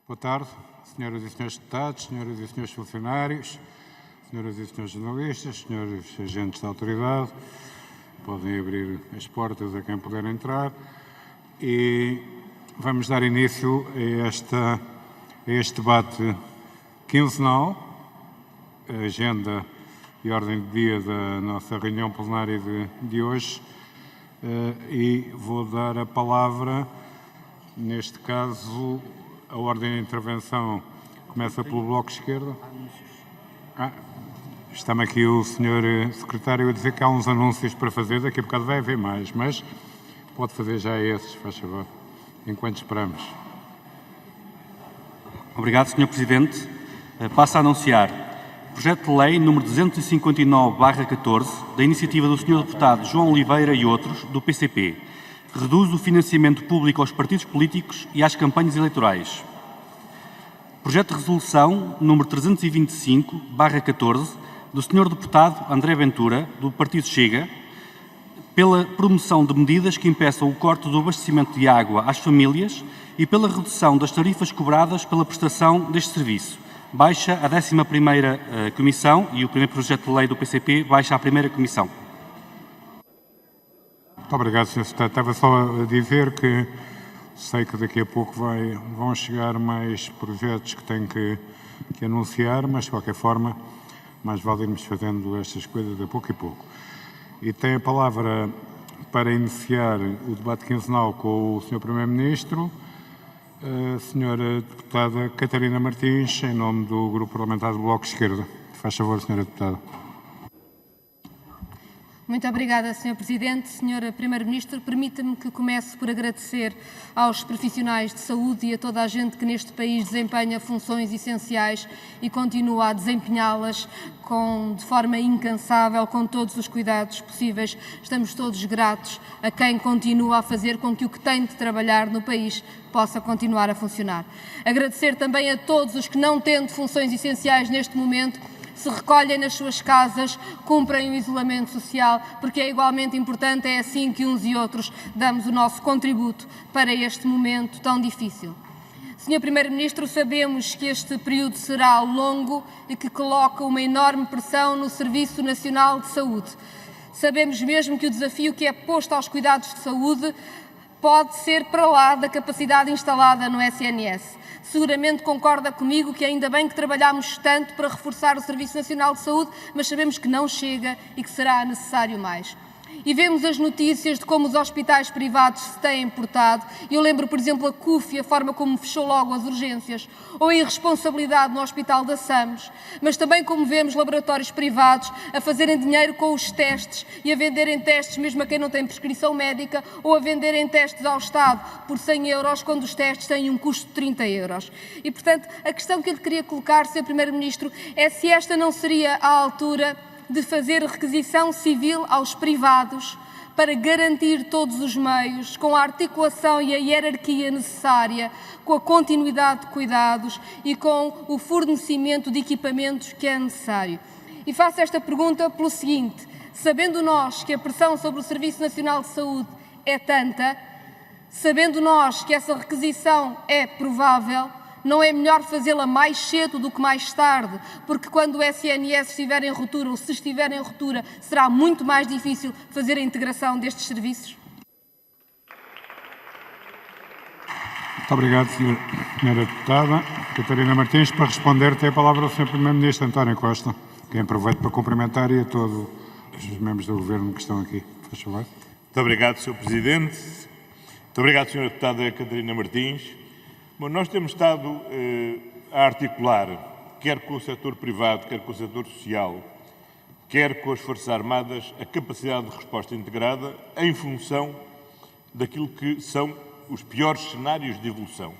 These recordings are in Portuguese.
Boa tarde, senhoras e senhores deputados, senhoras e senhores funcionários, senhoras e senhores jornalistas, senhores agentes da autoridade. Podem abrir as portas a quem puder entrar e vamos dar início a este debate quinzenal. A agenda e ordem de dia da nossa reunião plenária de hoje e vou dar a palavra, neste caso, a ordem de intervenção começa pelo Bloco de Esquerda. Está-me aqui o Sr. Secretário a dizer que há uns anúncios para fazer, daqui a bocado vai haver mais, mas pode fazer já esses, faz favor, enquanto esperamos. Obrigado, Sr. Presidente. Passo a anunciar o projeto de lei número 259/14, da iniciativa do Sr. Deputado João Oliveira e outros, do PCP, que reduz o financiamento público aos partidos políticos e às campanhas eleitorais. Projeto de resolução número 325/14, do Sr. Deputado André Ventura, do Partido Chega, pela promoção de medidas que impeçam o corte do abastecimento de água às famílias e pela redução das tarifas cobradas pela prestação deste serviço. Baixa a 11ª Comissão e o primeiro projeto de lei do PCP baixa à primeira Comissão. Muito obrigado, Sr. Secretário. Estava só a dizer que sei que daqui a pouco vão chegar mais projetos que tenho que anunciar, mas de qualquer forma, mais vale irmos fazendo estas coisas de pouco e pouco. E tem a palavra para iniciar o debate quinzenal com o Sr. Primeiro-Ministro, a Sra. Deputada Catarina Martins, em nome do Grupo Parlamentar do Bloco de Esquerda. Faz favor, Sra. Deputada. Muito obrigada, Sr. Presidente. Sr. Primeiro-Ministro, permita-me que comece por agradecer aos profissionais de saúde e a toda a gente que neste país desempenha funções essenciais e continua a desempenhá-las de forma incansável, com todos os cuidados possíveis. Estamos todos gratos a quem continua a fazer com que o que tem de trabalhar no país possa continuar a funcionar. Agradecer também a todos os que, não tendo funções essenciais neste momento, se recolhem nas suas casas, cumprem o isolamento social, porque é igualmente importante, é assim que uns e outros damos o nosso contributo para este momento tão difícil. Sr. Primeiro-Ministro, sabemos que este período será longo e que coloca uma enorme pressão no Serviço Nacional de Saúde. Sabemos mesmo que o desafio que é posto aos cuidados de saúde pode ser para lá da capacidade instalada no SNS. Seguramente concorda comigo que ainda bem que trabalhamos tanto para reforçar o Serviço Nacional de Saúde, mas sabemos que não chega e que será necessário mais. E vemos as notícias de como os hospitais privados se têm portado. Eu lembro, por exemplo, a CUF e a forma como fechou logo as urgências, ou a irresponsabilidade no Hospital da SAMS, mas também como vemos laboratórios privados a fazerem dinheiro com os testes e a venderem testes mesmo a quem não tem prescrição médica, ou a venderem testes ao Estado por 100 euros, quando os testes têm um custo de 30 euros. E, portanto, a questão que eu lhe queria colocar, Sr. Primeiro-Ministro, é se esta não seria a altura de fazer requisição civil aos privados para garantir todos os meios, com a articulação e a hierarquia necessária, com a continuidade de cuidados e com o fornecimento de equipamentos que é necessário. E faço esta pergunta pelo seguinte: sabendo nós que a pressão sobre o Serviço Nacional de Saúde é tanta, sabendo nós que essa requisição é provável, não é melhor fazê-la mais cedo do que mais tarde, porque quando o SNS estiver em ruptura, ou se estiver em ruptura, será muito mais difícil fazer a integração destes serviços? Muito obrigado, Sra. Deputada Catarina Martins. Para responder, tem a palavra o Sr. Primeiro-Ministro António Costa, quem aproveito para cumprimentar, e a todos os membros do Governo que estão aqui. Faz favor. Muito obrigado, Sr. Presidente. Muito obrigado, Sra. Deputada Catarina Martins. Bom, nós temos estado a articular, quer com o setor privado, quer com o setor social, quer com as Forças Armadas, a capacidade de resposta integrada em função daquilo que são os piores cenários de evolução,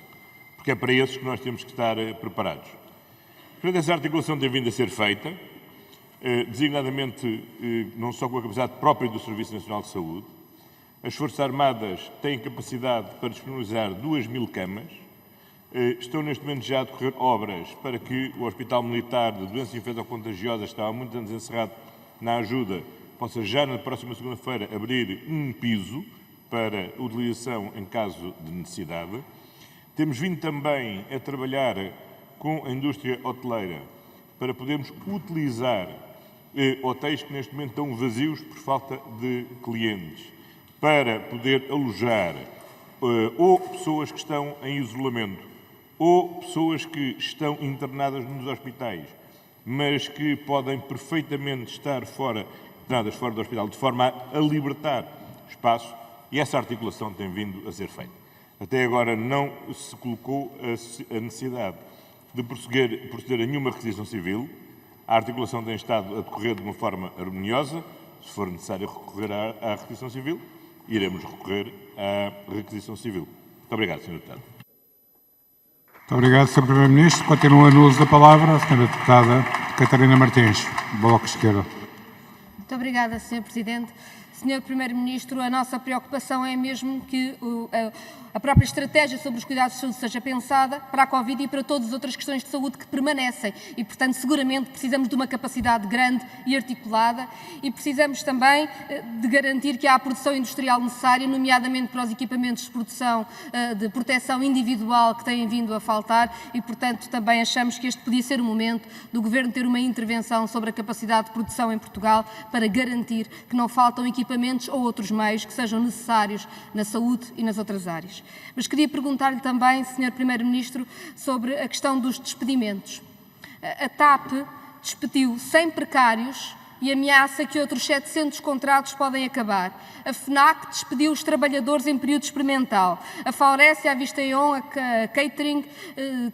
porque é para esses que nós temos que estar preparados. Portanto, essa articulação tem vindo a ser feita, designadamente não só com a capacidade própria do Serviço Nacional de Saúde. As Forças Armadas têm capacidade para disponibilizar 2.000 camas. Estão neste momento já a decorrer obras para que o Hospital Militar de Doenças Infecto-Contagiosas, estava há muitos anos encerrado na ajuda, possa já na próxima segunda-feira abrir um piso para utilização em caso de necessidade. Temos vindo também a trabalhar com a indústria hoteleira para podermos utilizar hotéis que neste momento estão vazios por falta de clientes, para poder alojar ou pessoas que estão em isolamento, ou pessoas que estão internadas nos hospitais, mas que podem perfeitamente estar internadas fora do hospital, de forma a libertar espaço, e essa articulação tem vindo a ser feita. Até agora não se colocou a necessidade de proceder a nenhuma requisição civil. A articulação tem estado a decorrer de uma forma harmoniosa. Se for necessário recorrer à requisição civil, iremos recorrer à requisição civil. Muito obrigado, Sr. Deputado. Muito obrigado, Sr. Primeiro-Ministro. Continua no uso da palavra a Sra. Deputada Catarina Martins, Bloco de Esquerda. Muito obrigada, Sr. Presidente. Sr. Primeiro-Ministro, a nossa preocupação é mesmo que a própria estratégia sobre os cuidados de saúde seja pensada para a Covid e para todas as outras questões de saúde que permanecem. E, portanto, seguramente precisamos de uma capacidade grande e articulada e precisamos também de garantir que há a produção industrial necessária, nomeadamente para os equipamentos de produção de proteção individual que têm vindo a faltar e, portanto, também achamos que este podia ser o momento do Governo ter uma intervenção sobre a capacidade de produção em Portugal para garantir que não faltam equipamentos ou outros meios que sejam necessários na saúde e nas outras áreas. Mas queria perguntar-lhe também, Sr. Primeiro-Ministro, sobre a questão dos despedimentos. A TAP despediu 100 precários e ameaça que outros 700 contratos podem acabar. A FNAC despediu os trabalhadores em período experimental. A Faurécia, a Visteon, a Catering,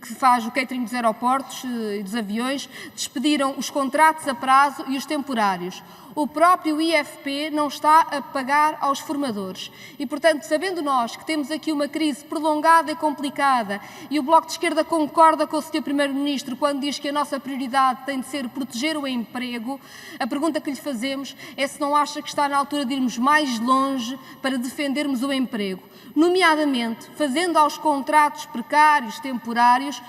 que faz o catering dos aeroportos e dos aviões, despediram os contratos a prazo e os temporários. O próprio IFP não está a pagar aos formadores. E, portanto, sabendo nós que temos aqui uma crise prolongada e complicada e o Bloco de Esquerda concorda com o Sr. Primeiro-Ministro quando diz que a nossa prioridade tem de ser proteger o emprego, a pergunta que lhe fazemos é se não acha que está na altura de irmos mais longe para defendermos o emprego, nomeadamente fazendo aos contratos precários, temporários,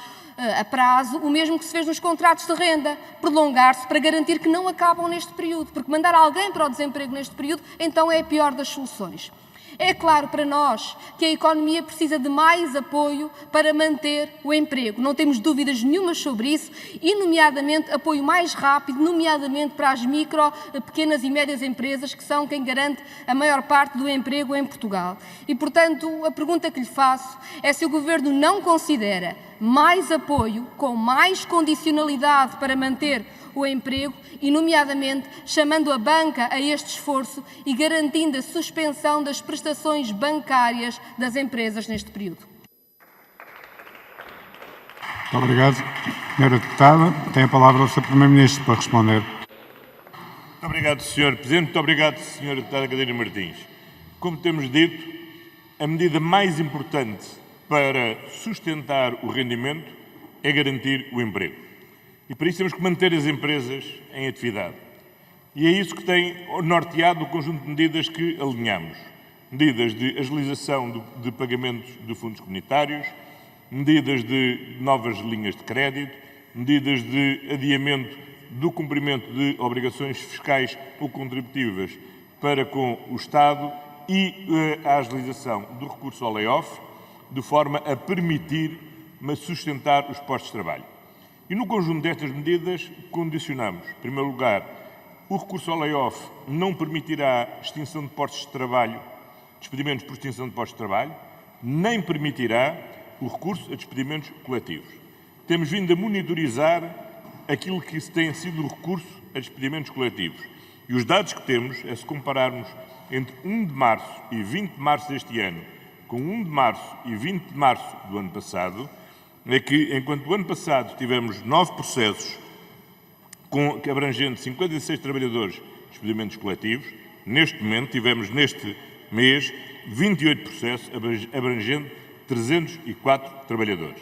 a prazo, o mesmo que se fez nos contratos de renda, prolongar-se para garantir que não acabam neste período, porque mandar alguém para o desemprego neste período, então é a pior das soluções. É claro para nós que a economia precisa de mais apoio para manter o emprego. Não temos dúvidas nenhumas sobre isso e, nomeadamente, apoio mais rápido, nomeadamente para as micro, pequenas e médias empresas, que são quem garante a maior parte do emprego em Portugal. E, portanto, a pergunta que lhe faço é se o Governo não considera mais apoio, com mais condicionalidade para manter o emprego e, nomeadamente, chamando a banca a este esforço e garantindo a suspensão das prestações bancárias das empresas neste período. Muito obrigado. Senhora Deputada, tem a palavra o Sr. Primeiro-Ministro para responder. Muito obrigado, Sr. Presidente. Muito obrigado, Sra. Deputada Catarina Martins. Como temos dito, a medida mais importante para sustentar o rendimento é garantir o emprego. E para isso temos que manter as empresas em atividade. E é isso que tem norteado o conjunto de medidas que alinhamos. Medidas de agilização de pagamentos de fundos comunitários, medidas de novas linhas de crédito, medidas de adiamento do cumprimento de obrigações fiscais ou contributivas para com o Estado e a agilização do recurso ao layoff, de forma a permitir sustentar os postos de trabalho. E no conjunto destas medidas condicionamos, em primeiro lugar, o recurso ao layoff não permitirá extinção de postos de trabalho, despedimentos por extinção de postos de trabalho, nem permitirá o recurso a despedimentos coletivos. Temos vindo a monitorizar aquilo que tem sido o recurso a despedimentos coletivos. E os dados que temos, é se compararmos entre 1 de março e 20 de março deste ano, com 1 de março e 20 de março do ano passado, é que, enquanto no ano passado tivemos 9 processos abrangendo 56 trabalhadores de despedimentos coletivos, neste momento tivemos, neste mês, 28 processos abrangendo 304 trabalhadores.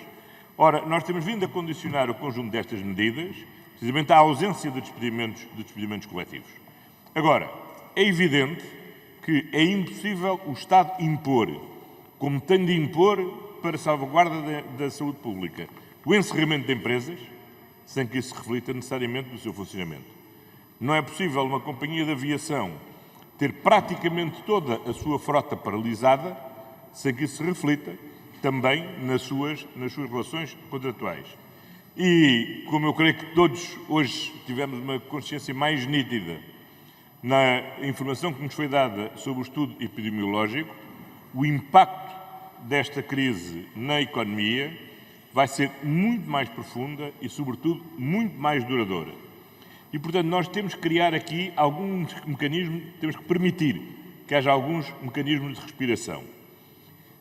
Ora, nós temos vindo a condicionar o conjunto destas medidas, precisamente à ausência de despedimentos coletivos. Agora, é evidente que é impossível o Estado impor, como tem de impor para a salvaguarda da saúde pública, o encerramento de empresas, sem que isso reflita necessariamente no seu funcionamento. Não é possível uma companhia de aviação ter praticamente toda a sua frota paralisada, sem que isso se reflita também nas suas relações contratuais. E, como eu creio que todos hoje tivemos uma consciência mais nítida na informação que nos foi dada sobre o estudo epidemiológico, o impacto desta crise na economia vai ser muito mais profunda e, sobretudo, muito mais duradoura. E, portanto, nós temos que criar aqui alguns mecanismos, temos que permitir que haja alguns mecanismos de respiração,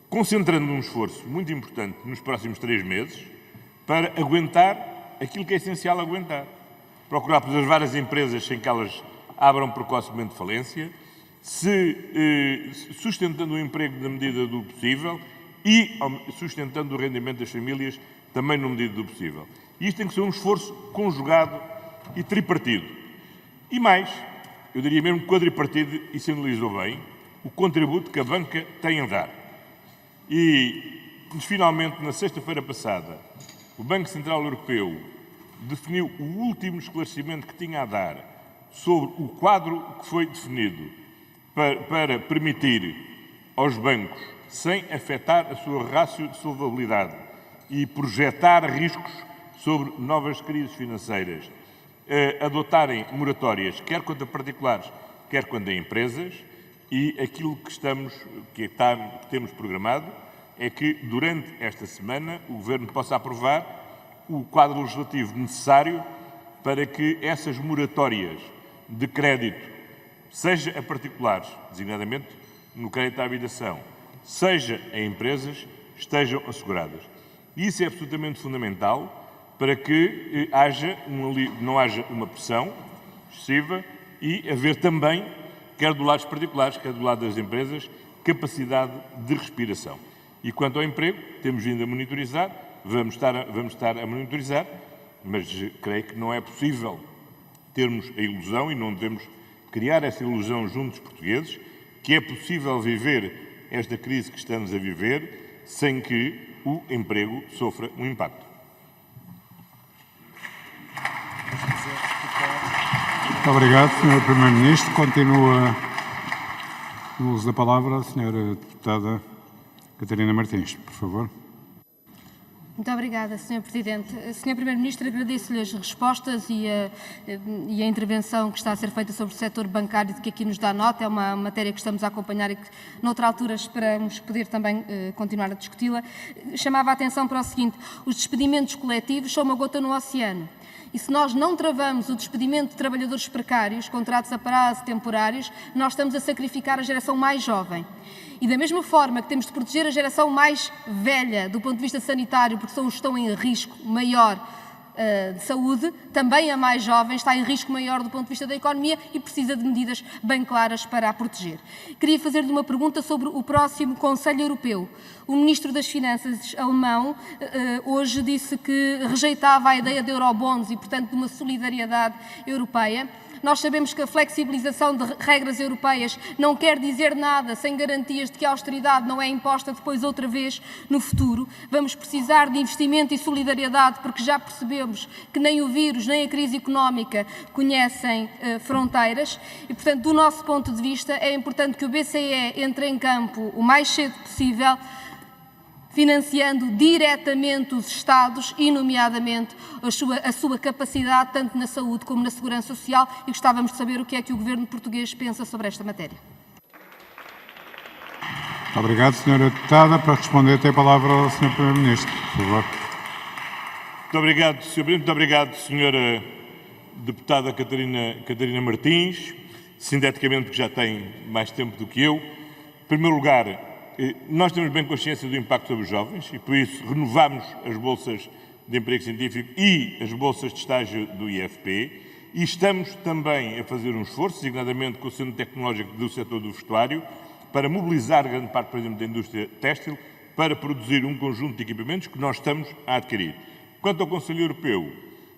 concentrando um esforço muito importante nos próximos 3 meses para aguentar aquilo que é essencial aguentar. Procurar preservar as empresas sem que elas abram precocemente falência, sustentando o emprego na medida do possível e sustentando o rendimento das famílias também na medida do possível. E isto tem que ser um esforço conjugado e tripartido. E mais, eu diria mesmo quadripartido, e sinalizou bem, o contributo que a banca tem a dar. E, finalmente, na sexta-feira passada, o Banco Central Europeu definiu o último esclarecimento que tinha a dar sobre o quadro que foi definido para permitir aos bancos, sem afetar a sua rácio de solvabilidade e projetar riscos sobre novas crises financeiras, adotarem moratórias, quer quanto a particulares, quer quanto a empresas, e aquilo que temos programado é que, durante esta semana, o Governo possa aprovar o quadro legislativo necessário para que essas moratórias de crédito, seja a particulares, designadamente no crédito à habitação, seja a empresas, estejam asseguradas. Isso é absolutamente fundamental para que não haja uma pressão excessiva e haver também, quer do lado dos particulares, quer do lado das empresas, capacidade de respiração. E quanto ao emprego, temos vindo a monitorizar, vamos estar a monitorizar, mas creio que não é possível termos a ilusão, e não devemos criar essa ilusão junto dos portugueses, que é possível viver esta crise que estamos a viver sem que o emprego sofra um impacto. Muito obrigado, Sr. Primeiro-Ministro. Continua o uso da palavra a Sra. Deputada Catarina Martins, por favor. Muito obrigada, Sr. Presidente. Sr. Primeiro-Ministro, agradeço-lhe as respostas e a intervenção que está a ser feita sobre o setor bancário, de que aqui nos dá nota. É uma matéria que estamos a acompanhar e que, noutra altura, esperamos poder também continuar a discuti-la. Chamava a atenção para o seguinte: os despedimentos coletivos são uma gota no oceano. E se nós não travamos o despedimento de trabalhadores precários, contratos a prazo, temporários, nós estamos a sacrificar a geração mais jovem. E da mesma forma que temos de proteger a geração mais velha do ponto de vista sanitário, porque são os que estão em risco maior de saúde, também a mais jovem está em risco maior do ponto de vista da economia e precisa de medidas bem claras para a proteger. Queria fazer-lhe uma pergunta sobre o próximo Conselho Europeu. O Ministro das Finanças alemão hoje disse que rejeitava a ideia de eurobonds e, portanto, de uma solidariedade europeia. Nós sabemos que a flexibilização de regras europeias não quer dizer nada sem garantias de que a austeridade não é imposta depois outra vez no futuro. Vamos precisar de investimento e solidariedade porque já percebemos que nem o vírus nem a crise económica conhecem fronteiras e, portanto, do nosso ponto de vista, é importante que o BCE entre em campo o mais cedo possível, financiando diretamente os Estados e, nomeadamente, a sua capacidade tanto na saúde como na segurança social, e gostávamos de saber o que é que o Governo português pensa sobre esta matéria. Muito obrigado, Sra. Deputada. Para responder, tem a palavra o Sr. Primeiro-Ministro, por favor. Muito obrigado, Sr. Presidente. Muito obrigado, Sra. Deputada Catarina Martins, sinteticamente, que já tem mais tempo do que eu. Em primeiro lugar, nós temos bem consciência do impacto sobre os jovens e, por isso, renovamos as bolsas de emprego científico e as bolsas de estágio do IFP e estamos também a fazer um esforço, designadamente com o Centro Tecnológico do setor do vestuário, para mobilizar grande parte, por exemplo, da indústria têxtil para produzir um conjunto de equipamentos que nós estamos a adquirir. Quanto ao Conselho Europeu,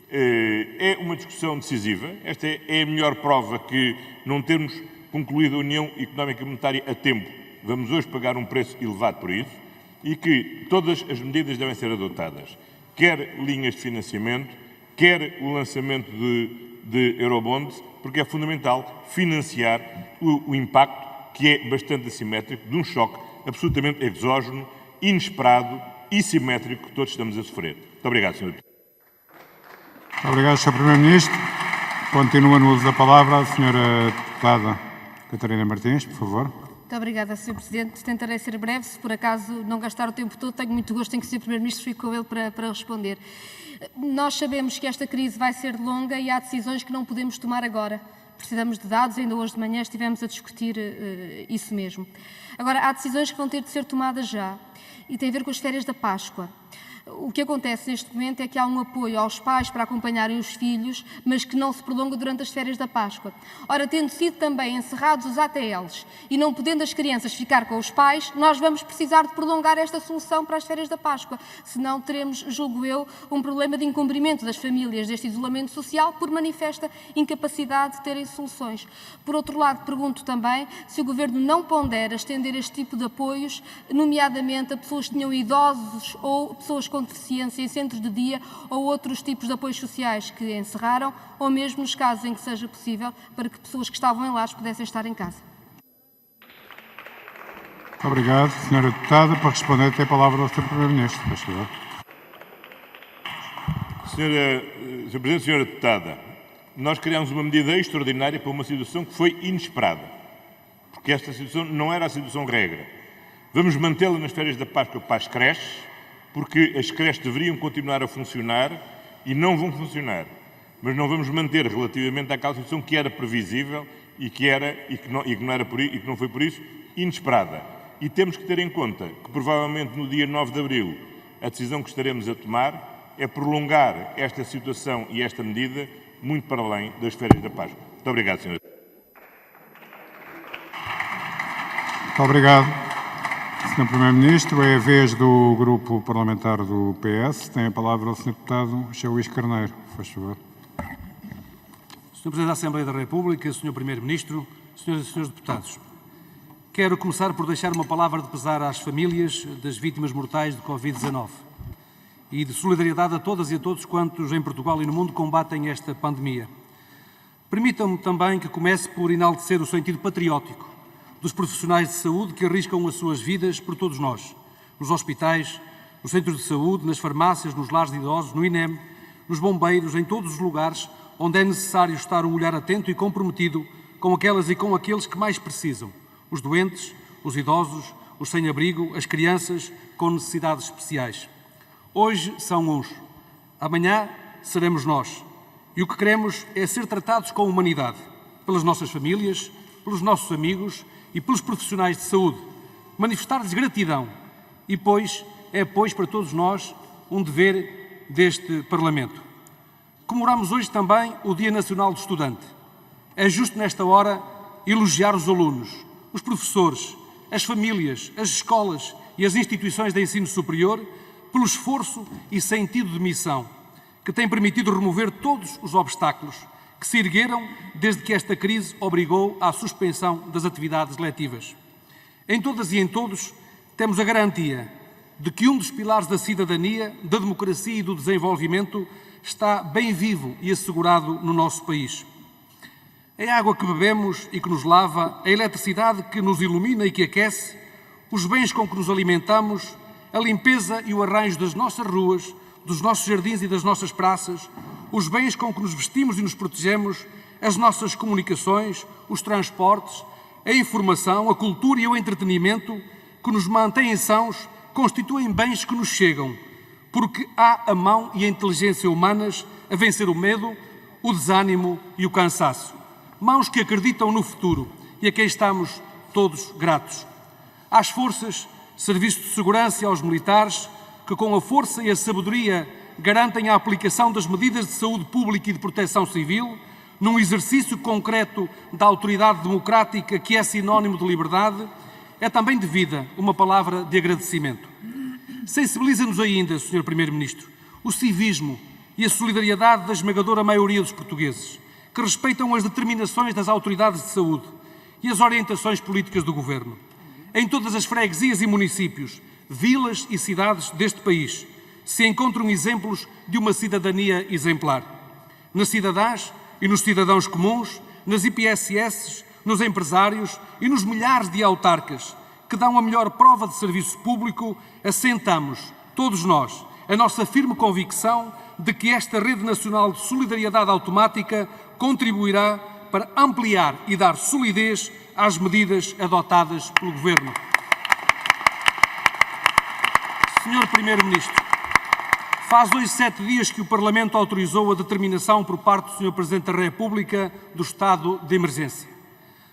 é uma discussão decisiva. Esta é a melhor prova que não termos concluído a União Económica e Monetária a tempo. Vamos hoje pagar um preço elevado por isso e que todas as medidas devem ser adotadas, quer linhas de financiamento, quer o lançamento de eurobonds, porque é fundamental financiar o impacto, que é bastante assimétrico, de um choque absolutamente exógeno inesperado e simétrico que todos estamos a sofrer. Muito obrigado, Sr. Deputado. Muito obrigado, Sr. Primeiro-Ministro. Continua no uso da palavra a Sra. Deputada Catarina Martins, por favor. Muito obrigada, Sr. Presidente. Tentarei ser breve. Se por acaso não gastar o tempo todo, tenho muito gosto em que o Sr. Primeiro-Ministro fique com ele para responder. Nós sabemos que esta crise vai ser longa e há decisões que não podemos tomar agora. Precisamos de dados, ainda hoje de manhã estivemos a discutir isso mesmo. Agora, há decisões que vão ter de ser tomadas já e tem a ver com as férias da Páscoa. O que acontece neste momento é que há um apoio aos pais para acompanharem os filhos, mas que não se prolonga durante as férias da Páscoa. Ora, tendo sido também encerrados os ATLs e não podendo as crianças ficar com os pais, nós vamos precisar de prolongar esta solução para as férias da Páscoa. Senão teremos, julgo eu, um problema de incumprimento das famílias deste isolamento social por manifesta incapacidade de terem soluções. Por outro lado, pergunto também se o Governo não pondera estender este tipo de apoios, nomeadamente a pessoas que tenham idosos ou pessoas com deficiência em centros de dia ou outros tipos de apoios sociais que encerraram, ou mesmo nos casos em que seja possível, para que pessoas que estavam em lares pudessem estar em casa. Muito obrigado, Sra. Deputada. Para responder, tem a palavra o Sr. Primeiro-Ministro. Sr. Presidente, Sra. Deputada, nós criámos uma medida extraordinária para uma situação que foi inesperada, porque esta situação não era a situação regra. Vamos mantê-la nas férias da Páscoa para as creches, porque as creches deveriam continuar a funcionar e não vão funcionar. Mas não vamos manter relativamente àquela situação que era previsível e que não foi por isso inesperada. E temos que ter em conta que provavelmente no dia 9 de abril a decisão que estaremos a tomar é prolongar esta situação e esta medida muito para além das férias da Páscoa. Muito obrigado, Sr. Muito obrigado, Sr. Primeiro-Ministro. É a vez do Grupo Parlamentar do PS. Tem a palavra o Sr. Deputado Luís Carneiro. Faz favor. Sr. Presidente da Assembleia da República, Sr. Primeiro-Ministro, Senhoras e Senhores Deputados, quero começar por deixar uma palavra de pesar às famílias das vítimas mortais de Covid-19 e de solidariedade a todas e a todos quantos em Portugal e no mundo combatem esta pandemia. Permitam-me também que comece por enaltecer o sentido patriótico dos profissionais de saúde que arriscam as suas vidas por todos nós, nos hospitais, nos centros de saúde, nas farmácias, nos lares de idosos, no INEM, nos bombeiros, em todos os lugares onde é necessário estar um olhar atento e comprometido com aquelas e com aqueles que mais precisam, os doentes, os idosos, os sem-abrigo, as crianças com necessidades especiais. Hoje são uns, amanhã seremos nós. E o que queremos é ser tratados com humanidade, pelas nossas famílias, pelos nossos amigos e pelos profissionais de saúde. Manifestar-lhes gratidão e, pois, para todos nós um dever deste Parlamento. Comemoramos hoje também o Dia Nacional do Estudante. É justo nesta hora elogiar os alunos, os professores, as famílias, as escolas e as instituições de ensino superior pelo esforço e sentido de missão que têm permitido remover todos os obstáculos que se ergueram desde que esta crise obrigou à suspensão das atividades letivas. Em todas e em todos, temos a garantia de que um dos pilares da cidadania, da democracia e do desenvolvimento está bem vivo e assegurado no nosso país. A água que bebemos e que nos lava, a eletricidade que nos ilumina e que aquece, os bens com que nos alimentamos, a limpeza e o arranjo das nossas ruas, dos nossos jardins e das nossas praças, os bens com que nos vestimos e nos protegemos, as nossas comunicações, os transportes, a informação, a cultura e o entretenimento que nos mantêm sãos constituem bens que nos chegam, porque há a mão e a inteligência humanas a vencer o medo, o desânimo e o cansaço. Mãos que acreditam no futuro e a quem estamos todos gratos. Às forças, serviços de segurança e aos militares que com a força e a sabedoria garantem a aplicação das medidas de saúde pública e de proteção civil, num exercício concreto da autoridade democrática que é sinónimo de liberdade, é também devida uma palavra de agradecimento. Sensibiliza-nos ainda, Sr. Primeiro-Ministro, o civismo e a solidariedade da esmagadora maioria dos portugueses, que respeitam as determinações das autoridades de saúde e as orientações políticas do Governo. Em todas as freguesias e municípios, vilas e cidades deste país, se encontram exemplos de uma cidadania exemplar. Nas cidadãs e nos cidadãos comuns, nas IPSS, nos empresários e nos milhares de autarcas que dão a melhor prova de serviço público, assentamos, todos nós, a nossa firme convicção de que esta Rede Nacional de Solidariedade Automática contribuirá para ampliar e dar solidez às medidas adotadas pelo Governo. Senhor Primeiro-Ministro, faz hoje 7 dias que o Parlamento autorizou a determinação por parte do Sr. Presidente da República do estado de emergência.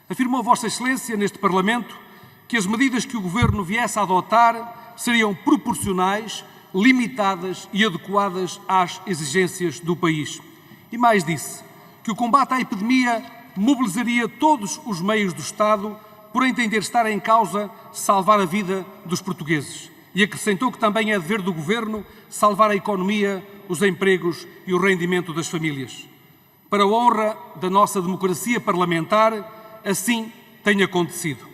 Afirmou Vossa Excelência neste Parlamento que as medidas que o Governo viesse a adotar seriam proporcionais, limitadas e adequadas às exigências do país. E mais disse que o combate à epidemia mobilizaria todos os meios do Estado por entender estar em causa salvar a vida dos portugueses. E acrescentou que também é dever do Governo salvar a economia, os empregos e o rendimento das famílias. Para a honra da nossa democracia parlamentar, assim tem acontecido.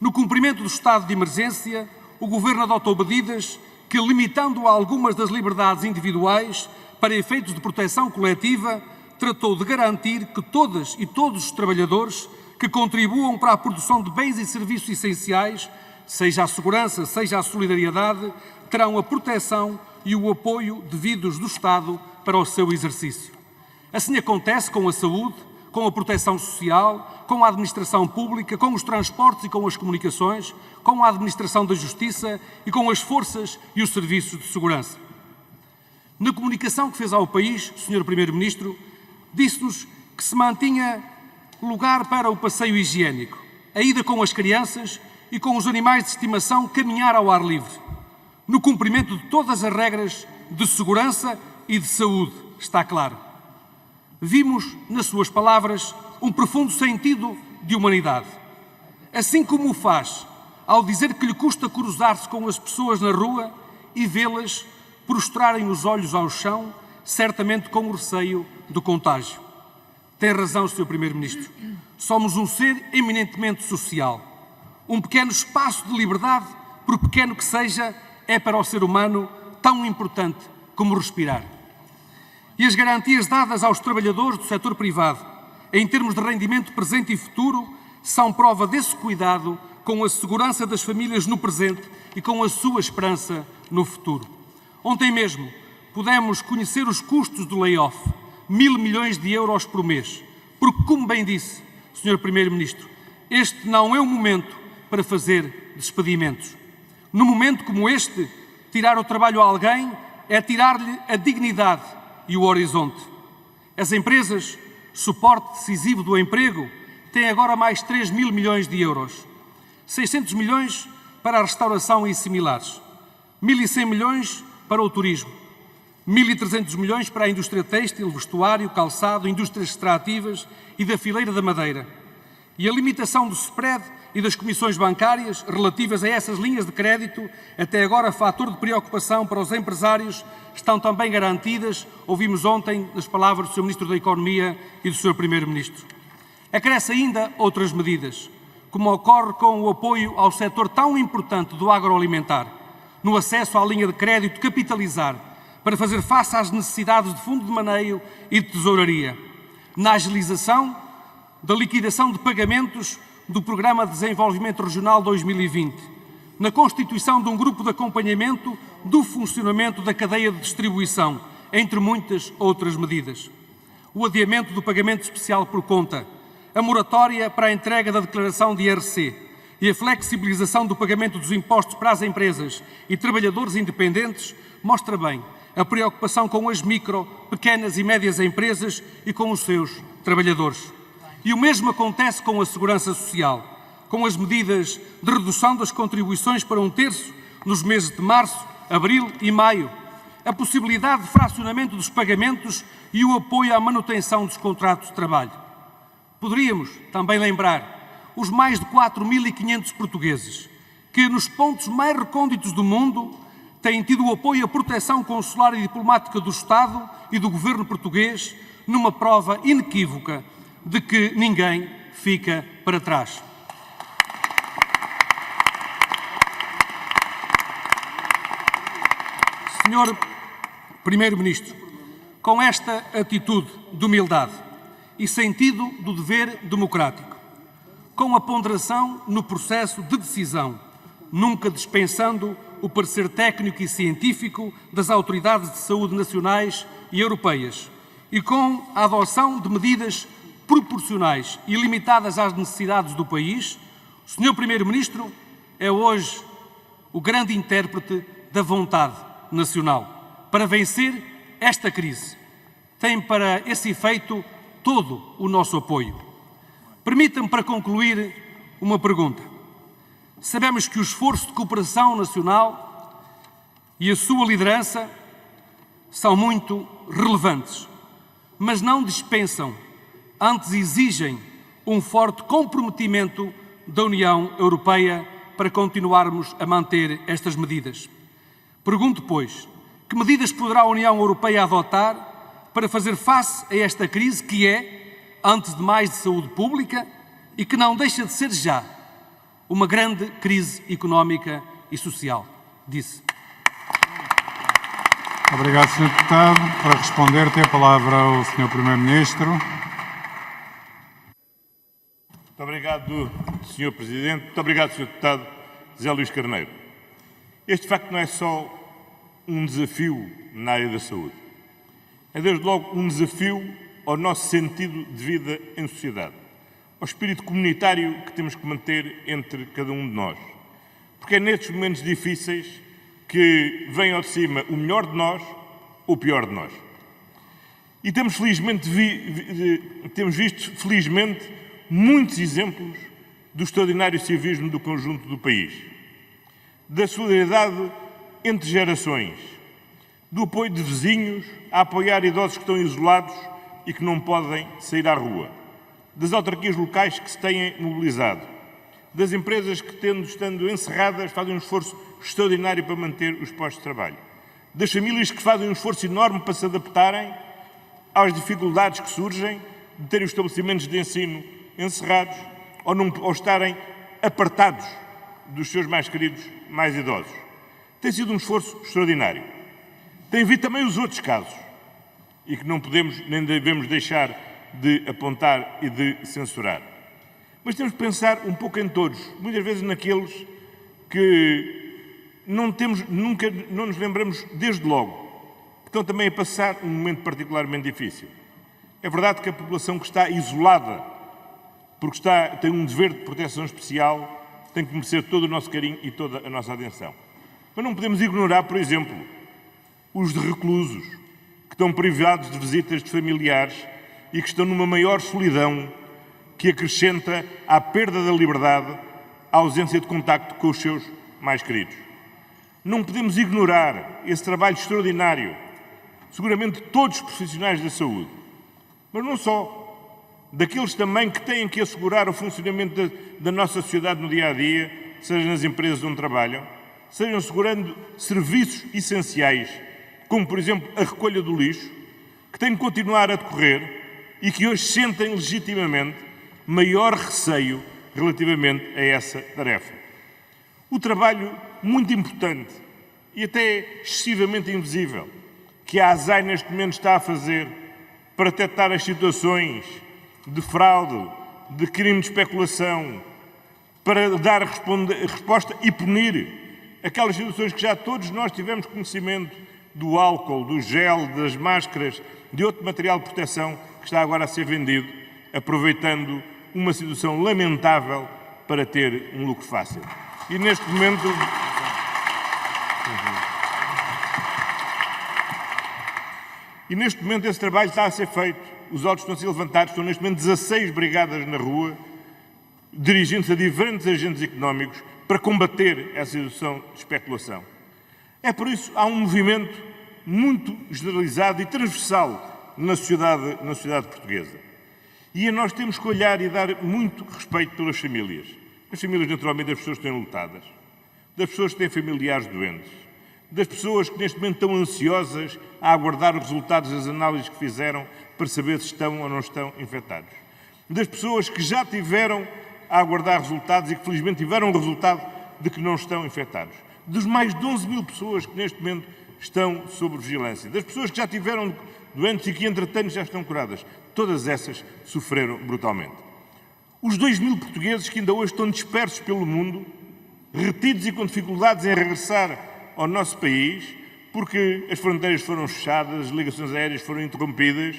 No cumprimento do estado de emergência, o Governo adotou medidas que, limitando algumas das liberdades individuais para efeitos de proteção coletiva, tratou de garantir que todas e todos os trabalhadores que contribuam para a produção de bens e serviços essenciais, seja a segurança, seja a solidariedade, terão a proteção e o apoio devidos do Estado para o seu exercício. Assim acontece com a saúde, com a proteção social, com a administração pública, com os transportes e com as comunicações, com a administração da justiça e com as forças e os serviços de segurança. Na comunicação que fez ao país, Sr. Primeiro-Ministro, disse-nos que se mantinha lugar para o passeio higiênico, a ida com as crianças e com os animais de estimação caminhar ao ar livre, no cumprimento de todas as regras de segurança e de saúde, está claro. Vimos, nas suas palavras, um profundo sentido de humanidade. Assim como o faz ao dizer que lhe custa cruzar-se com as pessoas na rua e vê-las prostrarem os olhos ao chão, certamente com o receio do contágio. Tem razão, Sr. Primeiro-Ministro. Somos um ser eminentemente social. Um pequeno espaço de liberdade, por pequeno que seja, é para o ser humano tão importante como respirar. E as garantias dadas aos trabalhadores do setor privado, em termos de rendimento presente e futuro, são prova desse cuidado com a segurança das famílias no presente e com a sua esperança no futuro. Ontem mesmo pudemos conhecer os custos do layoff, 1.000 milhões de euros por mês, porque, como bem disse, Sr. Primeiro-Ministro, este não é o momento para fazer despedimentos. Num momento como este, tirar o trabalho a alguém é tirar-lhe a dignidade e o horizonte. As empresas, suporte decisivo do emprego, têm agora mais 3.000 milhões de euros. 600 milhões para a restauração e similares. 1.100 milhões para o turismo. 1.300 milhões para a indústria têxtil, vestuário, calçado, indústrias extrativas e da fileira da madeira. E a limitação do spread e das comissões bancárias relativas a essas linhas de crédito, até agora fator de preocupação para os empresários, estão também garantidas, ouvimos ontem nas palavras do Sr. Ministro da Economia e do Sr. Primeiro-Ministro. Acresce ainda outras medidas, como ocorre com o apoio ao setor tão importante do agroalimentar, no acesso à linha de crédito capitalizar, para fazer face às necessidades de fundo de maneio e de tesouraria, na agilização da liquidação de pagamentos do Programa de Desenvolvimento Regional 2020, na constituição de um grupo de acompanhamento do funcionamento da cadeia de distribuição, entre muitas outras medidas. O adiamento do pagamento especial por conta, a moratória para a entrega da declaração de IRC e a flexibilização do pagamento dos impostos para as empresas e trabalhadores independentes mostra bem a preocupação com as micro, pequenas e médias empresas e com os seus trabalhadores. E o mesmo acontece com a segurança social, com as medidas de redução das contribuições para 1/3 nos meses de março, abril e maio, a possibilidade de fracionamento dos pagamentos e o apoio à manutenção dos contratos de trabalho. Poderíamos também lembrar os mais de 4.500 portugueses que, nos pontos mais recônditos do mundo, têm tido o apoio e a proteção consular e diplomática do Estado e do governo português, numa prova inequívoca de que ninguém fica para trás. Senhor Primeiro-Ministro, com esta atitude de humildade e sentido do dever democrático, com a ponderação no processo de decisão, nunca dispensando o parecer técnico e científico das autoridades de saúde nacionais e europeias, e com a adoção de medidas proporcionais e limitadas às necessidades do país, o Sr. Primeiro-Ministro é hoje o grande intérprete da vontade nacional para vencer esta crise. Tem para esse efeito todo o nosso apoio. Permita-me, para concluir, uma pergunta. Sabemos que o esforço de cooperação nacional e a sua liderança são muito relevantes, mas não dispensam, antes exigem um forte comprometimento da União Europeia para continuarmos a manter estas medidas. Pergunto, pois, que medidas poderá a União Europeia adotar para fazer face a esta crise que é, antes de mais, de saúde pública e que não deixa de ser já uma grande crise económica e social? Disse. Obrigado, Sr. Deputado. Para responder, tem a palavra o Sr. Primeiro-Ministro. Muito obrigado, Sr. Presidente. Muito obrigado, Sr. Deputado José Luís Carneiro. Este, de facto, não é só um desafio na área da saúde. É, desde logo, um desafio ao nosso sentido de vida em sociedade, ao espírito comunitário que temos que manter entre cada um de nós. Porque é nestes momentos difíceis que vem ao de cima o melhor de nós ou o pior de nós. E temos, felizmente, temos visto, felizmente, muitos exemplos do extraordinário civismo do conjunto do país, da solidariedade entre gerações, do apoio de vizinhos a apoiar idosos que estão isolados e que não podem sair à rua, das autarquias locais que se têm mobilizado, das empresas que, estando encerradas, fazem um esforço extraordinário para manter os postos de trabalho, das famílias que fazem um esforço enorme para se adaptarem às dificuldades que surgem de terem os estabelecimentos de ensino encerrados ou estarem apartados dos seus mais queridos, mais idosos. Tem sido um esforço extraordinário. Tem havido também os outros casos, e que não podemos nem devemos deixar de apontar e de censurar. Mas temos que pensar um pouco em todos, muitas vezes naqueles que nunca nos lembramos desde logo, que estão também a passar um momento particularmente difícil. É verdade que a população que está isolada, porque tem um dever de proteção especial, tem que merecer todo o nosso carinho e toda a nossa atenção. Mas não podemos ignorar, por exemplo, os de reclusos, que estão privados de visitas de familiares e que estão numa maior solidão que acrescenta à perda da liberdade a ausência de contacto com os seus mais queridos. Não podemos ignorar esse trabalho extraordinário, seguramente de todos os profissionais da saúde, mas não só, daqueles também que têm que assegurar o funcionamento da nossa sociedade no dia-a-dia, seja nas empresas onde trabalham, sejam assegurando serviços essenciais, como, por exemplo, a recolha do lixo, que tem que continuar a decorrer e que hoje sentem legitimamente maior receio relativamente a essa tarefa. O trabalho muito importante e até excessivamente invisível que a ASAI neste momento está a fazer para detectar as situações de fraude, de crime de especulação, para dar resposta e punir aquelas situações que já todos nós tivemos conhecimento do álcool, do gel, das máscaras, de outro material de proteção que está agora a ser vendido, aproveitando uma situação lamentável para ter um lucro fácil. E neste momento... esse trabalho está a ser feito. Os autos estão a ser levantados. Estão neste momento 16 brigadas na rua, dirigindo-se a diferentes agentes económicos para combater essa situação de especulação. É por isso que há um movimento muito generalizado e transversal na sociedade portuguesa. E nós temos que olhar e dar muito respeito pelas famílias. As famílias, naturalmente, das pessoas que estão lutadas, das pessoas que têm familiares doentes, das pessoas que neste momento estão ansiosas a aguardar os resultados das análises que fizeram para saber se estão ou não estão infectados, das pessoas que já tiveram a aguardar resultados e que felizmente tiveram o resultado de que não estão infectados, dos mais de 11 mil pessoas que neste momento estão sob vigilância, das pessoas que já tiveram doentes e que entretanto já estão curadas. Todas essas sofreram brutalmente. Os 2 mil portugueses que ainda hoje estão dispersos pelo mundo retidos e com dificuldades em regressar ao nosso país, porque as fronteiras foram fechadas, as ligações aéreas foram interrompidas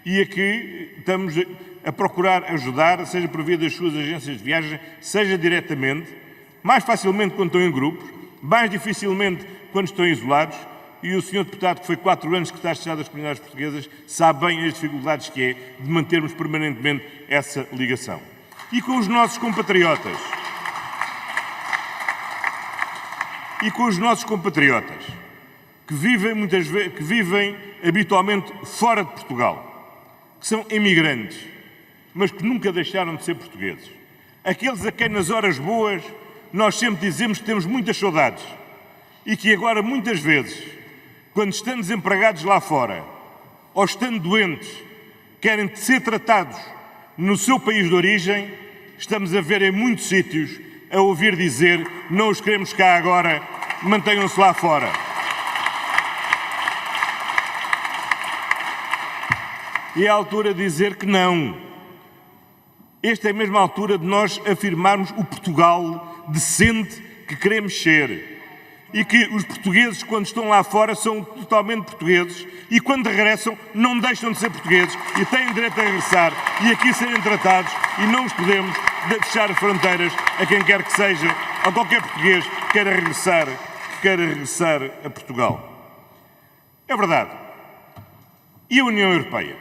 e aqui estamos a procurar ajudar, seja por via das suas agências de viagem, seja diretamente, mais facilmente quando estão em grupos, mais dificilmente quando estão isolados, e o senhor deputado, que foi 4 anos secretário de Estado das Comunidades Portuguesas, sabe bem as dificuldades que é de mantermos permanentemente essa ligação. E com os nossos compatriotas, que vivem habitualmente fora de Portugal, que são emigrantes, mas que nunca deixaram de ser portugueses. Aqueles a quem nas horas boas nós sempre dizemos que temos muitas saudades e que agora muitas vezes, quando estão desempregados lá fora ou estando doentes, querem ser tratados no seu país de origem, estamos a ver em muitos sítios a ouvir dizer: não os queremos cá agora, mantenham-se lá fora. E é a altura de dizer que não. Esta é a mesma altura de nós afirmarmos o Portugal decente que queremos ser. E que os portugueses, quando estão lá fora, são totalmente portugueses e, quando regressam, não deixam de ser portugueses e têm direito a regressar e aqui serem tratados, e não os podemos fechar fronteiras a quem quer que seja, a qualquer português que queira regressar a Portugal. É verdade. E a União Europeia?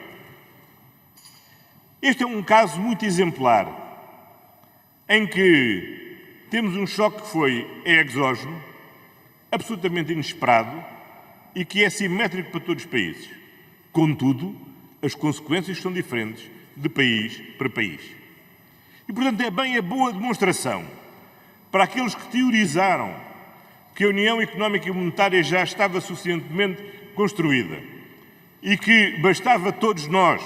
Este é um caso muito exemplar, em que temos um choque que foi exógeno, absolutamente inesperado e que é simétrico para todos os países. Contudo, as consequências são diferentes de país para país. E, portanto, é bem a boa demonstração para aqueles que teorizaram que a União Económica e Monetária já estava suficientemente construída e que bastava todos nós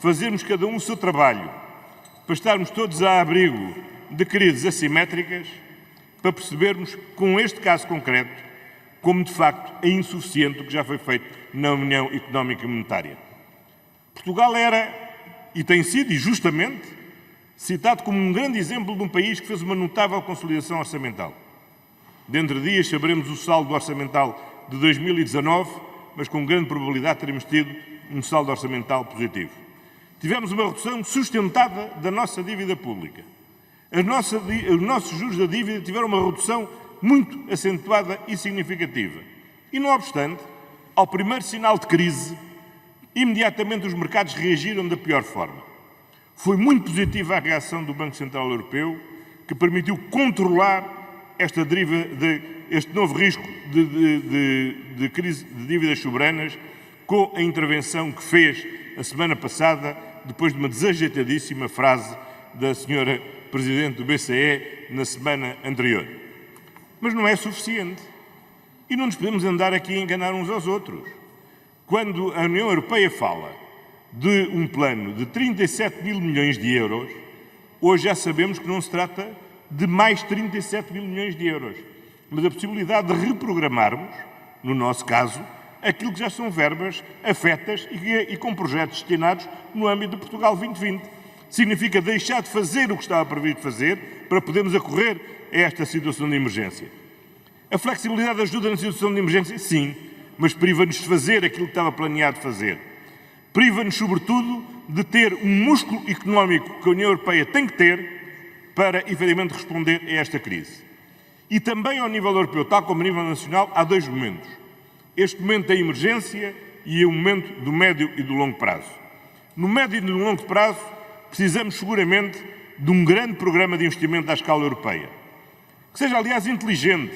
fazermos cada um o seu trabalho para estarmos todos a abrigo de crises assimétricas, para percebermos, com este caso concreto, como de facto é insuficiente o que já foi feito na União Económica e Monetária. Portugal era, e tem sido, e justamente, citado como um grande exemplo de um país que fez uma notável consolidação orçamental. Dentro de dias saberemos o saldo orçamental de 2019, mas com grande probabilidade teremos tido um saldo orçamental positivo. Tivemos uma redução sustentada da nossa dívida pública. Os nossos juros da dívida tiveram uma redução muito acentuada e significativa. E, não obstante, ao primeiro sinal de crise, imediatamente os mercados reagiram da pior forma. Foi muito positiva a reação do Banco Central Europeu, que permitiu controlar esta deriva, este novo risco de crise de dívidas soberanas, com a intervenção que fez a semana passada, depois de uma desajeitadíssima frase da senhora Presidente do BCE na semana anterior. Mas não é suficiente. E não nos podemos andar aqui a enganar uns aos outros. Quando a União Europeia fala de um plano de 37 mil milhões de euros, hoje já sabemos que não se trata de mais 37 mil milhões de euros, mas a possibilidade de reprogramarmos, no nosso caso, aquilo que já são verbas afetas e com projetos destinados no âmbito de Portugal 2020. Significa deixar de fazer o que estava previsto fazer para podermos acorrer a esta situação de emergência. A flexibilidade ajuda na situação de emergência? Sim, mas priva-nos de fazer aquilo que estava planeado fazer. Priva-nos, sobretudo, de ter um músculo económico que a União Europeia tem que ter para, efetivamente, responder a esta crise. E também ao nível europeu, tal como a nível nacional, há 2 momentos. Este momento da emergência e o momento do médio e do longo prazo. No médio e no longo prazo, precisamos seguramente de um grande programa de investimento à escala europeia, que seja, aliás, inteligente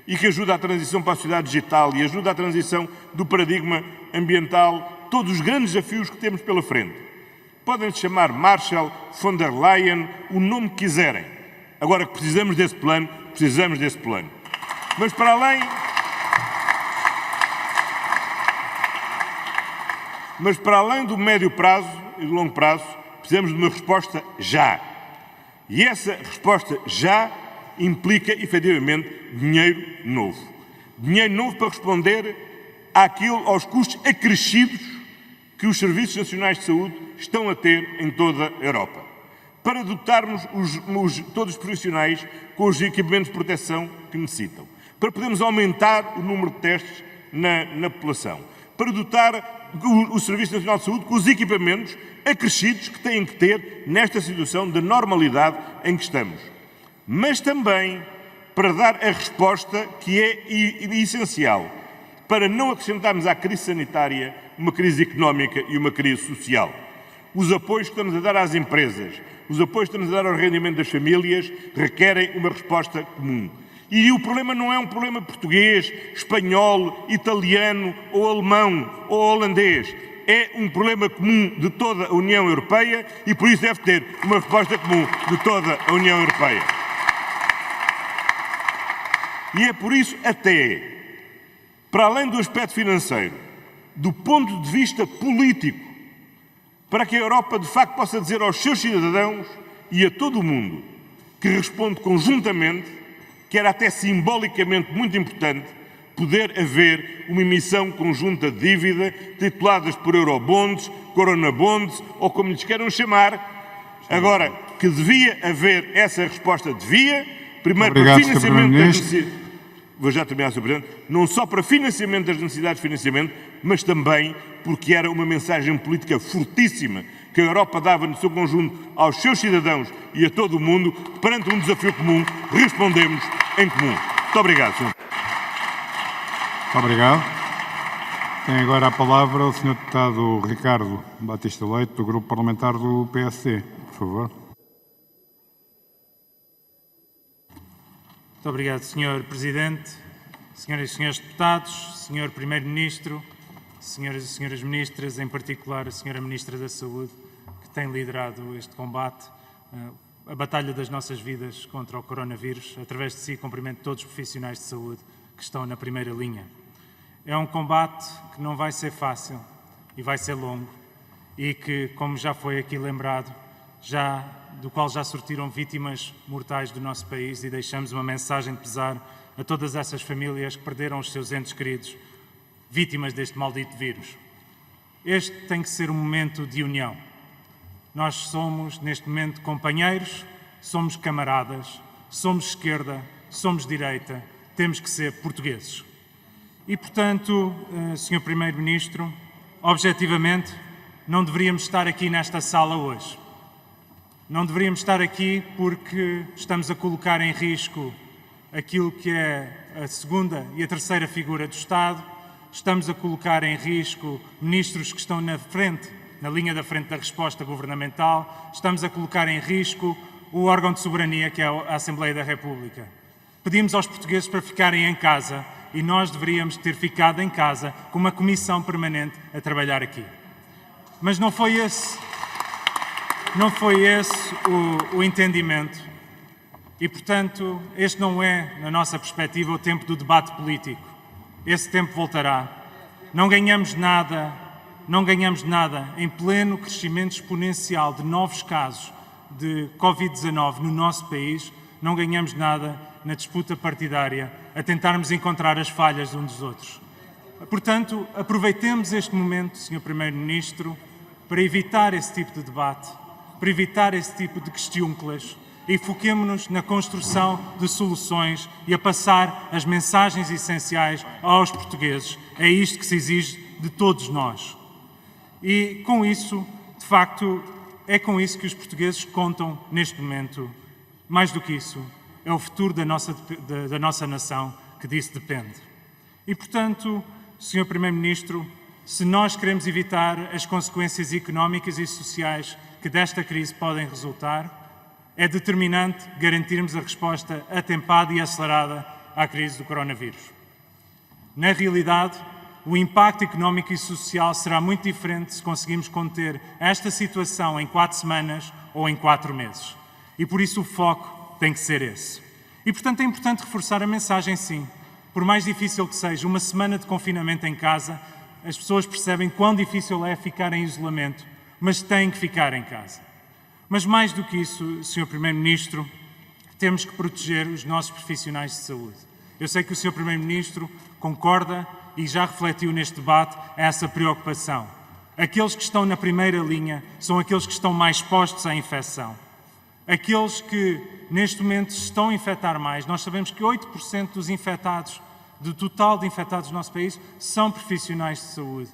e que ajude à transição para a sociedade digital e ajude à transição do paradigma ambiental, todos os grandes desafios que temos pela frente. Podem-se chamar Marshall, von der Leyen, o nome que quiserem. Agora que precisamos desse plano, precisamos desse plano. Mas para além do médio prazo e do longo prazo, precisamos de uma resposta já. E essa resposta já implica, efetivamente, dinheiro novo. Dinheiro novo para responder aos custos acrescidos que os Serviços Nacionais de Saúde estão a ter em toda a Europa. para dotarmos todos os profissionais com os equipamentos de proteção que necessitam, para podermos aumentar o número de testes na população, para dotar o Serviço Nacional de Saúde com os equipamentos acrescidos que têm que ter nesta situação de normalidade em que estamos. Mas também para dar a resposta que é essencial, para não acrescentarmos à crise sanitária uma crise económica e uma crise social. Os apoios que estamos a dar às empresas, os apoios que estamos a dar ao rendimento das famílias requerem uma resposta comum. E o problema não é um problema português, espanhol, italiano ou alemão ou holandês. É um problema comum de toda a União Europeia e por isso deve ter uma resposta comum de toda a União Europeia. E é por isso até, para além do aspecto financeiro, do ponto de vista político, para que a Europa de facto possa dizer aos seus cidadãos e a todo o mundo que responde conjuntamente, que era até simbolicamente muito importante poder haver uma emissão conjunta de dívida tituladas por eurobonds, coronabonds ou como lhes queiram chamar. Agora, que devia haver essa resposta, primeiro para financiamento das necessidades. Vou já terminar, Sr. Presidente. Não só para financiamento das necessidades de financiamento, mas também porque era uma mensagem política fortíssima que a Europa dava no seu conjunto aos seus cidadãos e a todo o mundo, perante um desafio comum, respondemos em comum. Muito obrigado, Sr. Muito obrigado. Tem agora a palavra o Sr. Deputado Ricardo Batista Leite, do Grupo Parlamentar do PSD. Por favor. Muito obrigado, Sr. Presidente, Senhoras e Senhores Deputados, Sr. Primeiro-Ministro, Senhoras e Senhores Ministras, em particular a Sra. Ministra da Saúde, que tem liderado este combate, a batalha das nossas vidas contra o coronavírus. Através de si, cumprimento todos os profissionais de saúde que estão na primeira linha. É um combate que não vai ser fácil e vai ser longo e que, como já foi aqui lembrado, do qual já sortiram vítimas mortais do nosso país e deixamos uma mensagem de pesar a todas essas famílias que perderam os seus entes queridos, vítimas deste maldito vírus. Este tem que ser um momento de união. Nós somos, neste momento, companheiros, somos camaradas, somos esquerda, somos direita, temos que ser portugueses. E, portanto, Sr. Primeiro-Ministro, objetivamente, não deveríamos estar aqui nesta sala hoje. Não deveríamos estar aqui porque estamos a colocar em risco aquilo que é a segunda e a terceira figura do Estado, estamos a colocar em risco ministros que estão na linha da frente da resposta governamental, estamos a colocar em risco o órgão de soberania que é a Assembleia da República. Pedimos aos portugueses para ficarem em casa e nós deveríamos ter ficado em casa com uma comissão permanente a trabalhar aqui. Mas não foi esse o entendimento e, portanto, este não é, na nossa perspectiva, o tempo do debate político. Esse tempo voltará. Não ganhamos nada em pleno crescimento exponencial de novos casos de Covid-19 no nosso país, não ganhamos nada na disputa partidária a tentarmos encontrar as falhas uns dos outros. Portanto, aproveitemos este momento, Sr. Primeiro-Ministro, para evitar esse tipo de debate, para evitar esse tipo de questiúnculas e foquemo-nos na construção de soluções e a passar as mensagens essenciais aos portugueses. É isto que se exige de todos nós. E com isso, de facto, é com isso que os portugueses contam neste momento. Mais do que isso, é o futuro da nossa nação que disso depende. E, portanto, Sr. Primeiro-Ministro, se nós queremos evitar as consequências económicas e sociais que desta crise podem resultar, é determinante garantirmos a resposta atempada e acelerada à crise do coronavírus. Na realidade, o impacto económico e social será muito diferente se conseguirmos conter esta situação em 4 semanas ou em 4 meses. E por isso o foco tem que ser esse. E, portanto, é importante reforçar a mensagem, sim. Por mais difícil que seja, uma semana de confinamento em casa, as pessoas percebem quão difícil é ficar em isolamento, mas têm que ficar em casa. Mas mais do que isso, Sr. Primeiro-Ministro, temos que proteger os nossos profissionais de saúde. Eu sei que o Sr. Primeiro-Ministro concorda e já refletiu neste debate essa preocupação. Aqueles que estão na primeira linha são aqueles que estão mais expostos à infecção. aqueles que neste momento estão a infectar mais. Nós sabemos que 8% dos infectados, do total de infectados do nosso país, são profissionais de saúde.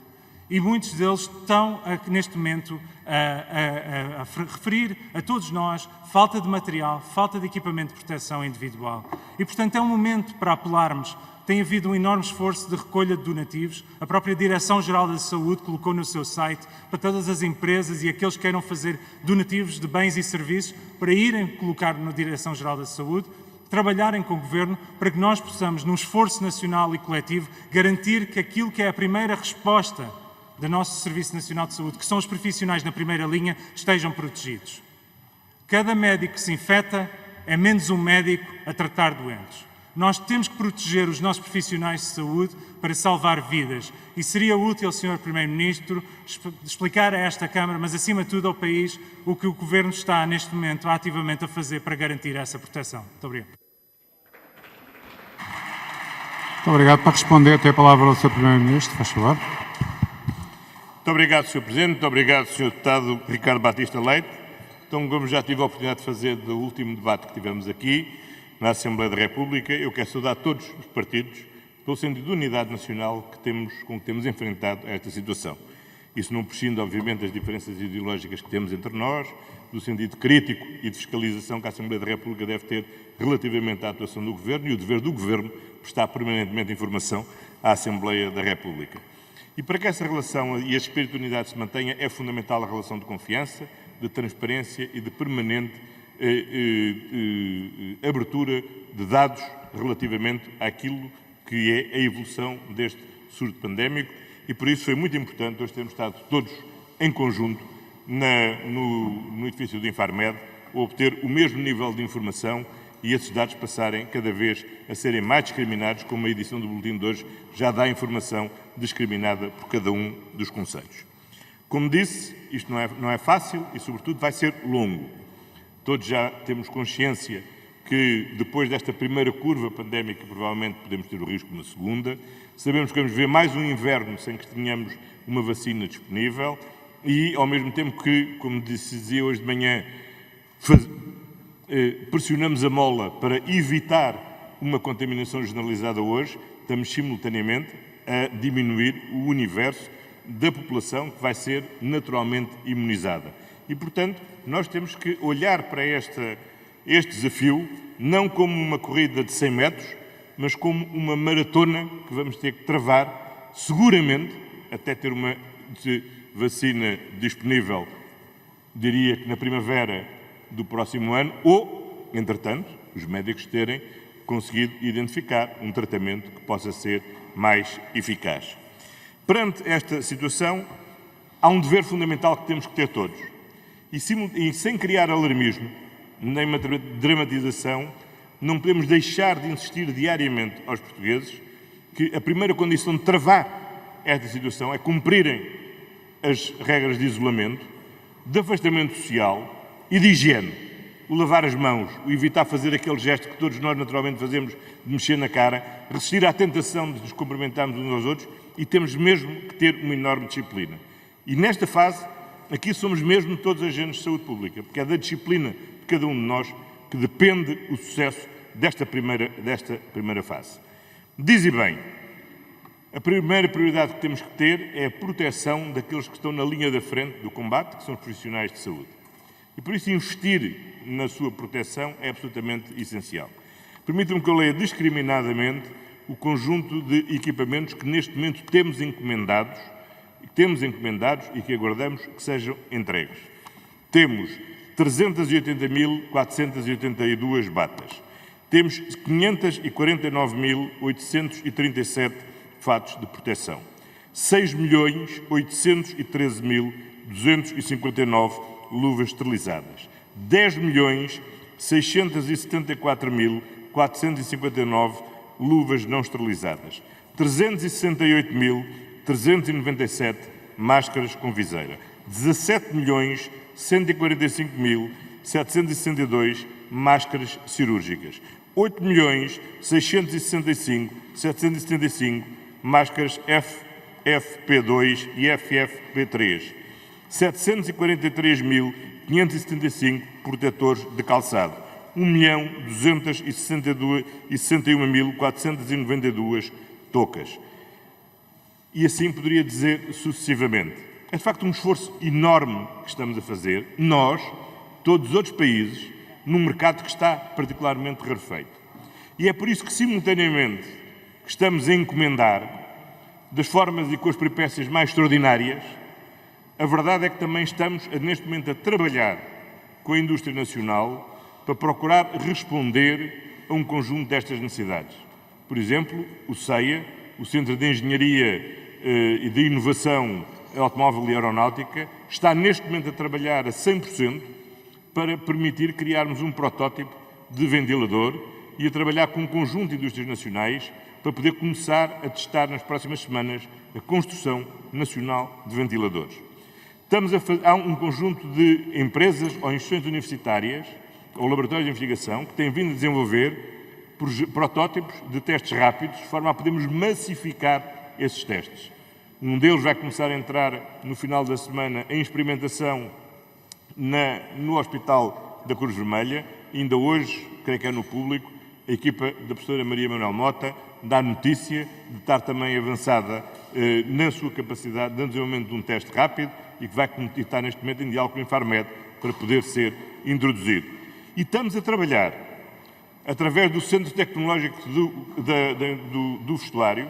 E muitos deles estão, neste momento, a referir a todos nós falta de material, falta de equipamento de proteção individual. E, portanto, é um momento para apelarmos. Tem havido um enorme esforço de recolha de donativos. A própria Direção-Geral da Saúde colocou no seu site para todas as empresas e aqueles que queiram fazer donativos de bens e serviços para irem colocar na Direção-Geral da Saúde, trabalharem com o Governo para que nós possamos, num esforço nacional e coletivo, garantir que aquilo que é a primeira resposta do nosso Serviço Nacional de Saúde, que são os profissionais na primeira linha, estejam protegidos. Cada médico que se infecta é menos um médico a tratar doentes. Nós temos que proteger os nossos profissionais de saúde para salvar vidas. E seria útil, Sr. Primeiro-Ministro, explicar a esta Câmara, mas acima de tudo ao país, o que o Governo está neste momento ativamente a fazer para garantir essa proteção. Muito obrigado. Muito obrigado. Para responder, tem a palavra o Sr. Primeiro-Ministro, faz favor. Muito obrigado, Sr. Presidente. Muito obrigado, Sr. Deputado Ricardo Batista Leite. Então, como já tive a oportunidade de fazer do último debate que tivemos aqui, na Assembleia da República, eu quero saudar todos os partidos pelo sentido de unidade nacional com que temos enfrentado esta situação. Isso não prescinde, obviamente, das diferenças ideológicas que temos entre nós, do sentido crítico e de fiscalização que a Assembleia da República deve ter relativamente à atuação do Governo e o dever do Governo prestar permanentemente informação à Assembleia da República. E para que essa relação e esse espírito de unidade se mantenha, é fundamental a relação de confiança, de transparência e de permanente abertura de dados relativamente àquilo que é a evolução deste surto pandémico e por isso foi muito importante nós termos estado todos em conjunto no edifício do Infarmed a obter o mesmo nível de informação e esses dados passarem cada vez a serem mais discriminados, como a edição do Boletim de hoje já dá informação discriminada por cada um dos concelhos. Como disse, isto não é fácil e, sobretudo, vai ser longo. Todos já temos consciência que, depois desta primeira curva pandémica, provavelmente podemos ter o risco de uma segunda. Sabemos que vamos ver mais um inverno sem que tenhamos uma vacina disponível e, ao mesmo tempo que, como dizia hoje de manhã, pressionamos a mola para evitar uma contaminação generalizada hoje, estamos simultaneamente a diminuir o universo da população que vai ser naturalmente imunizada. E, portanto, nós temos que olhar para este desafio não como uma corrida de 100 metros, mas como uma maratona que vamos ter que travar, seguramente, até ter uma vacina disponível, diria que na primavera do próximo ano, ou, entretanto, os médicos terem conseguido identificar um tratamento que possa ser mais eficaz. Perante esta situação, há um dever fundamental que temos que ter todos. E sem criar alarmismo, nem uma dramatização, não podemos deixar de insistir diariamente aos portugueses que a primeira condição de travar esta situação é cumprirem as regras de isolamento, de afastamento social e de higiene. O lavar as mãos, o evitar fazer aquele gesto que todos nós naturalmente fazemos de mexer na cara, resistir à tentação de nos cumprimentarmos uns aos outros e temos mesmo que ter uma enorme disciplina. E nesta fase, aqui somos mesmo todos agentes de saúde pública, porque é da disciplina de cada um de nós que depende o sucesso desta primeira fase. Diz e bem, a primeira prioridade que temos que ter é a proteção daqueles que estão na linha da frente do combate, que são os profissionais de saúde. E por isso investir na sua proteção é absolutamente essencial. Permitam-me que eu leia discriminadamente o conjunto de equipamentos que neste momento temos encomendados e que aguardamos que sejam entregues. Temos 380.482 batas. Temos 549.837 fatos de proteção. 6.813.259 luvas esterilizadas. 10.674.459 luvas não esterilizadas. 368.397 máscaras com viseira. 17.145.762 máscaras cirúrgicas. 8.665.775 máscaras FFP2 e FFP3. 743.500 575 protetores de calçado, 1.261.492 toucas. E assim poderia dizer sucessivamente. É de facto um esforço enorme que estamos a fazer, nós, todos os outros países, num mercado que está particularmente rarefeito. E é por isso que, simultaneamente, estamos a encomendar, das formas e com as peripécias mais extraordinárias, a verdade é que também estamos, neste momento, a trabalhar com a indústria nacional para procurar responder a um conjunto destas necessidades. Por exemplo, o CEIA, o Centro de Engenharia e de Inovação Automóvel e Aeronáutica, está neste momento a trabalhar a 100% para permitir criarmos um protótipo de ventilador e a trabalhar com um conjunto de indústrias nacionais para poder começar a testar nas próximas semanas a construção nacional de ventiladores. Há um conjunto de empresas ou instituições universitárias ou laboratórios de investigação que têm vindo a desenvolver protótipos de testes rápidos de forma a podermos massificar esses testes. Um deles vai começar a entrar no final da semana em experimentação no Hospital da Cruz Vermelha. Ainda hoje, creio que é no público, a equipa da professora Maria Manuel Mota dá notícia de estar também avançada na sua capacidade de desenvolvimento de um teste rápido e que vai estar neste momento em diálogo com o Infarmed para poder ser introduzido. E estamos a trabalhar, através do Centro Tecnológico do Vestuário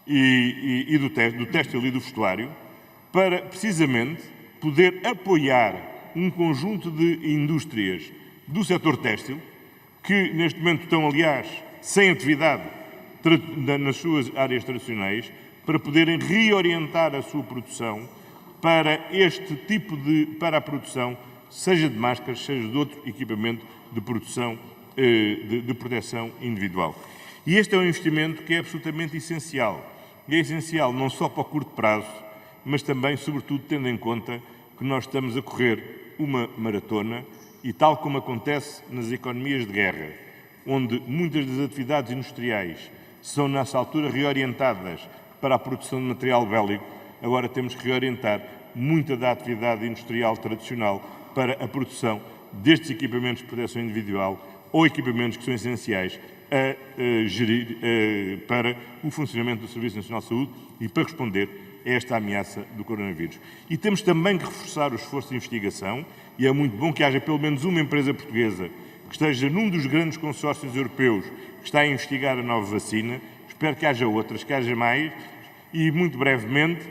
e do têxtil e do vestuário, para precisamente poder apoiar um conjunto de indústrias do setor têxtil, que neste momento estão, aliás, sem atividade nas suas áreas tradicionais, para poderem reorientar a sua produção para para a produção, seja de máscaras, seja de outro equipamento de produção, de proteção individual. E este é um investimento que é absolutamente essencial. E é essencial não só para o curto prazo, mas também, sobretudo, tendo em conta que nós estamos a correr uma maratona e, tal como acontece nas economias de guerra, onde muitas das atividades industriais são, nessa altura, reorientadas para a produção de material bélico, agora temos que reorientar muita da atividade industrial tradicional para a produção destes equipamentos de proteção individual ou equipamentos que são essenciais a gerir para o funcionamento do Serviço Nacional de Saúde e para responder a esta ameaça do coronavírus. E temos também que reforçar o esforço de investigação, e é muito bom que haja pelo menos uma empresa portuguesa que esteja num dos grandes consórcios europeus que está a investigar a nova vacina. Espero que haja outras, que haja mais, e muito brevemente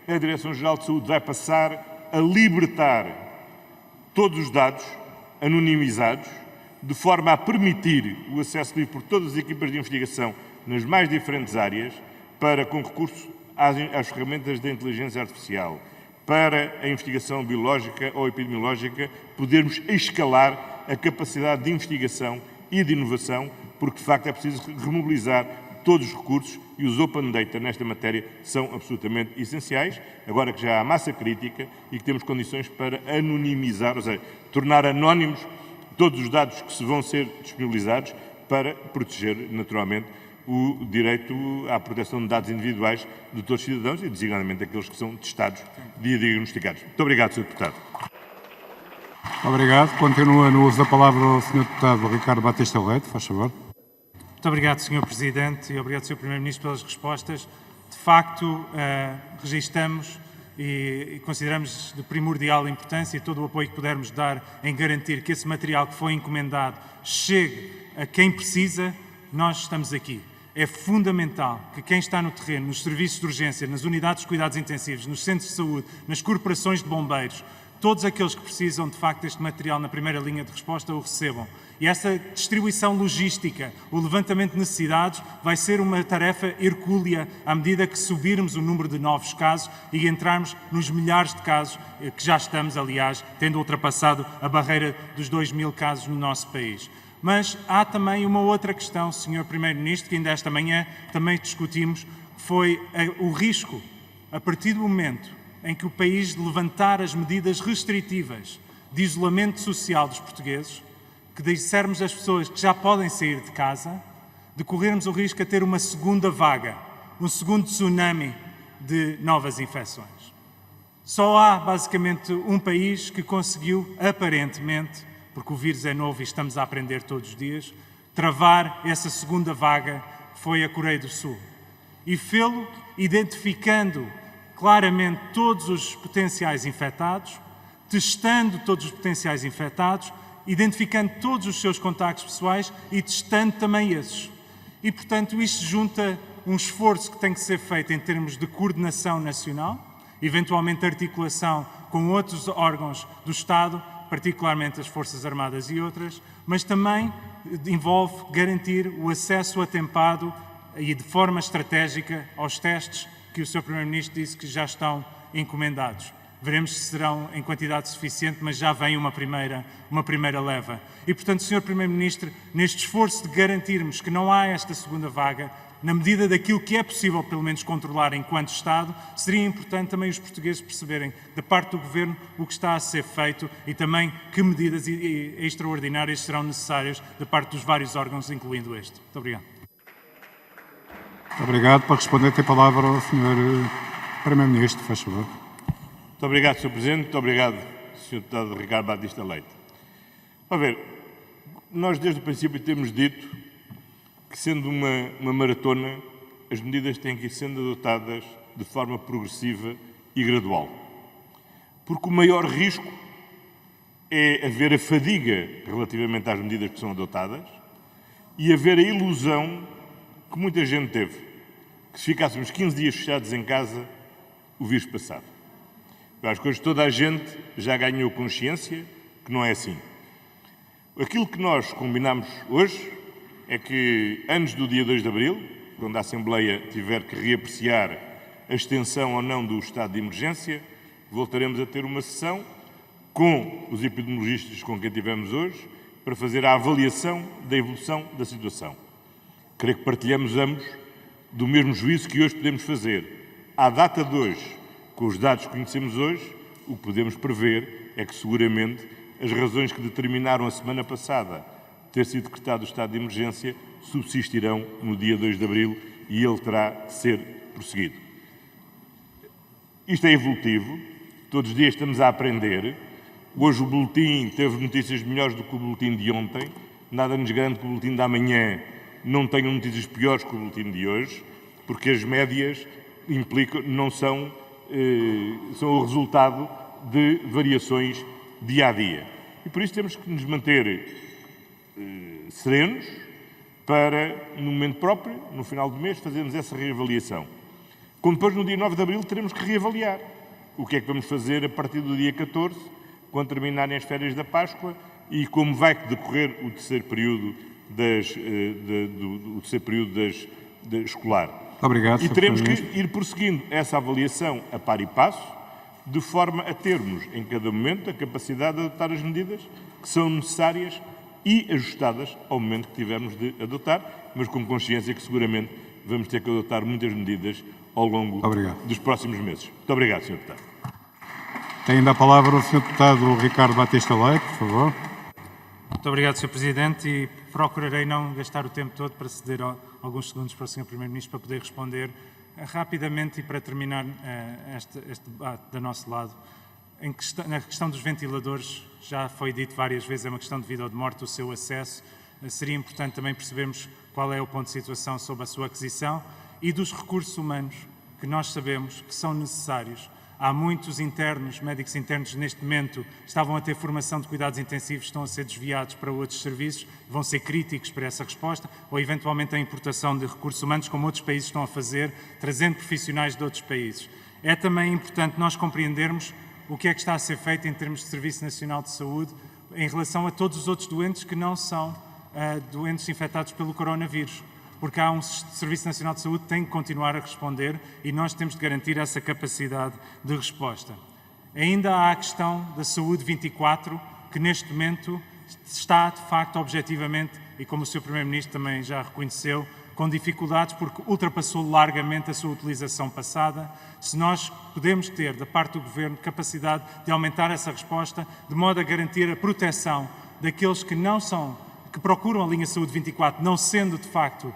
a Direção-Geral de Saúde vai passar a libertar todos os dados anonimizados, de forma a permitir o acesso livre por todas as equipas de investigação nas mais diferentes áreas, com recurso às ferramentas da inteligência artificial, para a investigação biológica ou epidemiológica, podermos escalar a capacidade de investigação e de inovação, porque de facto é preciso remobilizar todos os recursos e os open data nesta matéria são absolutamente essenciais, agora que já há massa crítica e que temos condições para anonimizar, ou seja, tornar anónimos todos os dados que se vão ser disponibilizados para proteger, naturalmente, o direito à proteção de dados individuais de todos os cidadãos e, designadamente, aqueles que são testados e diagnosticados. Muito obrigado, Sr. Deputado. Obrigado. Continua no uso da palavra o Sr. Deputado Ricardo Batista Leite, faz favor. Muito obrigado, Sr. Presidente, e obrigado, Sr. Primeiro-Ministro, pelas respostas. De facto, registamos e consideramos de primordial importância todo o apoio que pudermos dar em garantir que esse material que foi encomendado chegue a quem precisa. Nós estamos aqui. É fundamental que quem está no terreno, nos serviços de urgência, nas unidades de cuidados intensivos, nos centros de saúde, nas corporações de bombeiros, todos aqueles que precisam, de facto, deste material na primeira linha de resposta o recebam. E essa distribuição logística, o levantamento de necessidades, vai ser uma tarefa hercúlea à medida que subirmos o número de novos casos e entrarmos nos milhares de casos, que já estamos, aliás, tendo ultrapassado a barreira dos 2.000 casos no nosso país. Mas há também uma outra questão, Sr. Primeiro-Ministro, que ainda esta manhã também discutimos, que foi o risco, a partir do momento em que o país levantar as medidas restritivas de isolamento social dos portugueses, que dissermos às pessoas que já podem sair de casa, de corrermos o risco de ter uma segunda vaga, um segundo tsunami de novas infecções. Só há basicamente um país que conseguiu, aparentemente, porque o vírus é novo e estamos a aprender todos os dias, travar essa segunda vaga, foi a Coreia do Sul. E fê-lo identificando claramente todos os potenciais infectados, testando todos os potenciais infectados, identificando todos os seus contactos pessoais e testando também esses. E, portanto, isto junta um esforço que tem que ser feito em termos de coordenação nacional, eventualmente articulação com outros órgãos do Estado, particularmente as Forças Armadas e outras, mas também envolve garantir o acesso atempado e de forma estratégica aos testes que o Sr. Primeiro-Ministro disse que já estão encomendados. Veremos se serão em quantidade suficiente, mas já vem uma primeira leva. E, portanto, Sr. Primeiro-Ministro, neste esforço de garantirmos que não há esta segunda vaga, na medida daquilo que é possível, pelo menos, controlar enquanto Estado, seria importante também os portugueses perceberem, da parte do Governo, o que está a ser feito e também que medidas extraordinárias serão necessárias da parte dos vários órgãos, incluindo este. Muito obrigado. Obrigado. Para responder, tem a palavra o Sr. Primeiro-Ministro, faz favor. Muito obrigado, Sr. Presidente. Muito obrigado, Sr. Deputado Ricardo Batista Leite. A ver, nós desde o princípio temos dito que, sendo uma maratona, as medidas têm que ir sendo adotadas de forma progressiva e gradual. Porque o maior risco é haver a fadiga relativamente às medidas que são adotadas e haver a ilusão que muita gente teve, que se ficássemos 15 dias fechados em casa, o vírus passava. Eu acho que hoje toda a gente já ganhou consciência que não é assim. Aquilo que nós combinamos hoje é que, antes do dia 2 de Abril, quando a Assembleia tiver que reapreciar a extensão ou não do estado de emergência, voltaremos a ter uma sessão com os epidemiologistas com quem tivemos hoje para fazer a avaliação da evolução da situação. Creio que partilhamos ambos do mesmo juízo que hoje podemos fazer. À data de hoje, com os dados que conhecemos hoje, o que podemos prever é que, seguramente, as razões que determinaram a semana passada ter sido decretado o estado de emergência subsistirão no dia 2 de Abril e ele terá de ser prosseguido. Isto é evolutivo, todos os dias estamos a aprender. Hoje o boletim teve notícias melhores do que o boletim de ontem, nada nos garante que o boletim de amanhã não tenha notícias piores que o boletim de hoje, porque as médias não são o resultado de variações dia a dia. E por isso temos que nos manter serenos para, no momento próprio, no final do mês, fazermos essa reavaliação. Como depois, no dia 9 de Abril, teremos que reavaliar o que é que vamos fazer a partir do dia 14, quando terminarem as férias da Páscoa, e como vai decorrer o terceiro período escolar. Obrigado, E Sr. teremos que Primeiro-Ministro. ir prosseguindo essa avaliação a par e passo, de forma a termos, em cada momento, a capacidade de adotar as medidas que são necessárias e ajustadas ao momento que tivermos de adotar, mas com consciência que seguramente vamos ter que adotar muitas medidas ao longo dos próximos meses. Muito obrigado, Sr. Deputado. Tem ainda a palavra o Sr. Deputado Ricardo Batista Leite, por favor. Muito obrigado, Sr. Presidente, e procurarei não gastar o tempo todo para ceder alguns segundos para o Sr. Primeiro-Ministro para poder responder rapidamente e para terminar este debate do nosso lado. Na questão dos ventiladores, já foi dito várias vezes, é uma questão de vida ou de morte, o seu acesso. Seria importante também percebermos qual é o ponto de situação sobre a sua aquisição e dos recursos humanos que nós sabemos que são necessários. Há muitos internos, médicos internos, neste momento, estavam a ter formação de cuidados intensivos, estão a ser desviados para outros serviços, vão ser críticos para essa resposta, ou eventualmente a importação de recursos humanos, como outros países estão a fazer, trazendo profissionais de outros países. É também importante nós compreendermos o que é que está a ser feito em termos de Serviço Nacional de Saúde em relação a todos os outros doentes que não são doentes infectados pelo coronavírus. Porque há um Serviço Nacional de Saúde que tem que continuar a responder e nós temos de garantir essa capacidade de resposta. Ainda há a questão da Saúde 24, que neste momento está, de facto, objetivamente, e como o Sr. Primeiro-Ministro também já reconheceu, com dificuldades porque ultrapassou largamente a sua utilização passada. Se nós podemos ter, da parte do Governo, capacidade de aumentar essa resposta, de modo a garantir a proteção daqueles que que procuram a linha Saúde 24, não sendo de facto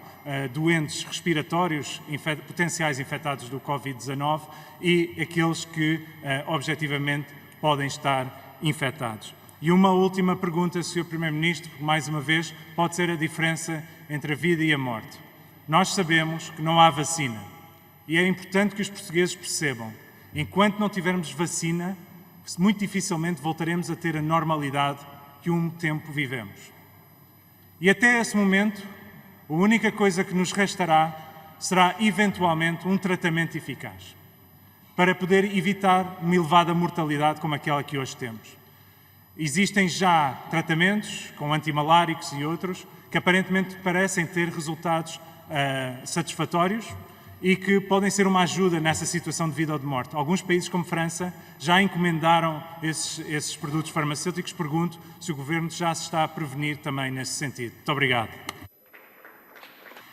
doentes respiratórios potenciais infectados do Covid-19 e aqueles que objetivamente podem estar infectados. E uma última pergunta, Sr. Primeiro-Ministro, mais uma vez, pode ser a diferença entre a vida e a morte. Nós sabemos que não há vacina e é importante que os portugueses percebam, enquanto não tivermos vacina, muito dificilmente voltaremos a ter a normalidade que um tempo vivemos. E até esse momento, a única coisa que nos restará será, eventualmente, um tratamento eficaz, para poder evitar uma elevada mortalidade como aquela que hoje temos. Existem já tratamentos, com antimaláricos e outros, que aparentemente parecem ter resultados satisfatórios e que podem ser uma ajuda nessa situação de vida ou de morte. Alguns países, como França, já encomendaram esses produtos farmacêuticos. Pergunto se o Governo já se está a prevenir também nesse sentido. Muito obrigado.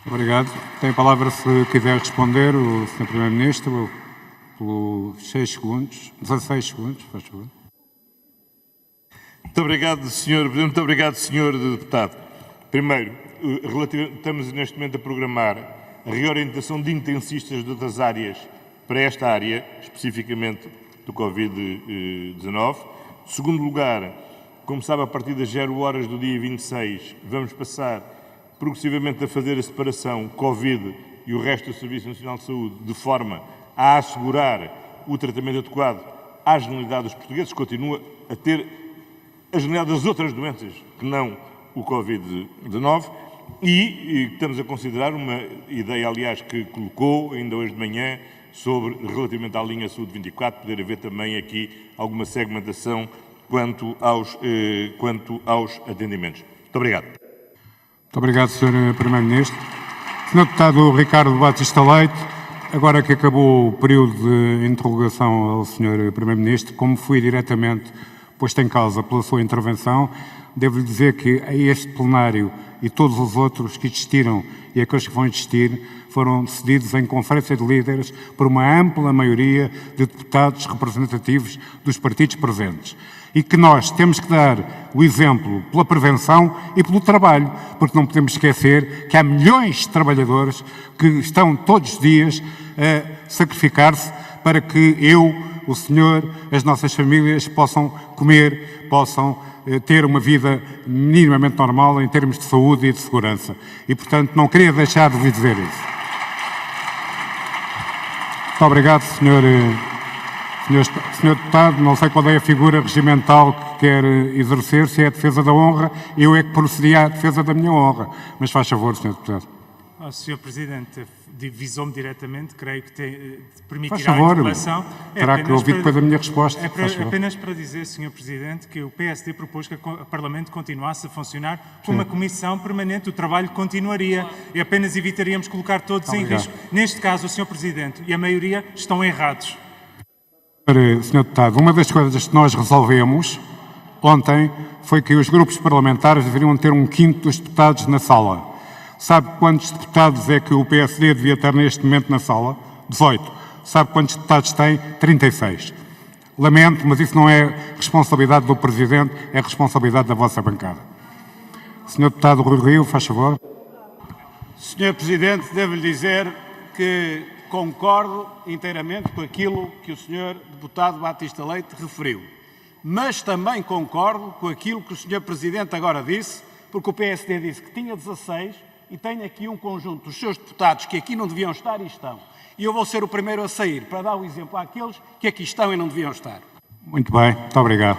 Obrigado. Tem a palavra, se quiser responder, o Sr. Primeiro-Ministro, pelos 16 segundos, faz favor. Muito obrigado, Sr. Presidente. Muito obrigado, Sr. Deputado. Primeiro, estamos neste momento a programar a reorientação de intensistas de outras áreas para esta área, especificamente do Covid-19. Segundo lugar, como sabe, a partir das 0 horas do dia 26, vamos passar progressivamente a fazer a separação Covid e o resto do Serviço Nacional de Saúde, de forma a assegurar o tratamento adequado à generalidade dos portugueses, que continua a ter a generalidade das outras doenças, que não o Covid-19, e estamos a considerar uma ideia, aliás, que colocou ainda hoje de manhã, relativamente à linha Saúde 24, poder haver também aqui alguma segmentação quanto aos atendimentos. Muito obrigado. Muito obrigado, Sr. Primeiro-Ministro. Sr. Deputado Ricardo Batista Leite, agora que acabou o período de interrogação ao Sr. Primeiro-Ministro, como fui diretamente posto em causa pela sua intervenção, devo-lhe dizer que a este plenário e todos os outros que existiram e aqueles que vão existir foram decididos em conferência de líderes por uma ampla maioria de deputados representativos dos partidos presentes. E que nós temos que dar o exemplo pela prevenção e pelo trabalho, porque não podemos esquecer que há milhões de trabalhadores que estão todos os dias a sacrificar-se para que eu, o senhor, as nossas famílias possam comer, possam ter uma vida minimamente normal em termos de saúde e de segurança. E, portanto, não queria deixar de lhe dizer isso. Muito obrigado, Sr. Deputado. Não sei qual é a figura regimental que quer exercer, se é a defesa da honra. Eu é que procedi à defesa da minha honra. Mas faz favor, Sr. Deputado. Sr. Presidente, visou-me diretamente, creio que permitirá faz favor, a interpelação. Terá que ouvir depois a minha resposta. Apenas para dizer, Sr. Presidente, que o PSD propôs que o Parlamento continuasse a funcionar com uma comissão permanente. O trabalho continuaria e apenas evitaríamos colocar todos em risco. Neste caso, o Sr. Presidente e a maioria estão errados. Sr. Deputado, uma das coisas que nós resolvemos ontem foi que os grupos parlamentares deveriam ter 1/5 dos deputados na sala. Sabe quantos deputados é que o PSD devia ter neste momento na sala? 18. Sabe quantos deputados tem? 36. Lamento, mas isso não é responsabilidade do Presidente, é responsabilidade da vossa bancada. Sr. Deputado Rui Rio, faz favor. Sr. Presidente, devo-lhe dizer que concordo inteiramente com aquilo que o Sr. Deputado Batista Leite referiu. Mas também concordo com aquilo que o Sr. Presidente agora disse, porque o PSD disse que tinha 16 e tem aqui um conjunto dos seus deputados que aqui não deviam estar e estão. E eu vou ser o primeiro a sair para dar o exemplo àqueles que aqui estão e não deviam estar. Muito bem, muito obrigado.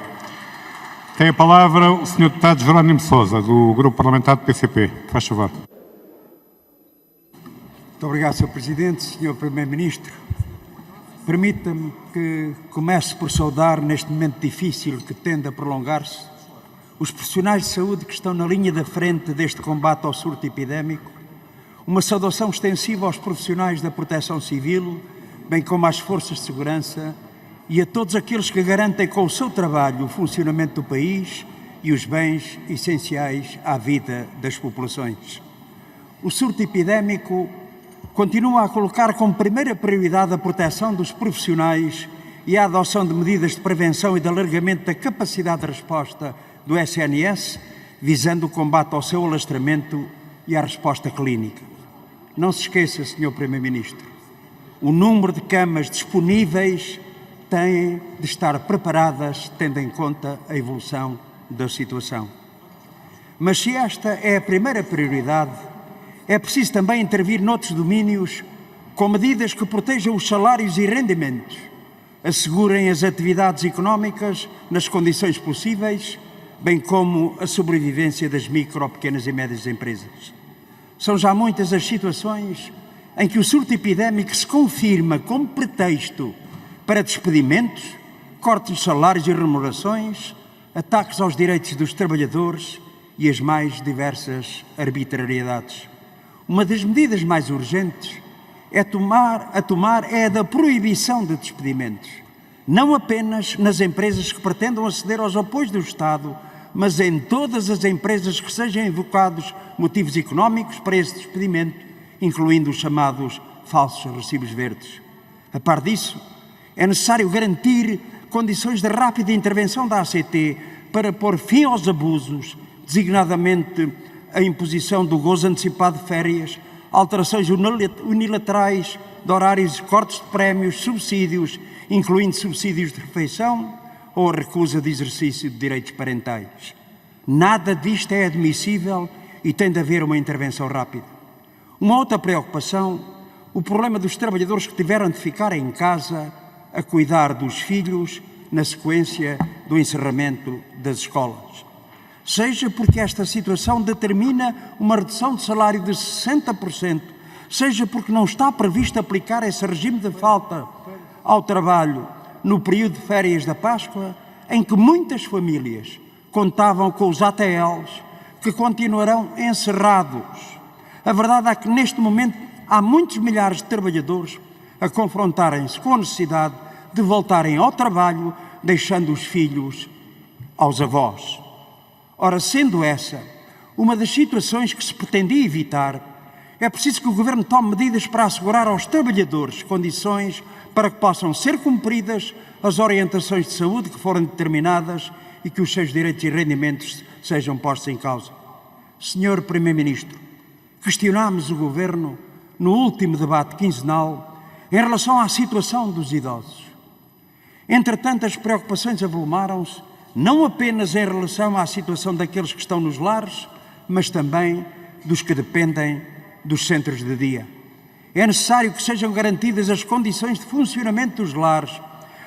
Tem a palavra o Sr. Deputado Jerónimo Sousa, do Grupo Parlamentar do PCP. Faz favor. Muito obrigado, Sr. Presidente. Sr. Primeiro-Ministro, permita-me que comece por saudar, neste momento difícil que tende a prolongar-se, os profissionais de saúde que estão na linha da frente deste combate ao surto epidémico, uma saudação extensiva aos profissionais da Proteção Civil, bem como às forças de segurança e a todos aqueles que garantem com o seu trabalho o funcionamento do país e os bens essenciais à vida das populações. O surto epidémico continua a colocar como primeira prioridade a proteção dos profissionais e a adoção de medidas de prevenção e de alargamento da capacidade de resposta do SNS, visando o combate ao seu alastramento e à resposta clínica. Não se esqueça, Sr. Primeiro-Ministro, o número de camas disponíveis tem de estar preparadas, tendo em conta a evolução da situação. Mas se esta é a primeira prioridade, é preciso também intervir noutros domínios com medidas que protejam os salários e rendimentos, assegurem as atividades económicas nas condições possíveis, bem como a sobrevivência das micro, pequenas e médias empresas. São já muitas as situações em que o surto epidémico se confirma como pretexto para despedimentos, cortes de salários e remunerações, ataques aos direitos dos trabalhadores e as mais diversas arbitrariedades. Uma das medidas mais urgentes a tomar é a da proibição de despedimentos, não apenas nas empresas que pretendam aceder aos apoios do Estado, mas em todas as empresas que sejam invocados motivos económicos para esse despedimento, incluindo os chamados falsos recibos verdes. A par disso, é necessário garantir condições de rápida intervenção da ACT para pôr fim aos abusos, designadamente a imposição do gozo antecipado de férias, alterações unilaterais de horários, cortes de prémios, subsídios, incluindo subsídios de refeição ou a recusa de exercício de direitos parentais. Nada disto é admissível e tem de haver uma intervenção rápida. Uma outra preocupação, o problema dos trabalhadores que tiveram de ficar em casa a cuidar dos filhos na sequência do encerramento das escolas. Seja porque esta situação determina uma redução de salário de 60%, seja porque não está previsto aplicar esse regime de falta ao trabalho no período de férias da Páscoa, em que muitas famílias contavam com os ATLs que continuarão encerrados. A verdade é que neste momento há muitos milhares de trabalhadores a confrontarem-se com a necessidade de voltarem ao trabalho, deixando os filhos aos avós. Ora, sendo essa uma das situações que se pretendia evitar, é preciso que o Governo tome medidas para assegurar aos trabalhadores condições para que possam ser cumpridas as orientações de saúde que foram determinadas e que os seus direitos e rendimentos sejam postos em causa. Senhor Primeiro-Ministro, questionámos o Governo no último debate quinzenal em relação à situação dos idosos. Entretanto, as preocupações avolumaram-se não apenas em relação à situação daqueles que estão nos lares, mas também dos que dependem dos centros de dia. É necessário que sejam garantidas as condições de funcionamento dos lares,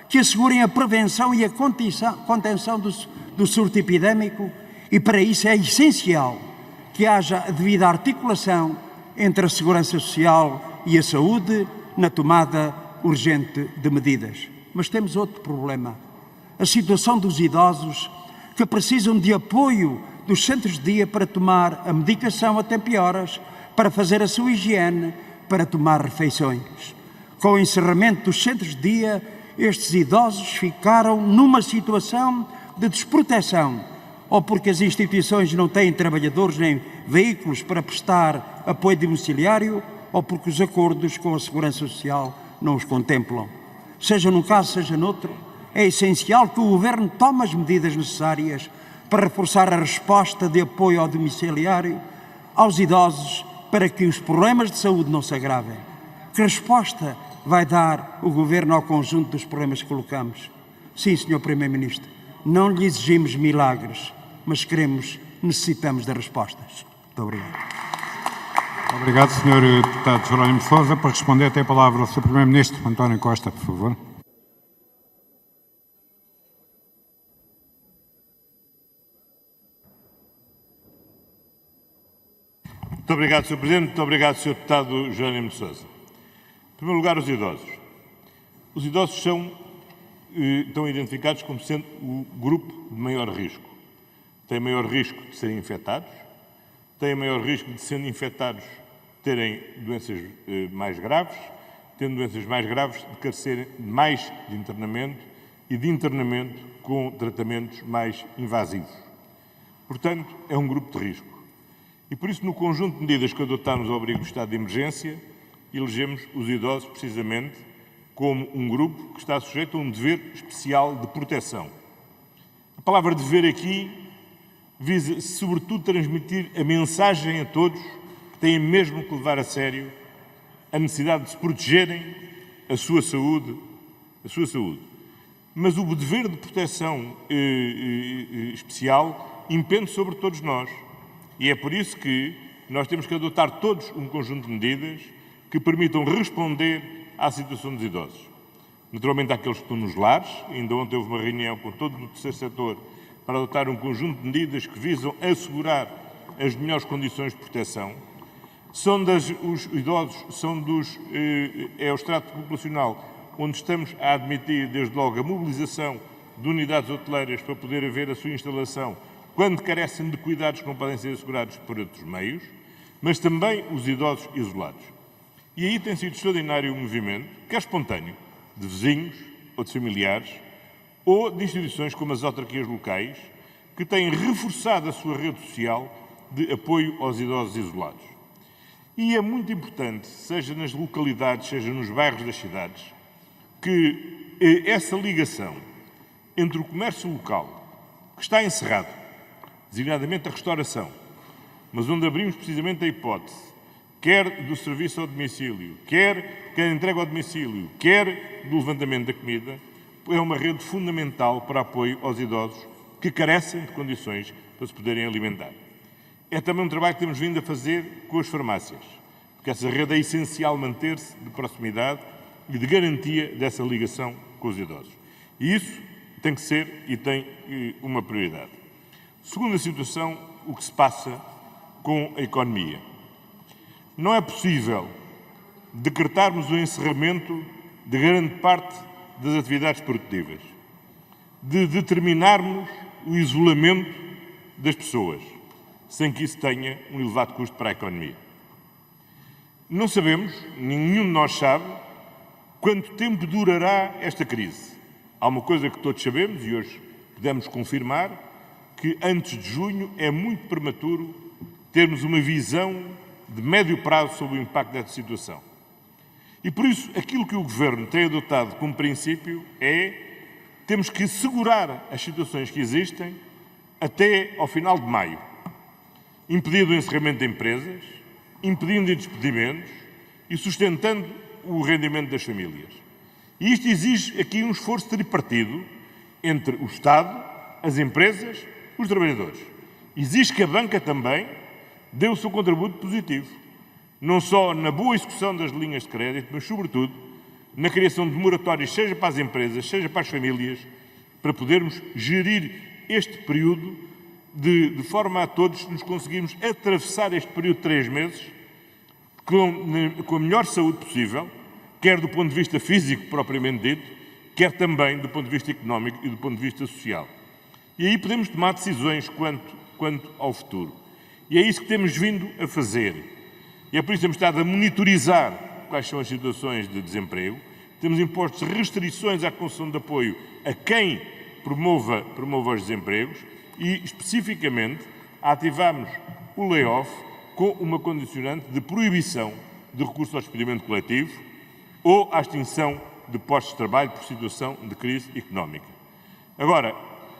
que assegurem a prevenção e a contenção do surto epidémico, e para isso é essencial que haja a devida articulação entre a segurança social e a saúde na tomada urgente de medidas. Mas temos outro problema. A situação dos idosos que precisam de apoio dos centros de dia para tomar a medicação a tempo e horas, para fazer a sua higiene, para tomar refeições. Com o encerramento dos centros de dia, estes idosos ficaram numa situação de desproteção, ou porque as instituições não têm trabalhadores nem veículos para prestar apoio domiciliário, ou porque os acordos com a Segurança Social não os contemplam. Seja num caso, seja noutro, é essencial que o Governo tome as medidas necessárias para reforçar a resposta de apoio ao domiciliário aos idosos para que os problemas de saúde não se agravem. Que resposta vai dar o Governo ao conjunto dos problemas que colocamos? Sim, Sr. Primeiro-Ministro, não lhe exigimos milagres, mas necessitamos de respostas. Muito obrigado. Obrigado, Sr. Deputado Jerónimo de Sousa. Para responder, tem a palavra o Sr. Primeiro-Ministro António Costa, por favor. Muito obrigado, Sr. Presidente. Muito obrigado, Sr. Deputado Jerónimo de Sousa. Em primeiro lugar, os idosos. Os idosos estão identificados como sendo o grupo de maior risco. Têm maior risco de serem infectados, têm maior risco de, sendo infectados, terem doenças mais graves, tendo doenças mais graves, de carecerem mais de internamento e de internamento com tratamentos mais invasivos. Portanto, é um grupo de risco. E por isso, no conjunto de medidas que adotámos ao abrigo do estado de emergência, elegemos os idosos precisamente como um grupo que está sujeito a um dever especial de proteção. A palavra dever aqui visa, sobretudo, transmitir a mensagem a todos que têm mesmo que levar a sério a necessidade de se protegerem a sua saúde. Mas o dever de proteção especial impende sobre todos nós. E é por isso que nós temos que adotar todos um conjunto de medidas que permitam responder à situação dos idosos. Naturalmente, àqueles que estão nos lares. Ainda ontem houve uma reunião com todo o terceiro setor para adotar um conjunto de medidas que visam assegurar as melhores condições de proteção. Os idosos é o extrato populacional onde estamos a admitir, desde logo, a mobilização de unidades hoteleiras para poder haver a sua instalação quando carecem de cuidados que não podem ser assegurados por outros meios, mas também os idosos isolados. E aí tem sido extraordinário o movimento, quer espontâneo, de vizinhos ou de familiares, ou de instituições como as autarquias locais, que têm reforçado a sua rede social de apoio aos idosos isolados. E é muito importante, seja nas localidades, seja nos bairros das cidades, que essa ligação entre o comércio local, que está encerrado, designadamente a restauração, mas onde abrimos precisamente a hipótese, quer do serviço ao domicílio, quer da entrega ao domicílio, quer do levantamento da comida, é uma rede fundamental para apoio aos idosos que carecem de condições para se poderem alimentar. É também um trabalho que temos vindo a fazer com as farmácias, porque essa rede é essencial manter-se de proximidade e de garantia dessa ligação com os idosos. E isso tem que ser e tem uma prioridade. Segunda situação, o que se passa com a economia. Não é possível decretarmos o encerramento de grande parte das atividades produtivas, de determinarmos o isolamento das pessoas, sem que isso tenha um elevado custo para a economia. Não sabemos, nenhum de nós sabe, quanto tempo durará esta crise. Há uma coisa que todos sabemos, e hoje podemos confirmar, que antes de junho é muito prematuro termos uma visão de médio prazo sobre o impacto desta situação. E por isso, aquilo que o Governo tem adotado como princípio temos que segurar as situações que existem até ao final de maio, impedindo o encerramento de empresas, impedindo despedimentos e sustentando o rendimento das famílias. E isto exige aqui um esforço tripartido entre o Estado, as empresas, os trabalhadores. Exige que a banca também dê o seu contributo positivo, não só na boa execução das linhas de crédito, mas, sobretudo, na criação de moratórios, seja para as empresas, seja para as famílias, para podermos gerir este período de forma a todos nos conseguirmos atravessar este período de 3 meses com a melhor saúde possível, quer do ponto de vista físico propriamente dito, quer também do ponto de vista económico e do ponto de vista social. E aí podemos tomar decisões quanto ao futuro. E é isso que temos vindo a fazer. E é por isso que temos estado a monitorizar quais são as situações de desemprego. Temos imposto restrições à concessão de apoio a quem promova os desempregos e, especificamente, ativamos o layoff com uma condicionante de proibição de recurso ao despedimento coletivo ou à extinção de postos de trabalho por situação de crise económica. Agora,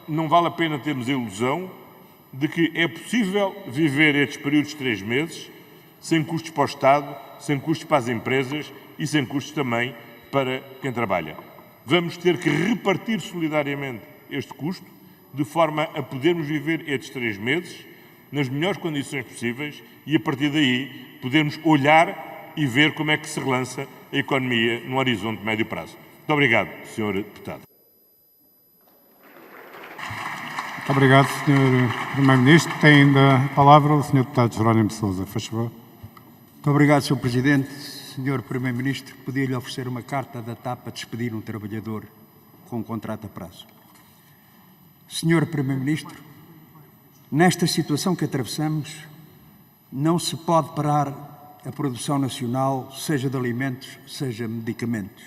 não vale a pena termos a ilusão de que é possível viver estes períodos de 3 meses sem custos para o Estado, sem custos para as empresas e sem custos também para quem trabalha. Vamos ter que repartir solidariamente este custo de forma a podermos viver estes 3 meses nas melhores condições possíveis e, a partir daí, podermos olhar e ver como é que se relança a economia no horizonte de médio prazo. Muito obrigado, Sr. Deputado. Muito obrigado, Sr. Primeiro-Ministro. Tem ainda a palavra o Sr. Deputado Jerónimo de Sousa. Faz favor. Muito obrigado, Sr. Presidente. Sr. Primeiro-Ministro, podia-lhe oferecer uma carta da TAP para despedir um trabalhador com um contrato a prazo. Sr. Primeiro-Ministro, nesta situação que atravessamos, não se pode parar a produção nacional, seja de alimentos, seja de medicamentos.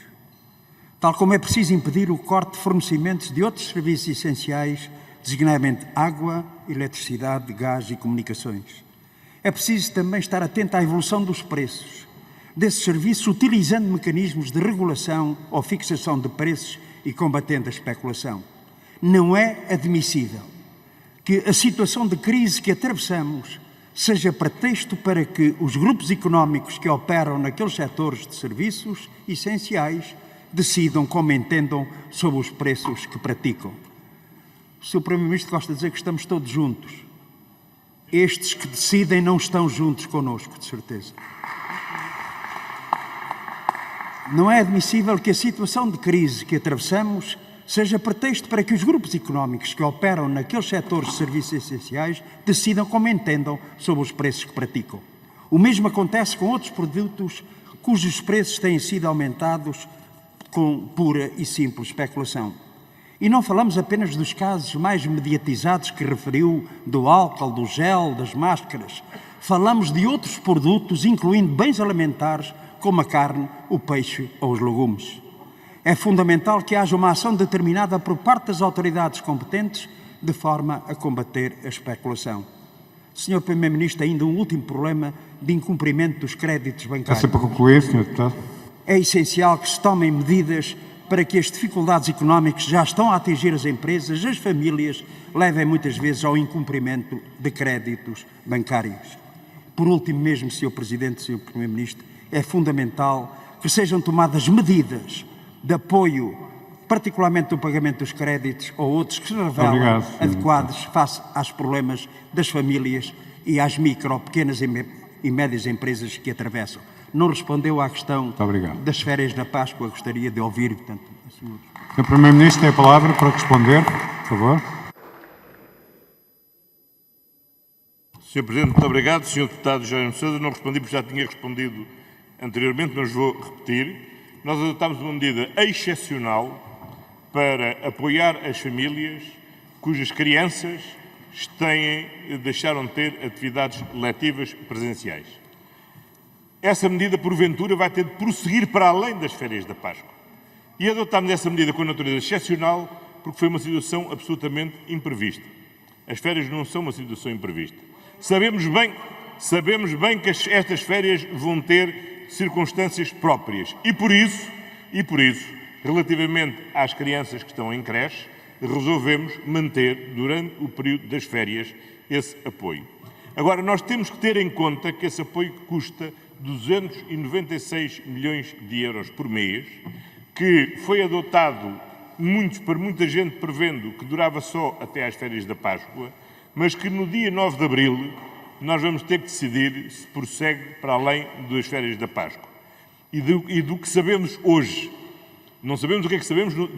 Tal como é preciso impedir o corte de fornecimentos de outros serviços essenciais, designadamente água, eletricidade, gás e comunicações. É preciso também estar atento à evolução dos preços desses serviços, utilizando mecanismos de regulação ou fixação de preços e combatendo a especulação. Não é admissível que a situação de crise que atravessamos seja pretexto para que os grupos económicos que operam naqueles setores de serviços essenciais decidam como entendam sobre os preços que praticam. O Sr. Primeiro-Ministro gosta de dizer que estamos todos juntos. Estes que decidem não estão juntos connosco, de certeza. Não é admissível que a situação de crise que atravessamos seja pretexto para que os grupos económicos que operam naqueles setores de serviços essenciais decidam como entendam sobre os preços que praticam. O mesmo acontece com outros produtos cujos preços têm sido aumentados com pura e simples especulação. E não falamos apenas dos casos mais mediatizados que referiu, do álcool, do gel, das máscaras. Falamos de outros produtos, incluindo bens alimentares, como a carne, o peixe ou os legumes. É fundamental que haja uma ação determinada por parte das autoridades competentes de forma a combater a especulação. Sr. Primeiro-Ministro, ainda um último problema de incumprimento dos créditos bancários. Peço para concluir, Sr. Deputado. É essencial que se tomem medidas para que as dificuldades económicas que já estão a atingir as empresas, as famílias, levem muitas vezes ao incumprimento de créditos bancários. Por último mesmo, Sr. Presidente, Sr. Primeiro-Ministro, é fundamental que sejam tomadas medidas de apoio, particularmente do pagamento dos créditos ou outros que se revelam adequados face aos problemas das famílias e às micro, pequenas e médias empresas que atravessam. Não respondeu à questão das férias da Páscoa, gostaria de ouvir, portanto, a senhora. Sr. Primeiro-Ministro tem a palavra para responder, por favor. Sr. Presidente, muito obrigado. Sr. Deputado Jerónimo de Sousa, não respondi porque já tinha respondido anteriormente, mas vou repetir. Nós adotámos uma medida excepcional para apoiar as famílias cujas crianças deixaram de ter atividades letivas presenciais. Essa medida, porventura, vai ter de prosseguir para além das férias da Páscoa. E adotámos essa medida com natureza excepcional porque foi uma situação absolutamente imprevista. As férias não são uma situação imprevista. Sabemos bem que estas férias vão ter circunstâncias próprias. E por isso, relativamente às crianças que estão em creche, resolvemos manter, durante o período das férias, esse apoio. Agora, nós temos que ter em conta que esse apoio custa 296 milhões de euros por mês, que foi adotado por muita gente prevendo que durava só até às férias da Páscoa, mas que no dia 9 de Abril nós vamos ter que decidir se prossegue para além das férias da Páscoa. E do que sabemos hoje, não sabemos o que é que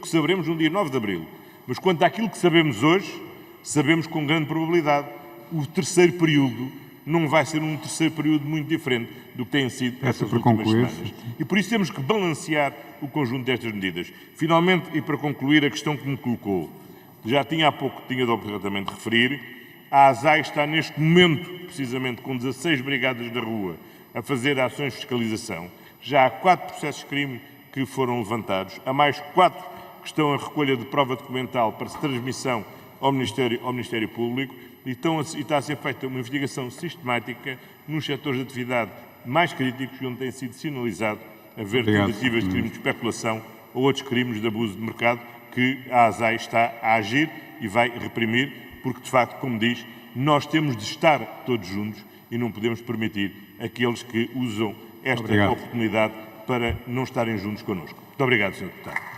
saberemos no dia 9 de Abril, mas quanto àquilo que sabemos hoje, sabemos com grande probabilidade o terceiro período não vai ser um terceiro período muito diferente do que tem sido estas últimas semanas. E por isso temos que balancear o conjunto destas medidas. Finalmente, e para concluir, a questão que me colocou, já tinha há pouco, tinha de obrigatoriamente referir, a ASAI está neste momento, precisamente com 16 brigadas da rua, a fazer ações de fiscalização. Já há 4 processos de crime que foram levantados, há mais 4 que estão em recolha de prova documental para transmissão ao Ministério Público e está a ser feita uma investigação sistemática nos setores de atividade mais críticos onde tem sido sinalizado haver tentativas de crime de especulação ou outros crimes de abuso de mercado que a ASAI está a agir e vai reprimir, porque, de facto, como diz, nós temos de estar todos juntos e não podemos permitir aqueles que usam esta oportunidade para não estarem juntos connosco. Muito obrigado, Sr. Deputado.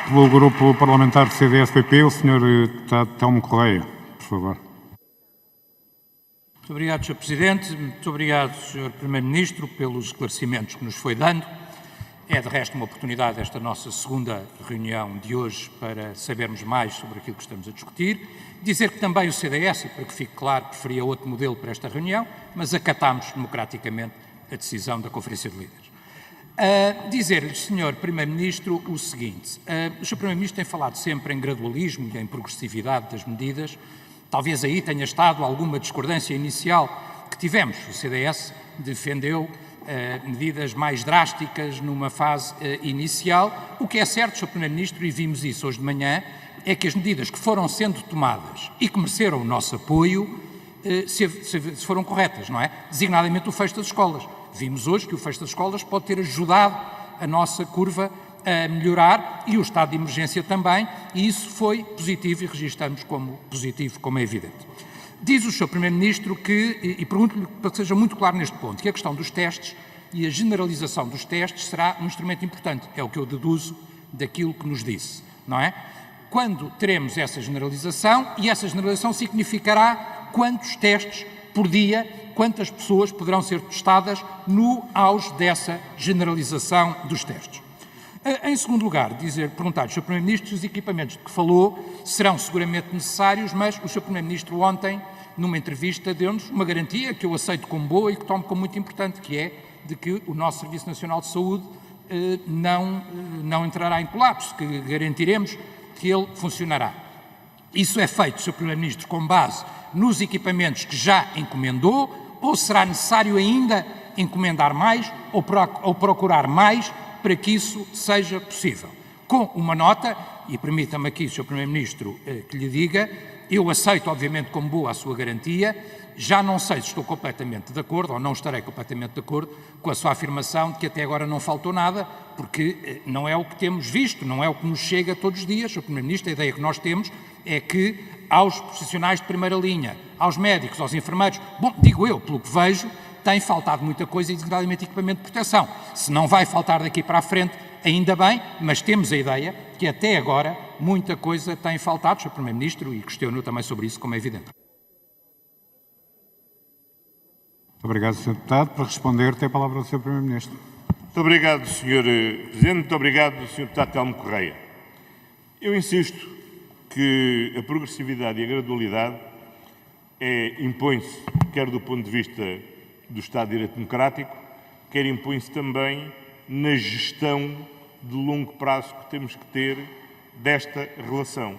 Pelo Grupo Parlamentar do CDS-PP, o Sr. Deputado Telmo Correia, por favor. Muito obrigado, Sr. Presidente. Muito obrigado, Sr. Primeiro-Ministro, pelos esclarecimentos que nos foi dando. É, de resto, uma oportunidade esta nossa segunda reunião de hoje para sabermos mais sobre aquilo que estamos a discutir. Dizer que também o CDS, e para que fique claro, preferia outro modelo para esta reunião, mas acatámos democraticamente a decisão da Conferência de Líderes. Dizer-lhe, Sr. Primeiro-Ministro, o seguinte. O Sr. Primeiro-Ministro tem falado sempre em gradualismo e em progressividade das medidas. Talvez aí tenha estado alguma discordância inicial que tivemos. O CDS defendeu medidas mais drásticas numa fase inicial. O que é certo, Sr. Primeiro-Ministro, e vimos isso hoje de manhã, é que as medidas que foram sendo tomadas e que mereceram o nosso apoio se foram corretas, não é? Designadamente o fecho das escolas. Vimos hoje que o fecho das escolas pode ter ajudado a nossa curva a melhorar e o estado de emergência também, e isso foi positivo e registamos como positivo, como é evidente. Diz o Sr. Primeiro-Ministro que, e pergunto-lhe para que seja muito claro neste ponto, que a questão dos testes e a generalização dos testes será um instrumento importante, é o que eu deduzo daquilo que nos disse, não é? Quando teremos essa generalização, e essa generalização significará quantos testes por dia, quantas pessoas poderão ser testadas no auge dessa generalização dos testes. Em segundo lugar, perguntar ao Sr. Primeiro-Ministro se os equipamentos de que falou serão seguramente necessários, mas o Sr. Primeiro-Ministro ontem, numa entrevista, deu-nos uma garantia que eu aceito como boa e que tomo como muito importante, que é de que o nosso Serviço Nacional de Saúde não entrará em colapso, que garantiremos que ele funcionará. Isso é feito, Sr. Primeiro-Ministro, com base nos equipamentos que já encomendou, ou será necessário ainda encomendar mais ou procurar mais para que isso seja possível? Com uma nota, e permita-me aqui, Sr. Primeiro-Ministro, que lhe diga, eu aceito, obviamente, como boa a sua garantia, já não sei se estou completamente de acordo, ou não estarei completamente de acordo, com a sua afirmação de que até agora não faltou nada, porque não é o que temos visto, não é o que nos chega todos os dias. Sr. Primeiro-Ministro, a ideia que nós temos é que aos profissionais de primeira linha, aos médicos, aos enfermeiros, bom, digo eu, pelo que vejo, tem faltado muita coisa, e designadamente equipamento de proteção. Se não vai faltar daqui para a frente, ainda bem, mas temos a ideia que até agora muita coisa tem faltado, Sr. Primeiro-Ministro, e questiono também sobre isso, como é evidente. Muito obrigado, Sr. Deputado. Para responder, tem a palavra o Sr. Primeiro-Ministro. Muito obrigado, Sr. Presidente. Muito obrigado, Sr. Deputado Telmo Correia. Eu insisto que a progressividade e a gradualidade impõe-se, quer do ponto de vista do Estado de Direito Democrático, quer impõe-se também na gestão de longo prazo que temos que ter desta relação.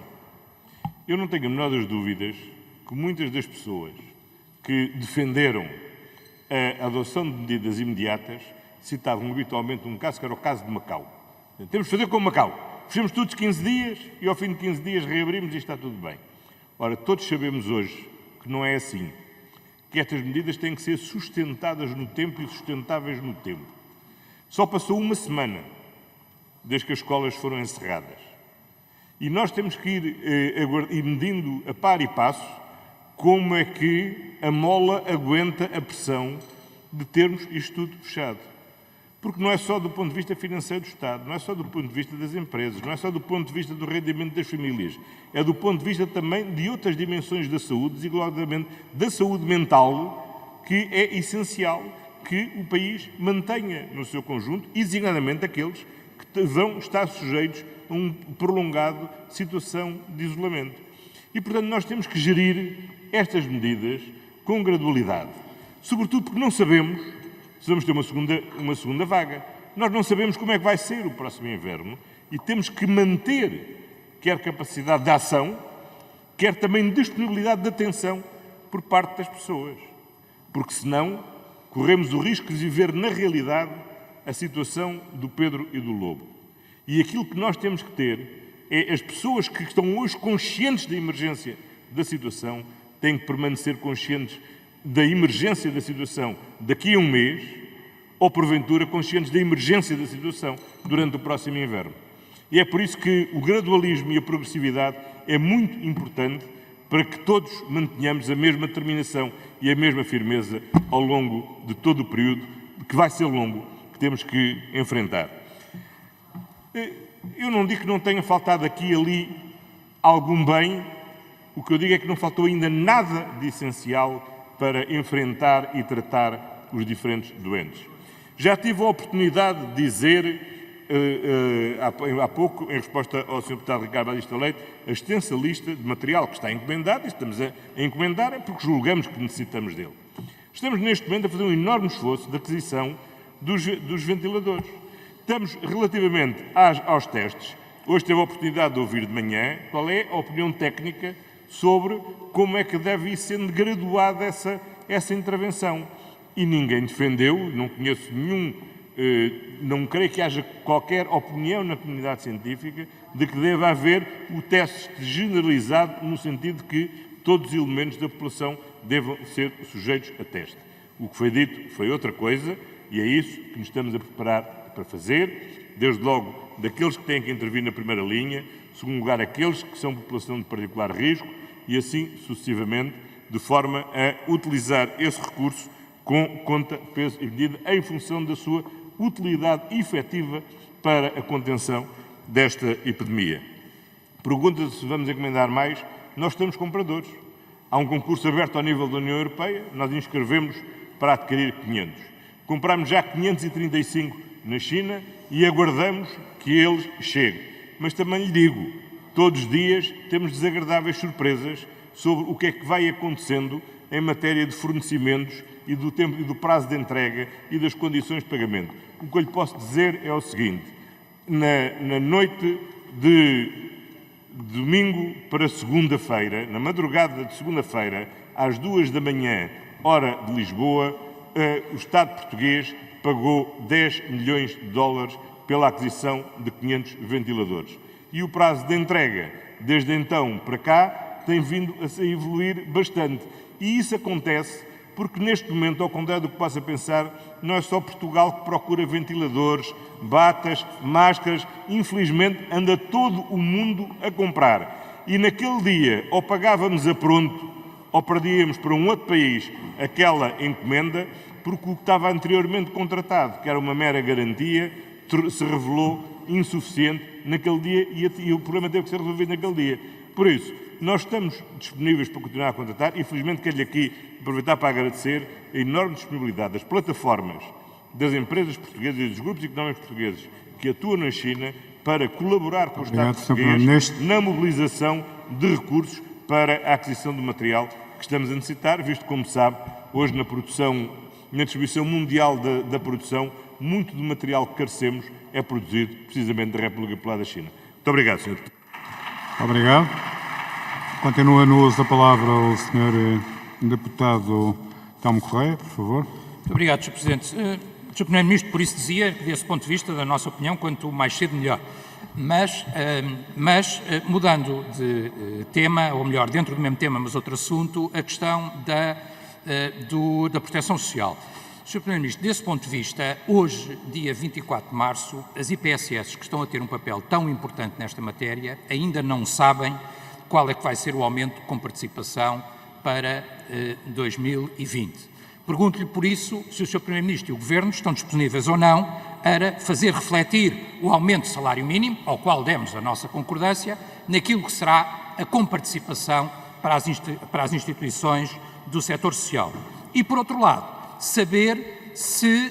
Eu não tenho a menor das dúvidas que muitas das pessoas que defenderam a adoção de medidas imediatas citavam habitualmente um caso que era o caso de Macau. Temos de fazer como Macau. Fechamos todos 15 dias e ao fim de 15 dias reabrimos e está tudo bem. Ora, todos sabemos hoje que não é assim. Que estas medidas têm que ser sustentadas no tempo e sustentáveis no tempo. Só passou uma semana desde que as escolas foram encerradas. E nós temos que ir medindo a par e passo como é que a mola aguenta a pressão de termos isto tudo fechado. Porque não é só do ponto de vista financeiro do Estado, não é só do ponto de vista das empresas, não é só do ponto de vista do rendimento das famílias, é do ponto de vista também de outras dimensões da saúde, designadamente da saúde mental, que é essencial que o país mantenha no seu conjunto, e designadamente aqueles que vão estar sujeitos a uma prolongada situação de isolamento. E, portanto, nós temos que gerir estas medidas com gradualidade. Sobretudo porque não sabemos se vamos ter uma segunda vaga. Nós não sabemos como é que vai ser o próximo inverno e temos que manter quer capacidade de ação, quer também disponibilidade de atenção por parte das pessoas. Porque senão corremos o risco de viver na realidade a situação do Pedro e do Lobo. E aquilo que nós temos que ter é as pessoas que estão hoje conscientes da emergência da situação têm que permanecer conscientes da emergência da situação daqui a um mês ou, porventura, conscientes da emergência da situação durante o próximo inverno. E é por isso que o gradualismo e a progressividade é muito importante para que todos mantenhamos a mesma determinação e a mesma firmeza ao longo de todo o período, que vai ser longo, que temos que enfrentar. Eu não digo que não tenha faltado aqui e ali algum bem, o que eu digo é que não faltou ainda nada de essencial para enfrentar e tratar os diferentes doentes. Já tive a oportunidade de dizer, há pouco, em resposta ao Sr. Deputado Ricardo Batista Leite, a extensa lista de material que está encomendado, e estamos a encomendar é porque julgamos que necessitamos dele. Estamos neste momento a fazer um enorme esforço de aquisição dos ventiladores. Estamos relativamente aos testes. Hoje teve a oportunidade de ouvir de manhã qual é a opinião técnica sobre como é que deve ir sendo graduada essa intervenção. E ninguém defendeu, não conheço não creio que haja qualquer opinião na comunidade científica de que deve haver o teste generalizado no sentido de que todos os elementos da população devam ser sujeitos a teste. O que foi dito foi outra coisa e é isso que nos estamos a preparar para fazer. Desde logo daqueles que têm que intervir na primeira linha, em segundo lugar, aqueles que são população de particular risco e assim sucessivamente, de forma a utilizar esse recurso com conta, peso e medida em função da sua utilidade efetiva para a contenção desta epidemia. Pergunta-se se vamos encomendar mais. Nós estamos compradores. Há um concurso aberto ao nível da União Europeia, nós inscrevemos para adquirir 500. Compramos já 535 na China e aguardamos que eles cheguem. Mas também lhe digo, todos os dias temos desagradáveis surpresas sobre o que é que vai acontecendo em matéria de fornecimentos e do tempo e do prazo de entrega e das condições de pagamento. O que eu lhe posso dizer é o seguinte: na noite de domingo para segunda-feira, na madrugada de segunda-feira, às 2 da manhã, hora de Lisboa, o Estado português pagou 10 milhões de dólares pela aquisição de 500 ventiladores. E o prazo de entrega, desde então para cá, tem vindo a evoluir bastante. E isso acontece porque, neste momento, ao contrário do que possa pensar, não é só Portugal que procura ventiladores, batas, máscaras. Infelizmente, anda todo o mundo a comprar. E naquele dia, ou pagávamos a pronto, ou perdíamos para um outro país aquela encomenda, porque o que estava anteriormente contratado, que era uma mera garantia, se revelou insuficiente naquele dia e o problema teve que ser resolvido naquele dia. Por isso, nós estamos disponíveis para continuar a contratar e, felizmente, quero-lhe aqui aproveitar para agradecer a enorme disponibilidade das plataformas, das empresas portuguesas e dos grupos económicos portugueses que atuam na China para colaborar com o Estado português na mobilização de recursos para a aquisição do material que estamos a necessitar, visto, como sabe, hoje na produção, na distribuição mundial da produção, muito do material que carecemos é produzido precisamente da República Popular da China. Muito obrigado, Sr. Deputado. Obrigado. Continua no uso da palavra o Sr. Deputado Telmo Correia, por favor. Muito obrigado, Sr. Presidente. Sr. Primeiro-Ministro, por isso dizia que, desse ponto de vista, da nossa opinião, quanto mais cedo, melhor. Mas mudando de tema, ou melhor, dentro do mesmo tema, mas outro assunto, a questão da proteção social. Sr. Primeiro-Ministro, desse ponto de vista, hoje, dia 24 de março, as IPSS, que estão a ter um papel tão importante nesta matéria, ainda não sabem qual é que vai ser o aumento com participação para 2020. Pergunto-lhe, por isso, se o Sr. Primeiro-Ministro e o Governo estão disponíveis ou não para fazer refletir o aumento do salário mínimo, ao qual demos a nossa concordância, naquilo que será a comparticipação para as instituições do setor social. E, por outro lado, saber se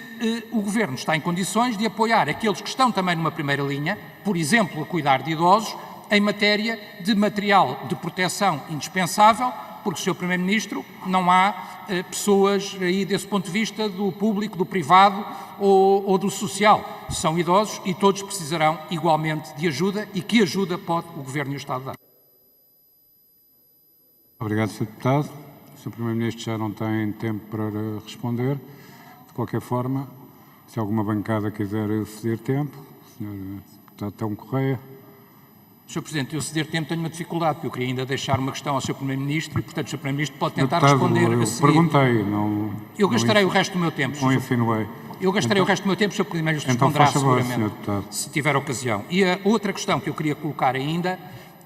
o Governo está em condições de apoiar aqueles que estão também numa primeira linha, por exemplo, a cuidar de idosos, em matéria de material de proteção indispensável, porque, Sr. Primeiro-Ministro, não há pessoas aí desse ponto de vista do público, do privado ou do social. São idosos e todos precisarão igualmente de ajuda. E que ajuda pode o Governo e o Estado dar? Obrigado, Sr. Deputado. O Sr. Primeiro-Ministro já não tem tempo para responder. De qualquer forma, se alguma bancada quiser ceder tempo, o Sr. Deputado Telmo Correia. Sr. Presidente, eu ceder tempo tenho uma dificuldade, porque eu queria ainda deixar uma questão ao Sr. Primeiro-Ministro e, portanto, o Sr. Primeiro-Ministro pode tentar responder a seguir. Perguntei, não... Eu gastarei o resto do meu tempo. Não insinuei. Eu gastarei o resto do meu tempo, o Sr. Primeiro-Ministro responderá seguramente, Sr. se tiver ocasião. E a outra questão que eu queria colocar ainda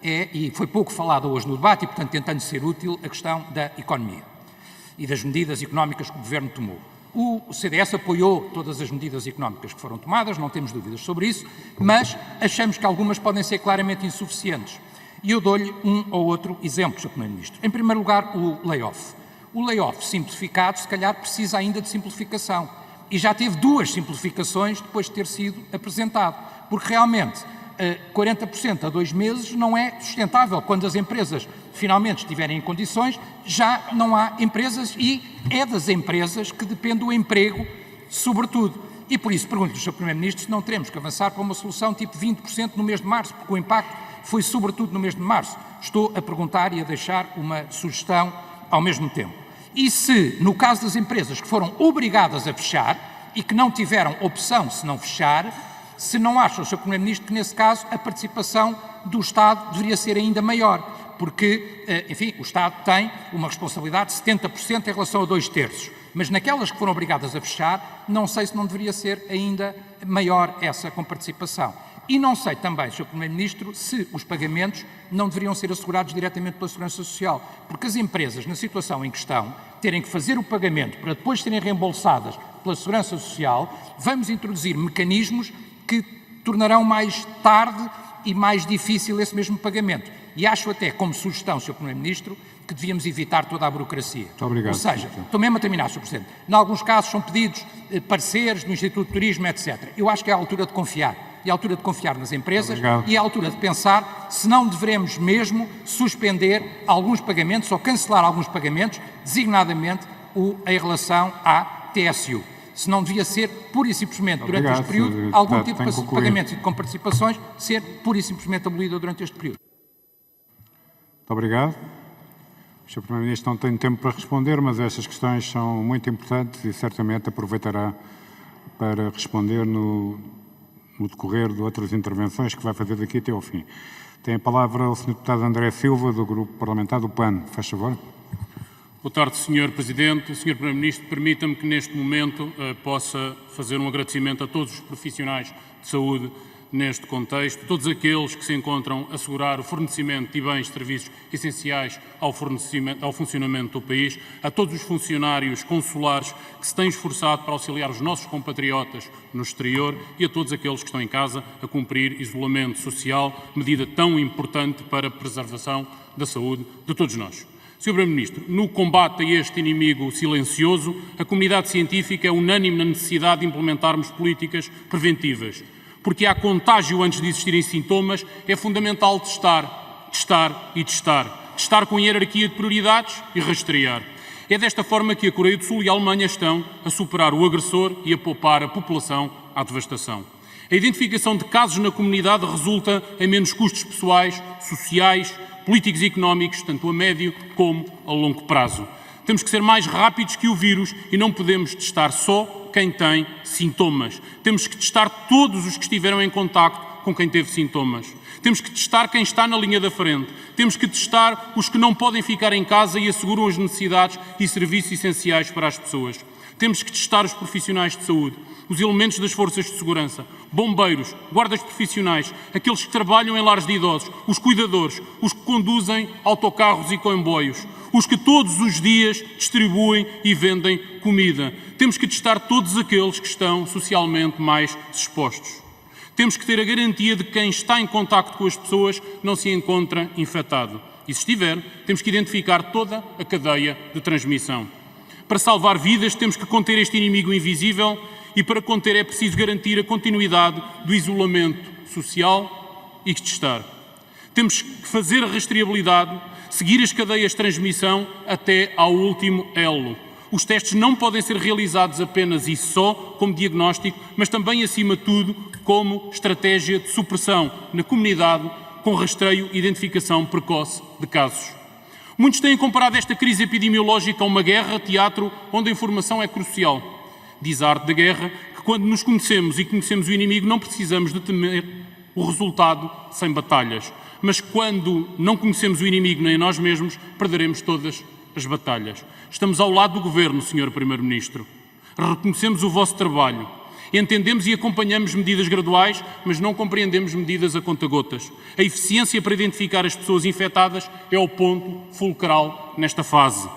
é, e foi pouco falada hoje no debate, e, portanto, tentando ser útil, a questão da economia e das medidas económicas que o Governo tomou. O CDS apoiou todas as medidas económicas que foram tomadas, não temos dúvidas sobre isso, mas achamos que algumas podem ser claramente insuficientes. E eu dou-lhe um ou outro exemplo, Sr. Primeiro-Ministro. Em primeiro lugar, o layoff. O layoff simplificado, se calhar, precisa ainda de simplificação. E já teve 2 simplificações depois de ter sido apresentado. Porque realmente 40% a 2 meses não é sustentável. Quando as empresas finalmente estiverem em condições, já não há empresas e é das empresas que depende o emprego, sobretudo. E por isso pergunto-lhe, Sr. Primeiro-Ministro, se não teremos que avançar para uma solução tipo 20% no mês de março, porque o impacto foi sobretudo no mês de março. Estou a perguntar e a deixar uma sugestão ao mesmo tempo. E se, no caso das empresas que foram obrigadas a fechar e que não tiveram opção se não fechar, se não acham, Sr. Primeiro-Ministro, que nesse caso a participação do Estado deveria ser ainda maior, porque, enfim, o Estado tem uma responsabilidade de 70% em relação a 2/3, mas naquelas que foram obrigadas a fechar, não sei se não deveria ser ainda maior essa comparticipação. E não sei também, Sr. Primeiro-Ministro, se os pagamentos não deveriam ser assegurados diretamente pela Segurança Social, porque as empresas, na situação em questão, terem que fazer o pagamento para depois serem reembolsadas pela Segurança Social, vamos introduzir mecanismos que tornarão mais tarde e mais difícil esse mesmo pagamento. E acho até, como sugestão, Sr. Primeiro-Ministro, que devíamos evitar toda a burocracia. Muito obrigado. Ou seja, estou mesmo a terminar, Sr. Presidente, em alguns casos são pedidos pareceres do Instituto de Turismo, etc. Eu acho que é a altura de confiar. É a altura de confiar nas empresas e é a altura de pensar se não devemos mesmo suspender alguns pagamentos ou cancelar alguns pagamentos, designadamente em relação à TSU. Se não devia ser, pura e simplesmente, durante este período, algum tipo de pagamentos e de comparticipações ser, pura e simplesmente, abolida durante este período. Muito obrigado. O Sr. Primeiro-Ministro não tem tempo para responder, mas estas questões são muito importantes e certamente aproveitará para responder no decorrer de outras intervenções que vai fazer daqui até ao fim. Tem a palavra o Sr. Deputado André Silva, do Grupo Parlamentar do PAN. Faz favor. Boa tarde, Sr. Presidente. Sr. Primeiro-Ministro, permita-me que neste momento possa fazer um agradecimento a todos os profissionais de saúde neste contexto, todos aqueles que se encontram a assegurar o fornecimento de bens e serviços essenciais ao funcionamento do país, a todos os funcionários consulares que se têm esforçado para auxiliar os nossos compatriotas no exterior e a todos aqueles que estão em casa a cumprir isolamento social, medida tão importante para a preservação da saúde de todos nós. Sr. Primeiro-Ministro, no combate a este inimigo silencioso, a comunidade científica é unânime na necessidade de implementarmos políticas preventivas. Porque há contágio antes de existirem sintomas, é fundamental testar, testar e testar. Testar com hierarquia de prioridades e rastrear. É desta forma que a Coreia do Sul e a Alemanha estão a superar o agressor e a poupar a população à devastação. A identificação de casos na comunidade resulta em menos custos pessoais, sociais, políticos e económicos, tanto a médio como a longo prazo. Temos que ser mais rápidos que o vírus e não podemos testar só quem tem sintomas. Temos que testar todos os que estiveram em contacto com quem teve sintomas. Temos que testar quem está na linha da frente. Temos que testar os que não podem ficar em casa e asseguram as necessidades e serviços essenciais para as pessoas. Temos que testar os profissionais de saúde, os elementos das forças de segurança, bombeiros, guardas profissionais, aqueles que trabalham em lares de idosos, os cuidadores, os que conduzem autocarros e comboios, os que todos os dias distribuem e vendem comida. Temos que testar todos aqueles que estão socialmente mais expostos. Temos que ter a garantia de que quem está em contacto com as pessoas não se encontra infectado. E se estiver, temos que identificar toda a cadeia de transmissão. Para salvar vidas, temos que conter este inimigo invisível e para conter é preciso garantir a continuidade do isolamento social e testar. Temos que fazer a rastreabilidade, seguir as cadeias de transmissão até ao último elo. Os testes não podem ser realizados apenas e só como diagnóstico, mas também, acima de tudo, como estratégia de supressão na comunidade com rastreio e identificação precoce de casos. Muitos têm comparado esta crise epidemiológica a uma guerra, teatro, onde a informação é crucial. Diz a arte da guerra que quando nos conhecemos e conhecemos o inimigo não precisamos de temer o resultado sem batalhas. Mas quando não conhecemos o inimigo nem nós mesmos, perderemos todas as batalhas. Estamos ao lado do Governo, Sr. Primeiro-Ministro. Reconhecemos o vosso trabalho. Entendemos e acompanhamos medidas graduais, mas não compreendemos medidas a conta-gotas. A eficiência para identificar as pessoas infectadas é o ponto fulcral nesta fase.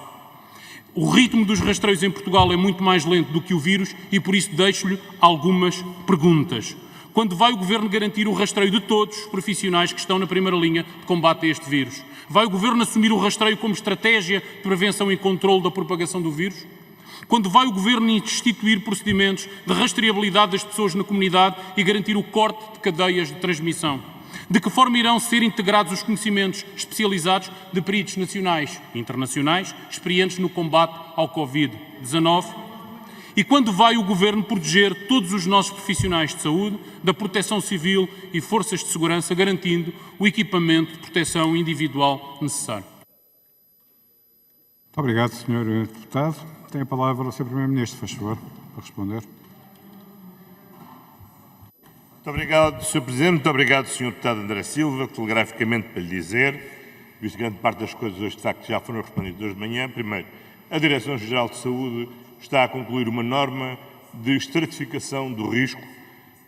O ritmo dos rastreios em Portugal é muito mais lento do que o vírus e por isso deixo-lhe algumas perguntas. Quando vai o Governo garantir o rastreio de todos os profissionais que estão na primeira linha de combate a este vírus? Vai o Governo assumir o rastreio como estratégia de prevenção e controle da propagação do vírus? Quando vai o Governo instituir procedimentos de rastreabilidade das pessoas na comunidade e garantir o corte de cadeias de transmissão? De que forma irão ser integrados os conhecimentos especializados de peritos nacionais e internacionais experientes no combate ao Covid-19? E quando vai o Governo proteger todos os nossos profissionais de saúde, da proteção civil e forças de segurança, garantindo o equipamento de proteção individual necessário? Muito obrigado, Sr. Deputado. Tem a palavra o Sr. Primeiro-Ministro, faz favor, para responder. Muito obrigado, Sr. Presidente. Muito obrigado, Sr. Deputado André Silva. Telegraficamente para lhe dizer, visto que grande parte das coisas hoje de facto já foram respondidas hoje de manhã. Primeiro, a Direção-Geral de Saúde está a concluir uma norma de estratificação do risco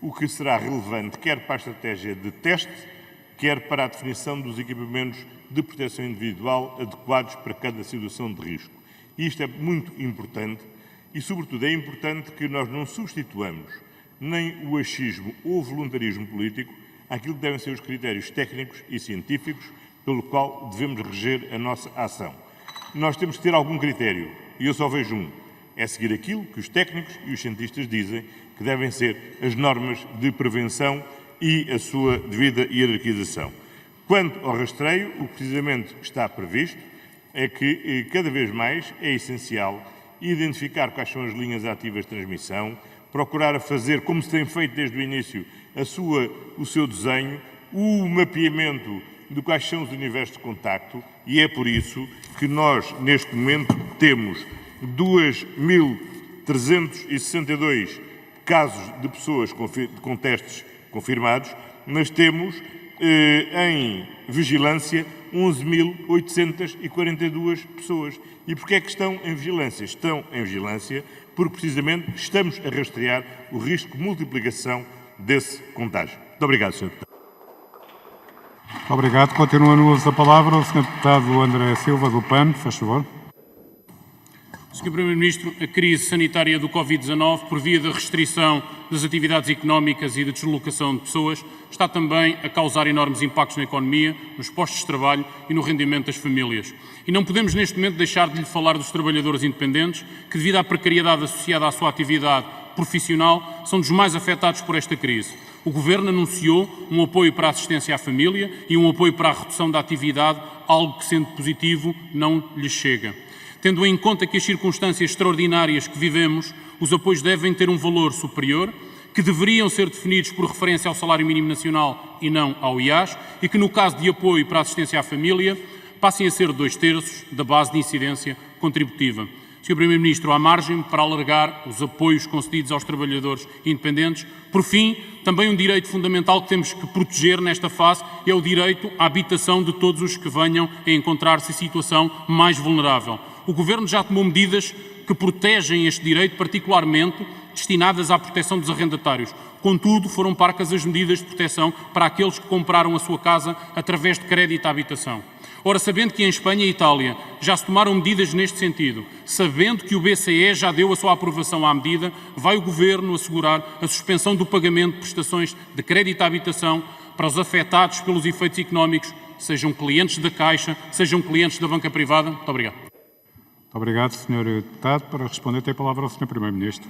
o que será relevante quer para a estratégia de teste, quer para a definição dos equipamentos de proteção individual adequados para cada situação de risco. E isto é muito importante e, sobretudo, é importante que nós não substituamos nem o achismo ou o voluntarismo político àquilo que devem ser os critérios técnicos e científicos pelo qual devemos reger a nossa ação. Nós temos que ter algum critério, e eu só vejo um. É seguir aquilo que os técnicos e os cientistas dizem que devem ser as normas de prevenção e a sua devida hierarquização. Quanto ao rastreio, o que precisamente está previsto é que cada vez mais é essencial identificar quais são as linhas ativas de transmissão, procurar fazer, como se tem feito desde o início, o seu desenho, o mapeamento de quais são os universos de contacto, e é por isso que nós, neste momento, temos 2.362 casos de pessoas com testes confirmados, mas temos em vigilância 11.842 pessoas. E porquê é que estão em vigilância? Estão em vigilância porque, precisamente, estamos a rastrear o risco de multiplicação desse contágio. Muito obrigado, Sr. Deputado. Muito obrigado. Continua no uso da palavra o Sr. Deputado André Silva, do PAN. Faz favor. Sr. Primeiro-Ministro, a crise sanitária do Covid-19, por via da restrição das atividades económicas e da deslocação de pessoas, está também a causar enormes impactos na economia, nos postos de trabalho e no rendimento das famílias. E não podemos, neste momento, deixar de lhe falar dos trabalhadores independentes, que, devido à precariedade associada à sua atividade profissional, são dos mais afetados por esta crise. O Governo anunciou um apoio para a assistência à família e um apoio para a redução da atividade, algo que, sendo positivo, não lhe chega. Tendo em conta que as circunstâncias extraordinárias que vivemos, os apoios devem ter um valor superior, que deveriam ser definidos por referência ao salário mínimo nacional e não ao IAS, e que, no caso de apoio para a assistência à família, passem a ser 2/3 da base de incidência contributiva. Sr. Primeiro-Ministro, há margem para alargar os apoios concedidos aos trabalhadores independentes. Por fim, também um direito fundamental que temos que proteger nesta fase é o direito à habitação de todos os que venham a encontrar-se em situação mais vulnerável. O Governo já tomou medidas que protegem este direito, particularmente destinadas à proteção dos arrendatários. Contudo, foram parcas as medidas de proteção para aqueles que compraram a sua casa através de crédito à habitação. Ora, sabendo que em Espanha e Itália já se tomaram medidas neste sentido, sabendo que o BCE já deu a sua aprovação à medida, vai o Governo assegurar a suspensão do pagamento de prestações de crédito à habitação para os afetados pelos efeitos económicos, sejam clientes da Caixa, sejam clientes da banca privada. Muito obrigado. Muito obrigado, Sr. Deputado. Para responder, tem a palavra o Sr. Primeiro-Ministro.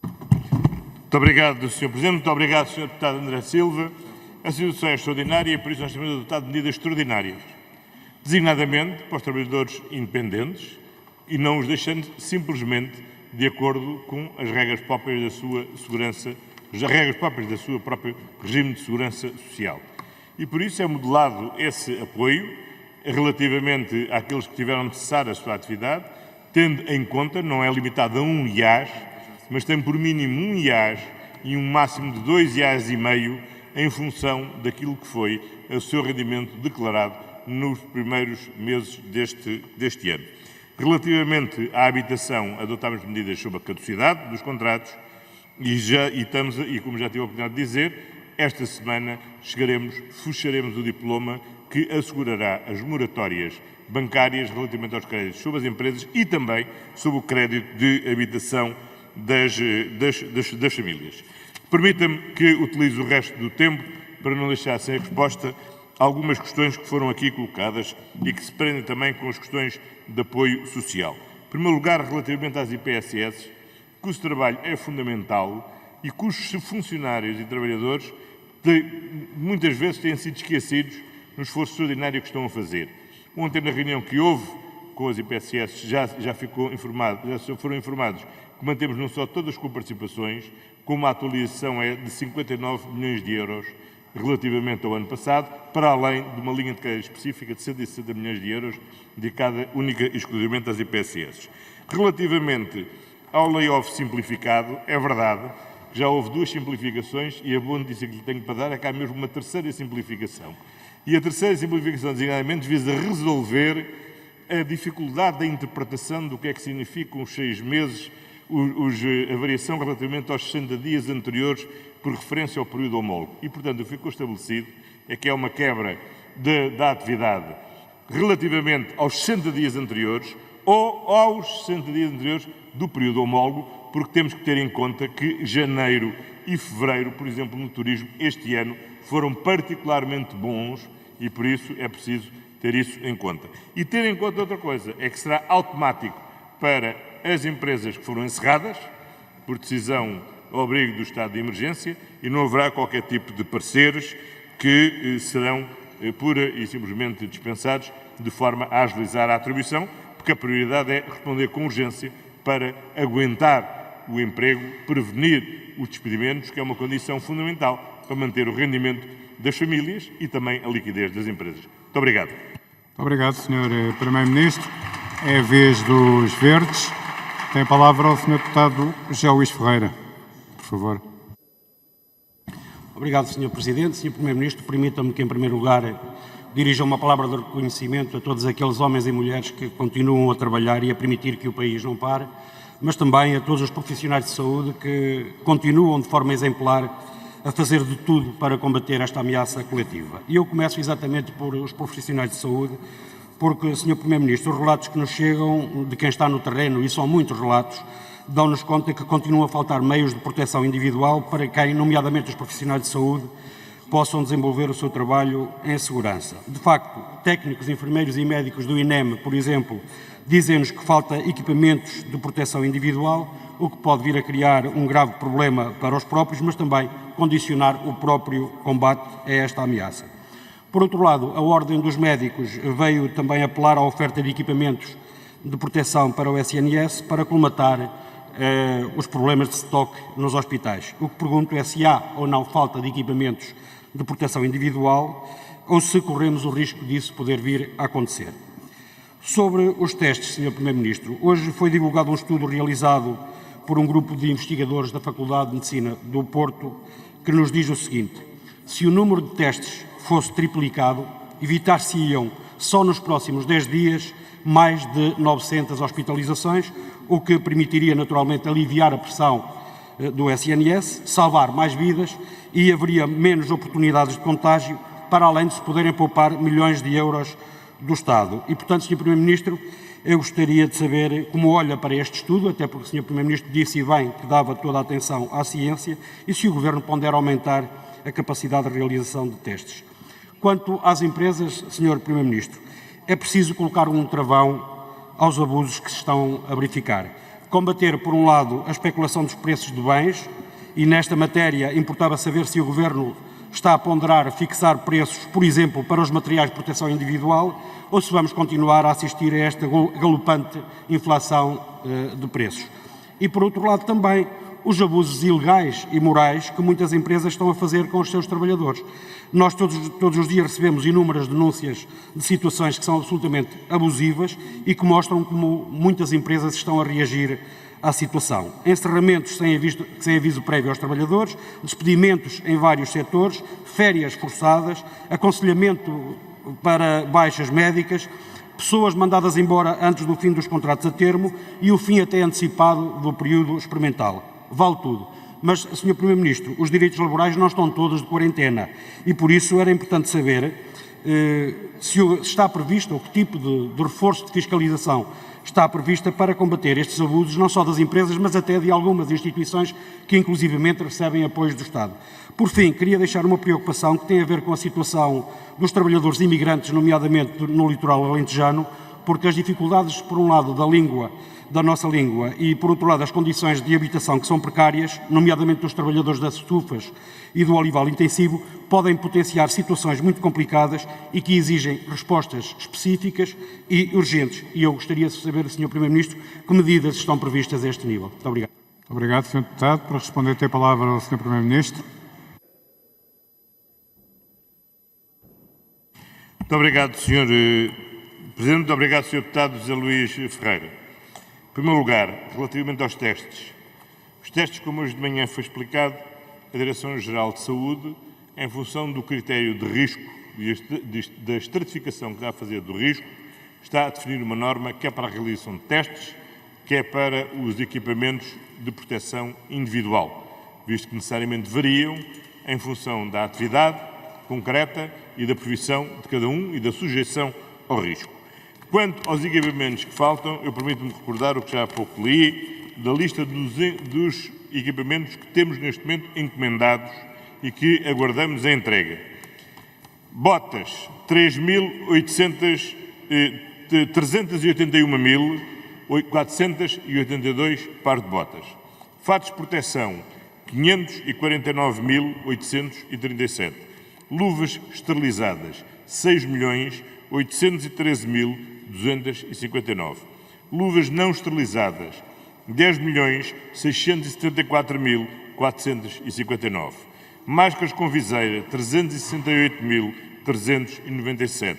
Muito obrigado, Sr. Presidente. Muito obrigado, Sr. Deputado André Silva. A situação é extraordinária e, por isso, nós temos adotado medidas extraordinárias, designadamente para os trabalhadores independentes e não os deixando simplesmente de acordo com as regras próprias da sua segurança, as regras próprias do seu próprio regime de segurança social. E por isso é modelado esse apoio relativamente àqueles que tiveram de cessar a sua atividade, tendo em conta, não é limitado a um IAS, mas tem por mínimo um IAS e um máximo de 2 IAS e meio em função daquilo que foi o seu rendimento declarado nos primeiros meses deste ano. Relativamente à habitação, adotámos medidas sobre a caducidade dos contratos e como já tive a oportunidade de dizer, esta semana fecharemos o diploma que assegurará as moratórias bancárias relativamente aos créditos sobre as empresas e também sobre o crédito de habitação das famílias. Permita-me que utilize o resto do tempo para não deixar sem resposta algumas questões que foram aqui colocadas e que se prendem também com as questões de apoio social. Em primeiro lugar, relativamente às IPSS, cujo trabalho é fundamental e cujos funcionários e trabalhadores muitas vezes têm sido esquecidos no esforço extraordinário que estão a fazer. Ontem, na reunião que houve com as IPSS, já foram informados que mantemos não só todas as coparticipações, como a atualização é de 59 milhões de euros relativamente ao ano passado, para além de uma linha de crédito específica de 160 milhões de euros dedicada única e exclusivamente às IPSS. Relativamente ao layoff simplificado, é verdade que já houve 2 simplificações e a boa notícia que lhe tenho para dar é que há mesmo uma terceira simplificação. E a terceira simplificação, designadamente, visa resolver a dificuldade da interpretação do que é que significam os 6 meses, a variação relativamente aos 60 dias anteriores por referência ao período homólogo. E, portanto, o que ficou estabelecido é que é uma quebra da atividade relativamente aos 60 dias anteriores ou aos 60 dias anteriores do período homólogo, porque temos que ter em conta que janeiro e fevereiro, por exemplo, no turismo, este ano, foram particularmente bons e, por isso, é preciso ter isso em conta. E ter em conta outra coisa, é que será automático para as empresas que foram encerradas, por decisão ao abrigo do estado de emergência, e não haverá qualquer tipo de parceiros que serão pura e simplesmente dispensados, de forma a agilizar a atribuição, porque a prioridade é responder com urgência para aguentar o emprego, prevenir os despedimentos, que é uma condição fundamental para manter o rendimento das famílias e também a liquidez das empresas. Muito obrigado. Muito obrigado, Sr. Primeiro-Ministro. É a vez dos Verdes. Tem a palavra o Sr. Deputado José Luís Ferreira. Por favor. Obrigado, Sr. Presidente. Sr. Primeiro-Ministro, permita-me que, em primeiro lugar, dirija uma palavra de reconhecimento a todos aqueles homens e mulheres que continuam a trabalhar e a permitir que o país não pare, mas também a todos os profissionais de saúde que continuam de forma exemplar a fazer de tudo para combater esta ameaça coletiva. E eu começo exatamente por os profissionais de saúde, porque, Sr. Primeiro-Ministro, os relatos que nos chegam de quem está no terreno, e são muitos relatos, dão-nos conta que continuam a faltar meios de proteção individual para quem, nomeadamente os profissionais de saúde, possam desenvolver o seu trabalho em segurança. De facto, técnicos, enfermeiros e médicos do INEM, por exemplo, dizem-nos que falta equipamentos de proteção individual, o que pode vir a criar um grave problema para os próprios, mas também condicionar o próprio combate a esta ameaça. Por outro lado, a Ordem dos Médicos veio também apelar à oferta de equipamentos de proteção para o SNS para colmatar os problemas de estoque nos hospitais. O que pergunto é se há ou não falta de equipamentos de proteção individual ou se corremos o risco disso poder vir a acontecer. Sobre os testes, Sr. Primeiro-Ministro, hoje foi divulgado um estudo realizado por um grupo de investigadores da Faculdade de Medicina do Porto que nos diz o seguinte: se o número de testes fosse triplicado, evitar-se-iam só nos próximos 10 dias mais de 900 hospitalizações, o que permitiria naturalmente aliviar a pressão do SNS, salvar mais vidas e haveria menos oportunidades de contágio, para além de se poderem poupar milhões de euros do Estado. E, portanto, Sr. Primeiro-Ministro, eu gostaria de saber como olha para este estudo, até porque o Sr. Primeiro-Ministro disse bem que dava toda a atenção à ciência, e se o Governo pondera aumentar a capacidade de realização de testes. Quanto às empresas, Sr. Primeiro-Ministro, é preciso colocar um travão aos abusos que se estão a verificar. Combater, por um lado, a especulação dos preços de bens, e nesta matéria importava saber se o Governo está a ponderar fixar preços, por exemplo, para os materiais de proteção individual, ou se vamos continuar a assistir a esta galopante inflação de preços. E, por outro lado, também os abusos ilegais e morais que muitas empresas estão a fazer com os seus trabalhadores. Nós todos os dias recebemos inúmeras denúncias de situações que são absolutamente abusivas e que mostram como muitas empresas estão a reagir à situação. Encerramentos sem aviso prévio aos trabalhadores, despedimentos em vários setores, férias forçadas, aconselhamento para baixas médicas, pessoas mandadas embora antes do fim dos contratos a termo e o fim até antecipado do período experimental. Vale tudo. Mas, Sr. Primeiro-Ministro, os direitos laborais não estão todos de quarentena e, por isso, era importante saber se está previsto ou que tipo de reforço de fiscalização está prevista para combater estes abusos, não só das empresas, mas até de algumas instituições que, inclusivamente, recebem apoios do Estado. Por fim, queria deixar uma preocupação que tem a ver com a situação dos trabalhadores imigrantes, nomeadamente no litoral alentejano, porque as dificuldades, por um lado, da nossa língua e, por outro lado, as condições de habitação que são precárias, nomeadamente dos trabalhadores das estufas e do olival intensivo, podem potenciar situações muito complicadas e que exigem respostas específicas e urgentes. E eu gostaria de saber, Sr. Primeiro-Ministro, que medidas estão previstas a este nível. Muito obrigado. Muito obrigado, Sr. Deputado. Para responder, tem a palavra o Sr. Primeiro-Ministro. Muito obrigado, Sr. Presidente. Muito obrigado, Sr. Deputado José Luís Ferreira. Em primeiro lugar, relativamente aos testes. Os testes, como hoje de manhã foi explicado, a Direção-Geral de Saúde, em função do critério de risco e da estratificação que dá a fazer do risco, está a definir uma norma que é para a realização de testes, que é para os equipamentos de proteção individual. visto que necessariamente variam em função da atividade concreta e da previsão de cada um e da sujeição ao risco. Quanto aos equipamentos que faltam, eu permito-me recordar o que já há pouco li, da lista dos equipamentos que temos neste momento encomendados e que aguardamos a entrega. Botas, 381.482 pares de botas. Fatos de proteção, 549.837. Luvas esterilizadas, 6.813.259. Luvas não esterilizadas, 10.674.459. Máscaras com viseira, 368.397.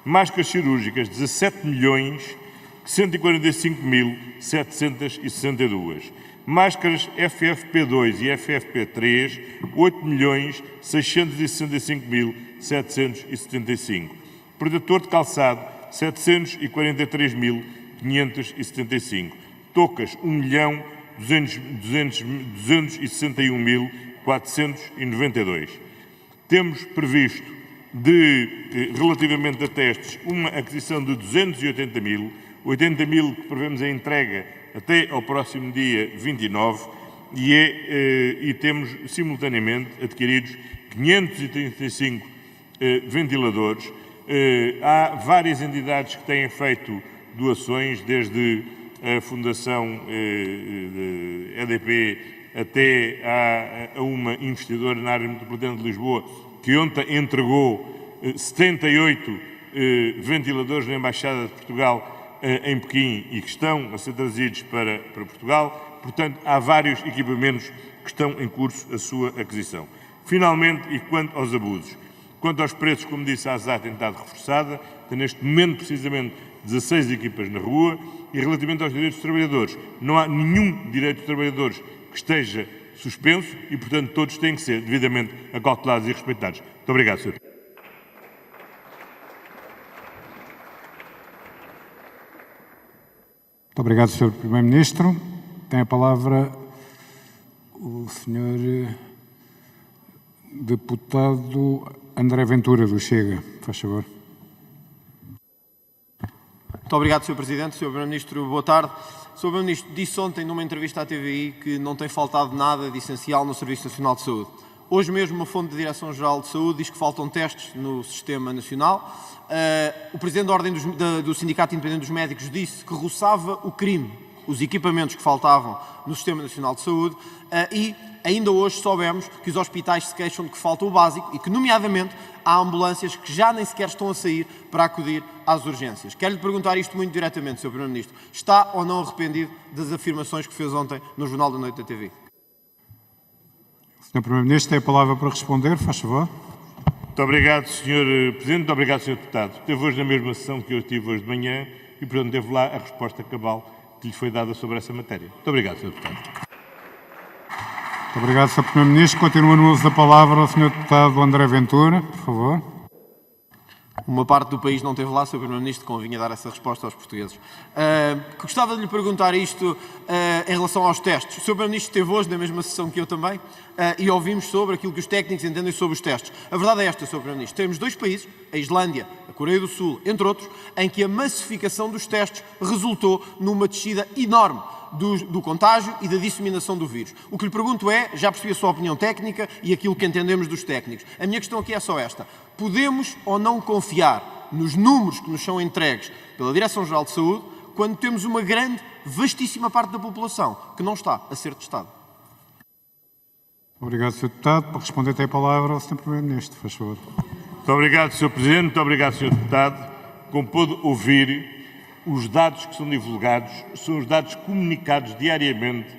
Máscaras cirúrgicas, 17.145.762. Máscaras FFP2 e FFP3, 8.665.775. Protetor de calçado, 743.575. Toucas, 1.261.492. Temos previsto, relativamente a testes, uma aquisição de 280.000, 80.000 que prevemos a entrega até ao próximo dia 29 e temos simultaneamente adquiridos 535 ventiladores. Há várias entidades que têm feito doações, desde a Fundação EDP até a uma investidora na área metropolitana de Lisboa, que ontem entregou 78 ventiladores na Embaixada de Portugal em Pequim e que estão a ser trazidos para Portugal. Portanto, há vários equipamentos que estão em curso a sua aquisição. Finalmente, e quanto aos abusos, quanto aos preços, como disse, a ASAT tem estado reforçada, tem neste momento precisamente 16 equipas na rua, e relativamente aos direitos dos trabalhadores, não há nenhum direito dos trabalhadores que esteja suspenso e, portanto, todos têm que ser devidamente acautelados e respeitados. Muito obrigado, Sr. Muito obrigado, Sr. Primeiro-Ministro. Tem a palavra o Sr. Deputado André Ventura, do Chega. Faz favor. Muito obrigado, Sr. Presidente. Sr. Primeiro-Ministro, boa tarde. O Sr. Primeiro-Ministro disse ontem numa entrevista à TVI que não tem faltado nada de essencial no Serviço Nacional de Saúde. Hoje mesmo, uma fonte da Direção-Geral de Saúde diz que faltam testes no Sistema Nacional. O Presidente da Ordem do Sindicato Independente dos Médicos disse que roçava o crime, os equipamentos que faltavam no Sistema Nacional de Saúde, e ainda hoje soubemos que os hospitais se queixam de que falta o básico e que, nomeadamente, há ambulâncias que já nem sequer estão a sair para acudir às urgências. Quero-lhe perguntar isto muito diretamente, Sr. Primeiro-Ministro. Está ou não arrependido das afirmações que fez ontem no Jornal da Noite da TV? Sr. Primeiro-Ministro, tem a palavra para responder, faz favor. Muito obrigado, Sr. Presidente. Muito obrigado, Sr. Deputado. Esteve hoje na mesma sessão que eu tive hoje de manhã e, portanto, teve lá a resposta cabal que lhe foi dada sobre essa matéria. Muito obrigado, Sr. Deputado. Muito obrigado, Sr. Primeiro-Ministro. Continua no uso da palavra o Sr. Deputado André Ventura, por favor. Uma parte do país não esteve lá, Sr. Primeiro-Ministro, convinha dar essa resposta aos portugueses. Gostava de lhe perguntar isto em relação aos testes. O Sr. Primeiro-Ministro esteve hoje na mesma sessão que eu também e ouvimos sobre aquilo que os técnicos entendem sobre os testes. A verdade é esta, Sr. Primeiro-Ministro. Temos dois países, a Islândia, a Coreia do Sul, entre outros, em que a massificação dos testes resultou numa descida enorme do contágio e da disseminação do vírus. O que lhe pergunto é, já percebi a sua opinião técnica e aquilo que entendemos dos técnicos. A minha questão aqui é só esta. Podemos ou não confiar nos números que nos são entregues pela Direção-Geral de Saúde quando temos uma grande, vastíssima parte da população que não está a ser testada? Obrigado, Sr. Deputado. Para responder, tem a palavra o Sr. Primeiro-Ministro, faz favor. Muito obrigado, Sr. Presidente. Muito obrigado, Sr. Deputado. Como pôde ouvir, os dados que são divulgados são os dados comunicados diariamente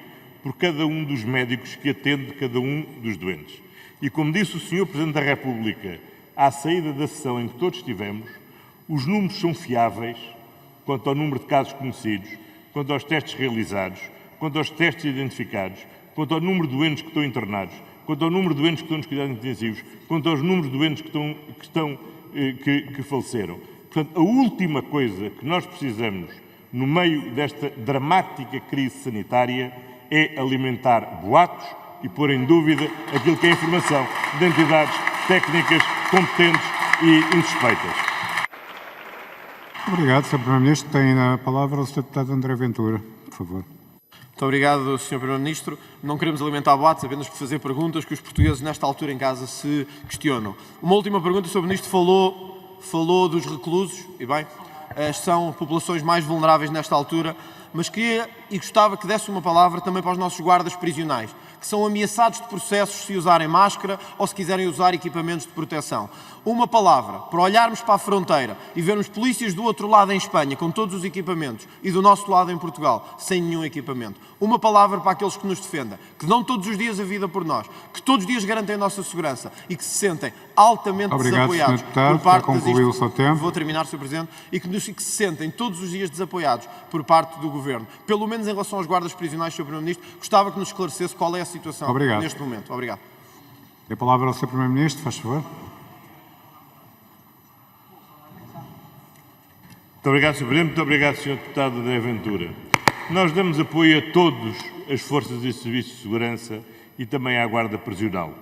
por cada um dos médicos que atende cada um dos doentes. E como disse o Sr. Presidente da República à saída da sessão em que todos estivemos, os números são fiáveis quanto ao número de casos conhecidos, quanto aos testes realizados, quanto aos testes identificados, quanto ao número de doentes que estão internados, quanto ao número de doentes que estão nos cuidados intensivos, quanto aos números de doentes que faleceram. Portanto, a última coisa que nós precisamos no meio desta dramática crise sanitária é alimentar boatos e pôr em dúvida aquilo que é a informação de entidades técnicas competentes e insuspeitas. Obrigado, Sr. Primeiro-Ministro. Tem a palavra o Sr. Deputado André Ventura, por favor. Muito obrigado, Sr. Primeiro-Ministro. Não queremos alimentar debates, apenas por fazer perguntas que os portugueses, nesta altura em casa, se questionam. Uma última pergunta, o Sr. Ministro falou dos reclusos, e bem, são populações mais vulneráveis nesta altura, mas queria e gostava que desse uma palavra também para os nossos guardas prisionais, que são ameaçados de processos se usarem máscara ou se quiserem usar equipamentos de proteção. Uma palavra para olharmos para a fronteira e vermos polícias do outro lado em Espanha com todos os equipamentos e do nosso lado em Portugal sem nenhum equipamento. Uma palavra para aqueles que nos defendem, que dão todos os dias a vida por nós, que todos os dias garantem a nossa segurança e que se sentem altamente desapoiados por parte das instituições. Vou terminar, Sr. Presidente. E que se sentem todos os dias desapoiados por parte do Governo. Pelo menos em relação aos guardas prisionais, Sr. Primeiro-Ministro, gostava que nos esclarecesse qual é a situação neste momento. Obrigado. A palavra ao Sr. Primeiro-Ministro, faz favor. Muito obrigado, Sr. Presidente. Muito obrigado, Sr. Deputado André Ventura. Nós damos apoio a todas as forças e serviços de segurança e também à Guarda Prisional.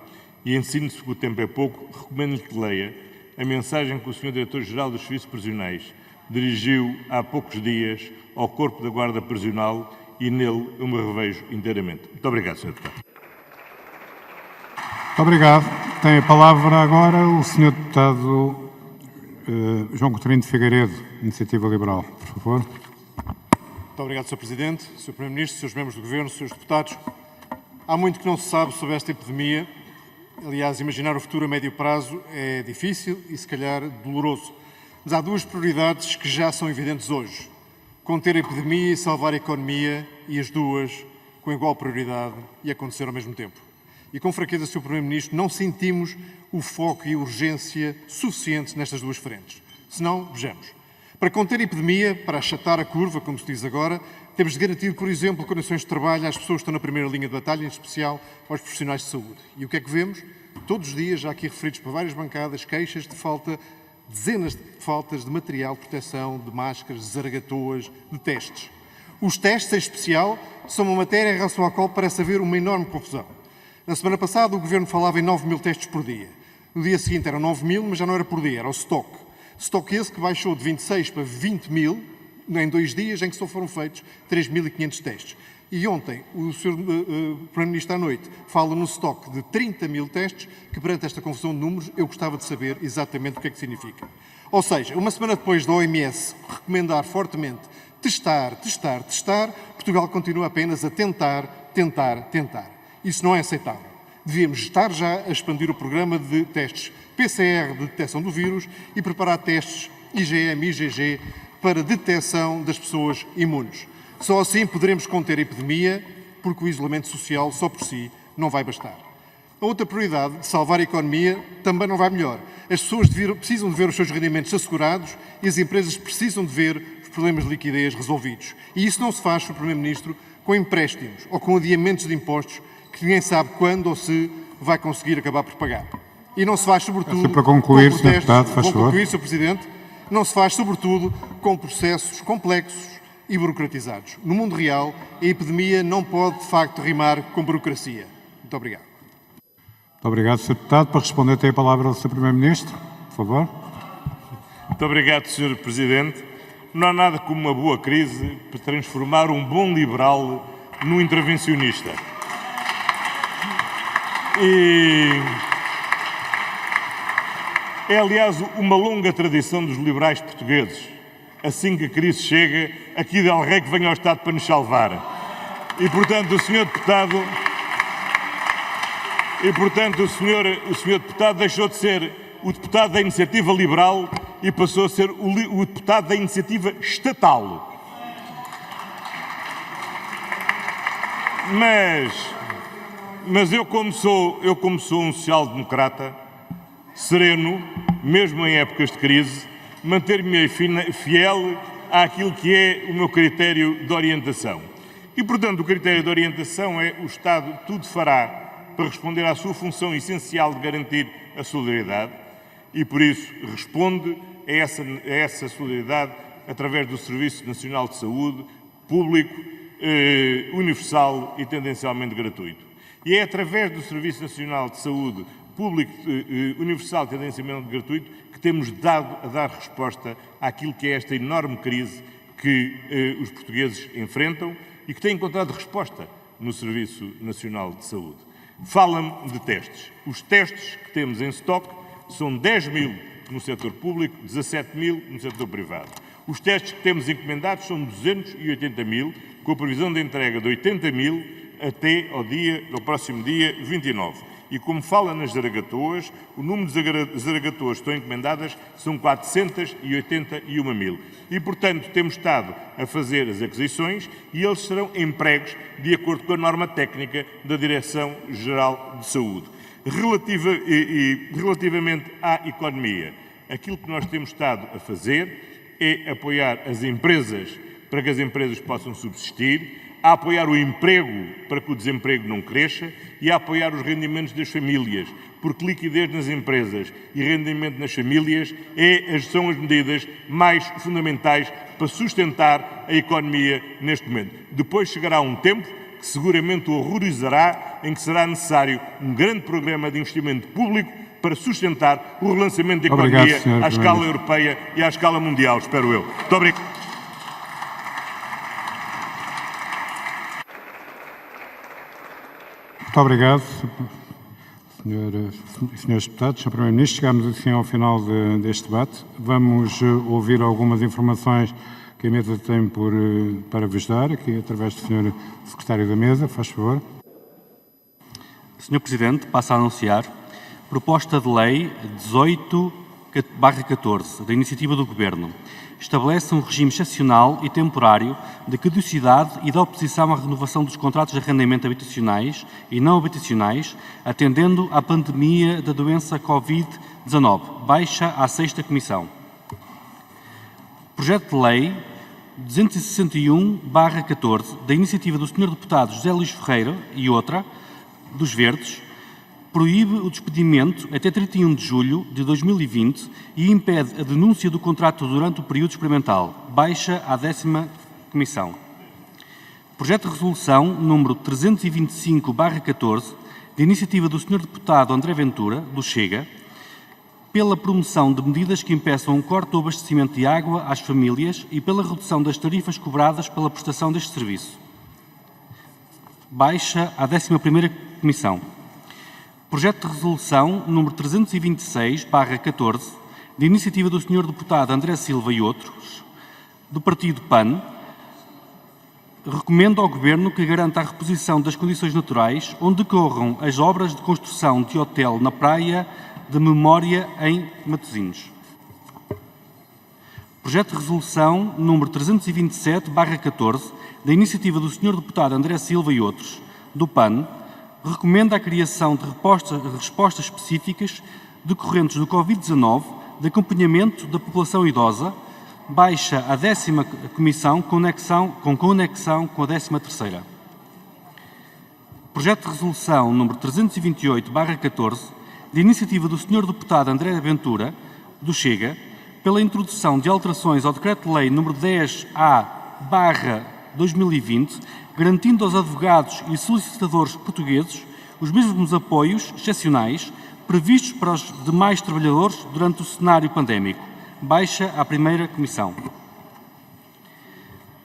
E ensino-se que o tempo é pouco, recomendo-lhe que leia a mensagem que o Sr. Diretor-Geral dos Serviços Prisionais dirigiu há poucos dias ao Corpo da Guarda Prisional e nele eu me revejo inteiramente. Muito obrigado, Sr. Deputado. Muito obrigado. Tem a palavra agora o Sr. Deputado João Coutinho de Figueiredo, Iniciativa Liberal, por favor. Muito obrigado, Sr. Presidente, Sr. Primeiro-Ministro, Srs. Membros do Governo, Srs. Deputados. Há muito que não se sabe sobre esta epidemia. Aliás, imaginar o futuro a médio prazo é difícil e, se calhar, doloroso. Mas há duas prioridades que já são evidentes hoje. Conter a epidemia e salvar a economia, e as duas com igual prioridade e acontecer ao mesmo tempo. E com franqueza, Sr. Primeiro-Ministro, não sentimos o foco e a urgência suficientes nestas duas frentes. Se não, vejamos. Para conter a epidemia, para achatar a curva, como se diz agora, temos de garantir, por exemplo, condições de trabalho às pessoas que estão na primeira linha de batalha, em especial aos profissionais de saúde. E o que é que vemos? Todos os dias, já aqui referidos por várias bancadas, queixas de falta, dezenas de faltas de material de proteção, de máscaras, de zaragatoas, de testes. Os testes, em especial, são uma matéria em relação à qual parece haver uma enorme confusão. Na semana passada, o Governo falava em 9.000 testes por dia. No dia seguinte eram 9.000, mas já não era por dia, era o stock. Stock esse que baixou de 26 para 20.000 em 2 dias, em que só foram feitos 3.500 testes. E ontem, o Sr. Primeiro-Ministro à noite fala no stock de 30.000 testes, que perante esta confusão de números eu gostava de saber exatamente o que é que significa. Ou seja, uma semana depois da OMS recomendar fortemente testar, Portugal continua apenas a tentar. Isso não é aceitável. Devíamos estar já a expandir o programa de testes PCR de detecção do vírus e preparar testes IgM e IgG para detecção das pessoas imunes. Só assim poderemos conter a epidemia, porque o isolamento social só por si não vai bastar. A outra prioridade, de salvar a economia, também não vai melhor. As pessoas precisam de ver os seus rendimentos assegurados e as empresas precisam de ver os problemas de liquidez resolvidos. E isso não se faz, Sr. Primeiro-Ministro, com empréstimos ou com adiamentos de impostos que ninguém sabe quando ou se vai conseguir acabar por pagar. E não se faz, sobretudo, para concluir, com protestos, Sr. Deputado, faz favor. concluir, Sr. Presidente, não se faz, sobretudo, com processos complexos e burocratizados. No mundo real, a epidemia não pode, de facto, rimar com burocracia. Muito obrigado. Muito obrigado, Sr. Deputado. Para responder, tem a palavra o Sr. Primeiro-Ministro, por favor. Muito obrigado, Sr. Presidente. Não há nada como uma boa crise para transformar um bom liberal num intervencionista. E é, aliás, uma longa tradição dos liberais portugueses. Assim que a crise chega, aqui de alguém que venha ao Estado para nos salvar. E, portanto, o Sr. Deputado... o senhor Deputado deixou de ser o deputado da Iniciativa Liberal e passou a ser o deputado da Iniciativa Estatal. Mas eu, como sou um social-democrata, sereno, mesmo em épocas de crise, manter-me fiel àquilo que é o meu critério de orientação. E, portanto, o critério de orientação é o Estado tudo fará para responder à sua função essencial de garantir a solidariedade e, por isso, responde a essa solidariedade através do Serviço Nacional de Saúde, público, universal e tendencialmente gratuito. E é através do Serviço Nacional de Saúde Público Universal de Agenciamento Gratuito que temos dado a dar resposta àquilo que é esta enorme crise que os portugueses enfrentam e que têm encontrado resposta no Serviço Nacional de Saúde. Fala-me de testes. Os testes que temos em estoque são 10.000 no setor público, 17.000 no setor privado. Os testes que temos encomendados são 280.000, com a previsão de entrega de 80.000 até ao próximo dia 29. E como fala nas zaragatoas, o número de zaragatoas que estão encomendadas são 481.000. E, portanto, temos estado a fazer as aquisições e eles serão empregos de acordo com a norma técnica da Direção-Geral de Saúde. Relativamente à economia, aquilo que nós temos estado a fazer é apoiar as empresas para que as empresas possam subsistir, a apoiar o emprego para que o desemprego não cresça e a apoiar os rendimentos das famílias, porque liquidez nas empresas e rendimento nas famílias são as medidas mais fundamentais para sustentar a economia neste momento. Depois chegará um tempo que seguramente o horrorizará, em que será necessário um grande programa de investimento público para sustentar o relançamento da economia à escala europeia e à escala mundial, espero eu. Muito obrigado. Muito obrigado, senhores deputados. Sr. Primeiro-Ministro, chegamos assim ao final deste debate. Vamos ouvir algumas informações que a mesa tem para vos dar, aqui através do Sr. Secretário da Mesa. Faz favor. Sr. Presidente, passo a anunciar proposta de lei 18/14, da iniciativa do Governo. Estabelece um regime excepcional e temporário de caducidade e da oposição à renovação dos contratos de arrendamento habitacionais e não habitacionais, atendendo à pandemia da doença Covid-19. Baixa à 6ª Comissão. Projeto de Lei 261/14, da iniciativa do Sr. Deputado José Luís Ferreira e outra, dos Verdes, proíbe o despedimento até 31 de julho de 2020 e impede a denúncia do contrato durante o período experimental. Baixa à 10ª Comissão. Projeto de Resolução número 325/14, de iniciativa do Sr. Deputado André Ventura, do Chega, pela promoção de medidas que impeçam o corte do abastecimento de água às famílias e pela redução das tarifas cobradas pela prestação deste serviço. Baixa à 11ª Comissão. Projeto de Resolução número 326/14, de iniciativa do Sr. Deputado André Silva e outros, do Partido PAN, recomenda ao Governo que garanta a reposição das condições naturais onde decorram as obras de construção de hotel na Praia de Memória, em Matosinhos. Projeto de Resolução número 327/14, da iniciativa do Sr. Deputado André Silva e outros, do PAN, recomenda a criação de respostas específicas decorrentes do Covid-19 de acompanhamento da população idosa. Baixa à 10ª Comissão, com conexão com a 13ª. Projeto de Resolução número 328/14, de iniciativa do Sr. Deputado André Ventura, do Chega, pela introdução de alterações ao Decreto-Lei número 10A/2020, garantindo aos advogados e solicitadores portugueses os mesmos apoios excepcionais previstos para os demais trabalhadores durante o cenário pandémico. Baixa à 1ª Comissão.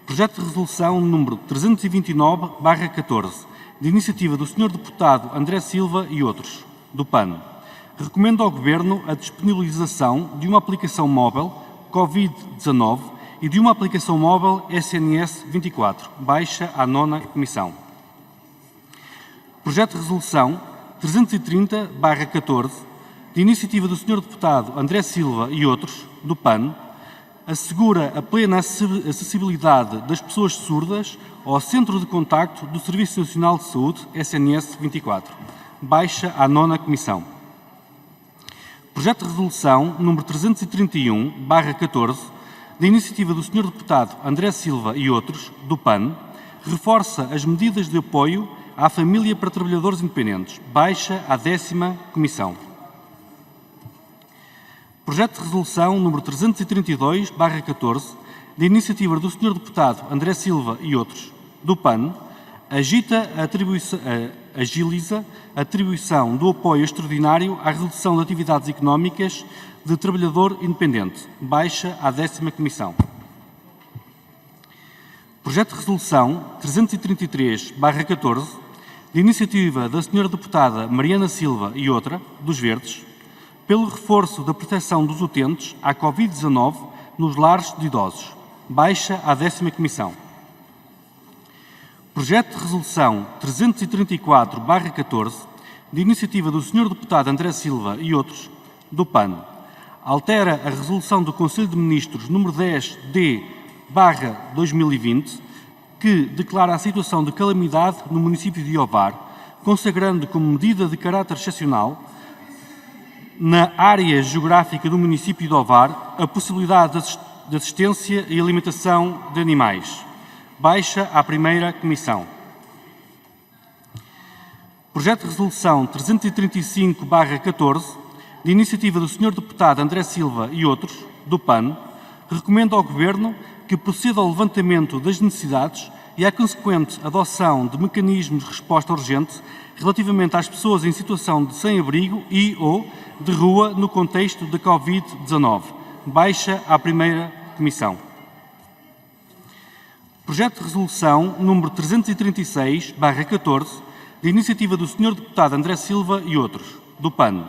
Projeto de Resolução número 329/14, de iniciativa do Sr. Deputado André Silva e outros, do PAN. Recomenda ao Governo a disponibilização de uma aplicação móvel Covid-19 e de uma aplicação móvel SNS 24. Baixa à 9ª Comissão. Projeto de Resolução 330/14, de iniciativa do Sr. Deputado André Silva e outros, do PAN, assegura a plena acessibilidade das pessoas surdas ao Centro de Contacto do Serviço Nacional de Saúde, SNS 24. Baixa à 9ª Comissão. Projeto de Resolução número 331/14, da iniciativa do Sr. Deputado André Silva e outros, do PAN, reforça as medidas de apoio à família para trabalhadores independentes. Baixa à 10ª Comissão. Projeto de Resolução número 332/14, da iniciativa do Sr. Deputado André Silva e outros, do PAN, agiliza a atribuição do apoio extraordinário à redução de atividades económicas de trabalhador independente. Baixa à 10ª Comissão. Projeto de Resolução 333/14, de iniciativa da Sra. Deputada Mariana Silva e outra, dos Verdes, pelo reforço da proteção dos utentes à Covid-19 nos lares de idosos. Baixa à 10ª Comissão. Projeto de Resolução 334/14, de iniciativa do Sr. Deputado André Silva e outros, do PAN. Altera a Resolução do Conselho de Ministros nº 10-D/2020, que declara a situação de calamidade no município de Ovar, consagrando como medida de caráter excepcional, na área geográfica do município de Ovar, a possibilidade de assistência e alimentação de animais. Baixa à 1ª Comissão. Projeto de Resolução 335/14, de iniciativa do Sr. Deputado André Silva e outros, do PAN, recomenda ao Governo que proceda ao levantamento das necessidades e à consequente adoção de mecanismos de resposta urgente relativamente às pessoas em situação de sem-abrigo e ou de rua no contexto da Covid-19. Baixa à 1ª Comissão. Projeto de Resolução número 336/14, de iniciativa do Sr. Deputado André Silva e outros, do PAN,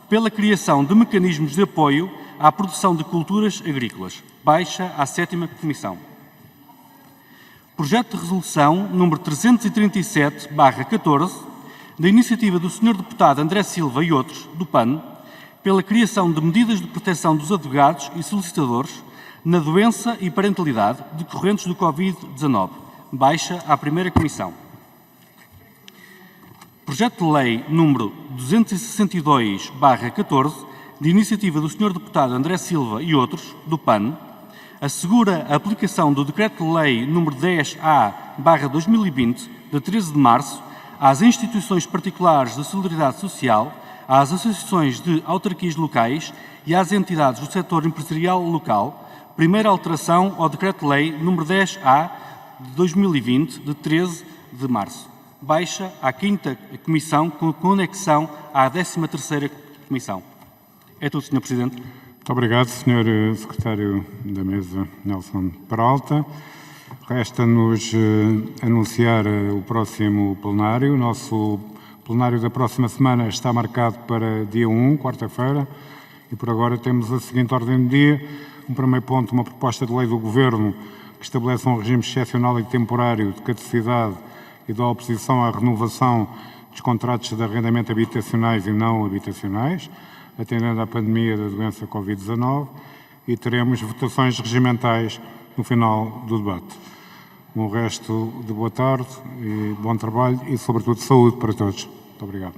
pela criação de mecanismos de apoio à produção de culturas agrícolas. Baixa à 7ª Comissão. Projeto de Resolução número 337/14, da iniciativa do Sr. Deputado André Silva e outros, do PAN, pela criação de medidas de proteção dos advogados e solicitadores na doença e parentalidade decorrentes do Covid-19. Baixa à 1ª Comissão. Projeto de Lei número 262/14, de iniciativa do Sr. Deputado André Silva e outros, do PAN, assegura a aplicação do Decreto-Lei número 10-A/2020, de 13 de março, às instituições particulares de solidariedade social, às associações de autarquias locais e às entidades do setor empresarial local. Primeira alteração ao Decreto-Lei número 10-A/2020, de 13 de março. Baixa à 5ª Comissão, com conexão à 13ª Comissão. É tudo, Sr. Presidente. Muito obrigado, Sr. Secretário da Mesa, Nelson Peralta. Resta-nos anunciar o próximo plenário. O nosso plenário da próxima semana está marcado para dia 1, quarta-feira, e por agora temos a seguinte ordem de dia. Um primeiro ponto, uma proposta de lei do Governo que estabelece um regime excepcional e temporário de caducidade e da oposição à renovação dos contratos de arrendamento habitacionais e não habitacionais, atendendo à pandemia da doença Covid-19, e teremos votações regimentais no final do debate. Um resto de boa tarde e bom trabalho e, sobretudo, saúde para todos. Muito obrigado.